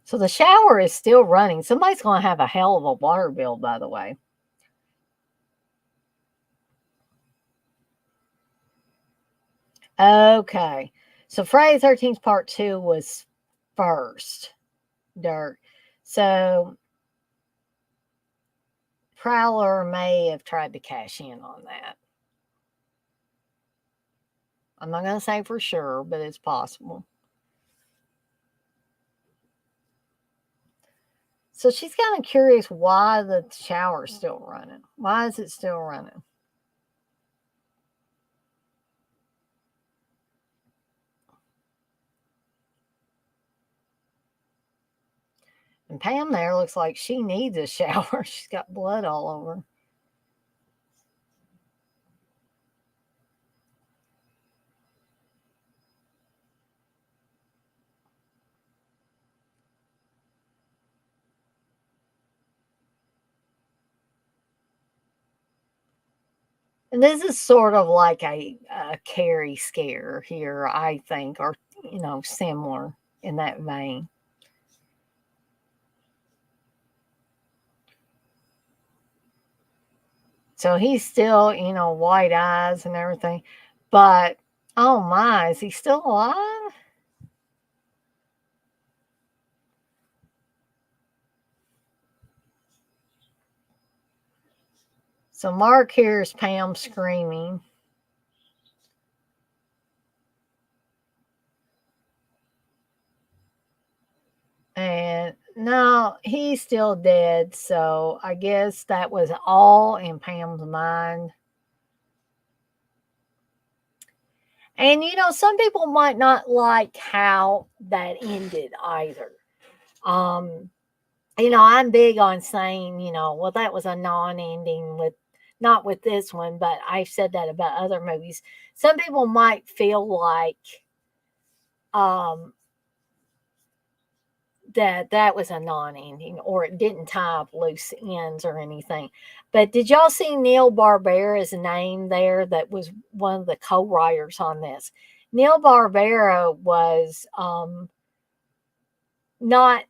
[SPEAKER 1] So the shower is still running. Somebody's going to have a hell of a water bill, by the way. Okay. So Friday the 13th Part 2 was first, Dirk. So Prowler may have tried to cash in on that. I'm not going to say for sure, but it's possible. So she's kind of curious why the shower's still running. Why is it still running? And Pam there looks like she needs a shower. She's got blood all over. And this is sort of like a Carrie scare here, I think, or, similar in that vein. So he's still, white eyes and everything. But, oh my, is he still alive? So Mark hears Pam screaming. And no, he's still dead. So I guess that was all in Pam's mind. And some people might not like how that ended either. Um, I'm big on saying, well, that was a non-ending with not with this one, but I've said that about other movies. Some people might feel like um that was a non-ending or it didn't tie up loose ends or anything. But did y'all see Neil Barbera's name there? That was one of the co-writers on this. Neil Barbera was not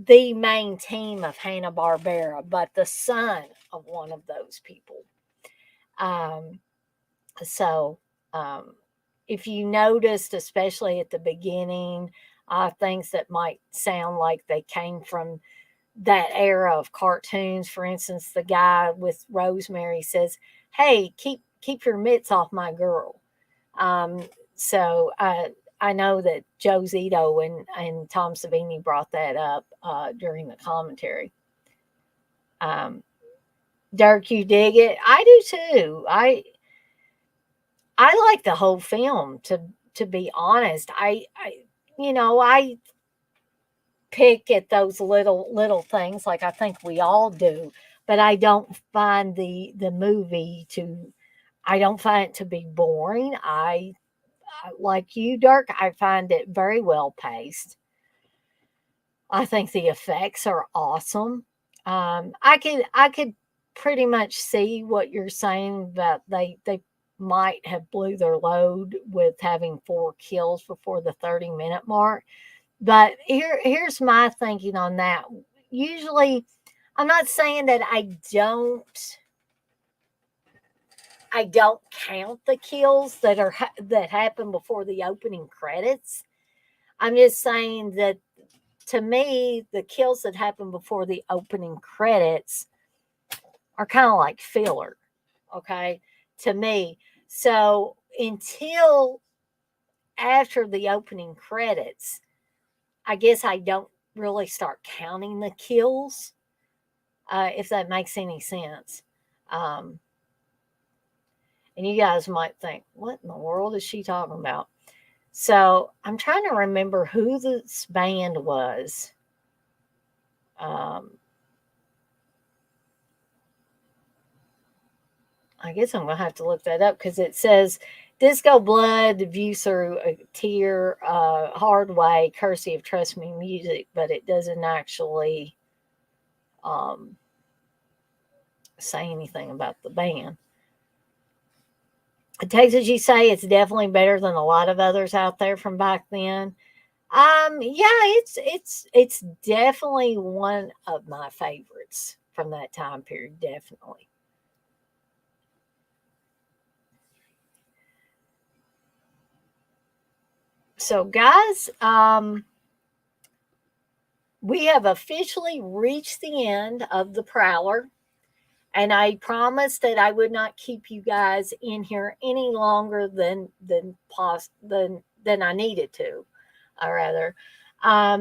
[SPEAKER 1] the main team of Hanna-Barbera, but the son of one of those people. Um, so um, if you noticed, especially at the beginning, things that might sound like they came from that era of cartoons. For instance, the guy with Rosemary says, "Hey, keep your mitts off my girl." Um, so I know that Joe Zito and Tom Savini brought that up during the commentary. Um, Dirk, you dig it? I do too. I like the whole film. To be honest, I pick at those little things like I think we all do, but I don't find the movie to. I don't find it to be boring. Like you, Dirk, I find it very well paced. I think the effects are awesome. I could pretty much see what you're saying about they might have blew their load with having 4 kills before the 30-minute mark. But here's my thinking on that. Usually, I'm not saying that I don't count the kills that happen before the opening credits. I'm just saying that to me, the kills that happen before the opening credits are kind of like filler, okay, to me. So until after the opening credits, I guess I don't really start counting the kills, if that makes any sense. Um, and you guys might think, what in the world is she talking about? So I'm trying to remember who this band was. Um, I guess I'm gonna have to look that up because it says Disco Blood, View Through a Tear, Hard Way, Courtesy of Trust Me Music, but it doesn't actually um, say anything about the band. It takes as you say, it's definitely better than a lot of others out there from back then. Yeah, it's definitely one of my favorites from that time period, definitely. So guys, we have officially reached the end of the Prowler, and I promised that I would not keep you guys in here any longer than I needed to, or rather,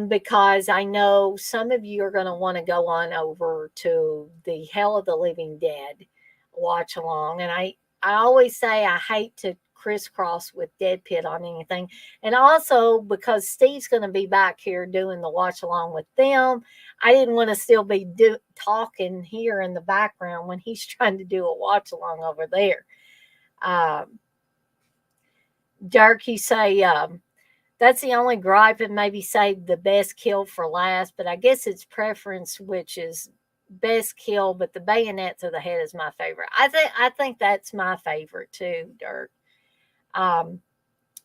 [SPEAKER 1] because I know some of you are going to want to go on over to the Hell of the Living Dead watch along, and I always say I hate to crisscross with Dead Pit on anything. And also because Steve's going to be back here doing the watch along with them, I didn't want to still be talking here in the background when he's trying to do a watch along over there. Dirk, you say, that's the only gripe, and maybe save the best kill for last, but I guess it's preference, which is best kill, but the bayonet to the head is my favorite. I think that's my favorite too, Dirk.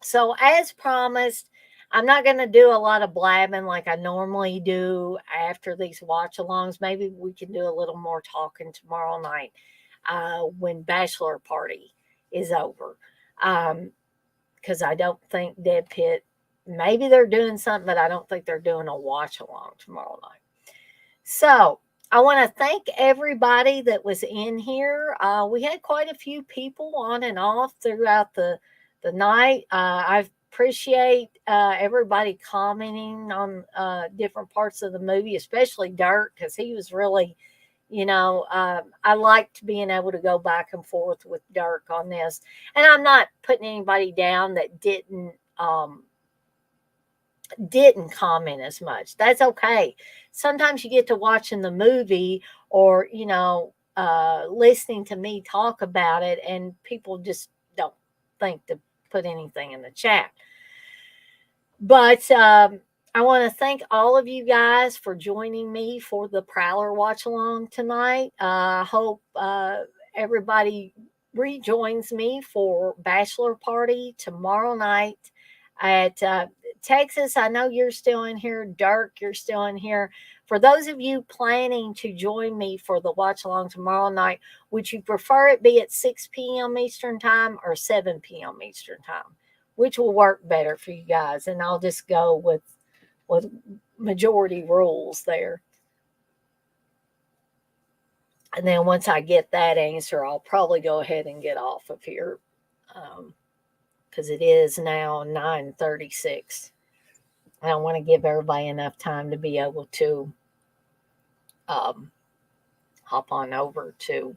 [SPEAKER 1] So as promised, I'm not going to do a lot of blabbing like I normally do after these watch alongs. Maybe we can do a little more talking tomorrow night when Bachelor Party is over. Because I don't think Dead Pit, maybe they're doing something, but I don't think they're doing a watch along tomorrow night. So I want to thank everybody that was in here. We had quite a few people on and off throughout the night. I appreciate everybody commenting on different parts of the movie, especially Dirk, because he was really, I liked being able to go back and forth with Dirk on this. And I'm not putting anybody down that didn't comment as much. That's okay. Sometimes you get to watching the movie or, listening to me talk about it, and people just don't think to put anything in the chat. But I want to thank all of you guys for joining me for the Prowler watch along tonight. I hope everybody rejoins me for Bachelor Party tomorrow night at Texas. I know you're still in here. Dirk, you're still in here. For those of you planning to join me for the watch along tomorrow night, would you prefer it be at 6 p.m. Eastern Time or 7 p.m. Eastern Time? Which will work better for you guys? And I'll just go with majority rules there. And then once I get that answer, I'll probably go ahead and get off of here. Because it is now 9:36. I want to give everybody enough time to be able to hop on over to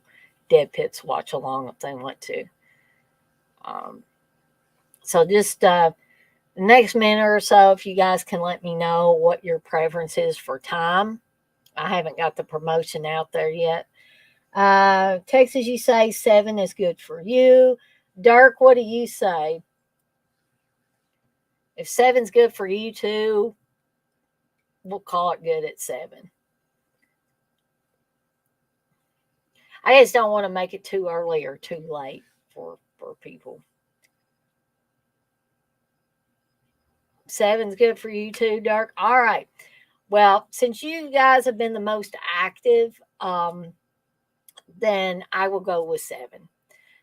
[SPEAKER 1] Dead Pit's watch along if they want to. So just the next minute or so, if you guys can let me know what your preference is for time. I haven't got the promotion out there yet. Texas, you say 7 is good for you. Dirk, what do you say? If 7's good for you too, we'll call it good at 7. I just don't want to make it too early or too late for people. 7's good for you too, Dirk. All right. Well, since you guys have been the most active, then I will go with 7.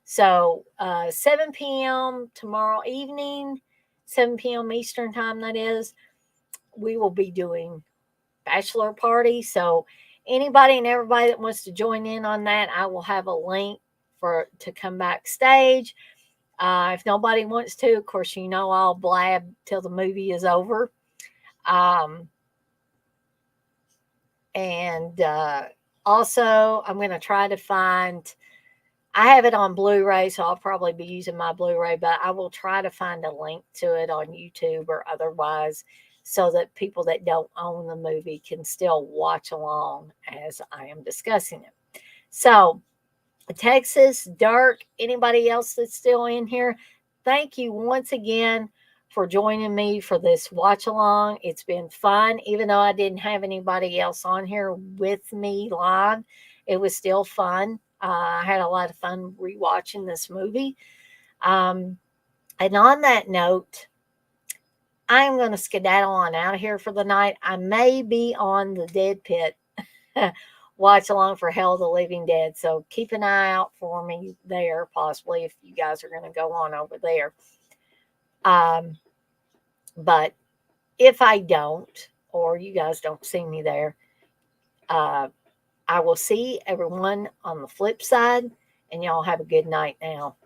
[SPEAKER 1] So 7 p.m. tomorrow evening, 7 p.m. Eastern Time, that is, we will be doing Bachelor Party. So anybody and everybody that wants to join in on that, I will have a link to come backstage. If nobody wants to, of course, I'll blab till the movie is over. And also, I'm going to try to find, I have it on Blu-ray, so I'll probably be using my Blu-ray, but I will try to find a link to it on YouTube or otherwise so that people that don't own the movie can still watch along as I am discussing it. So, Texas, Dirk, anybody else that's still in here, thank you once again for joining me for this watch along. It's been fun, even though I didn't have anybody else on here with me live. It was still fun. I had a lot of fun rewatching this movie. And on that note, I'm going to skedaddle on out of here for the night. I may be on the Dead Pit watch along for Hell of the Living Dead. So keep an eye out for me there, possibly, if you guys are going to go on over there. But if I don't, or you guys don't see me there, I will see everyone on the flip side, and y'all have a good night now.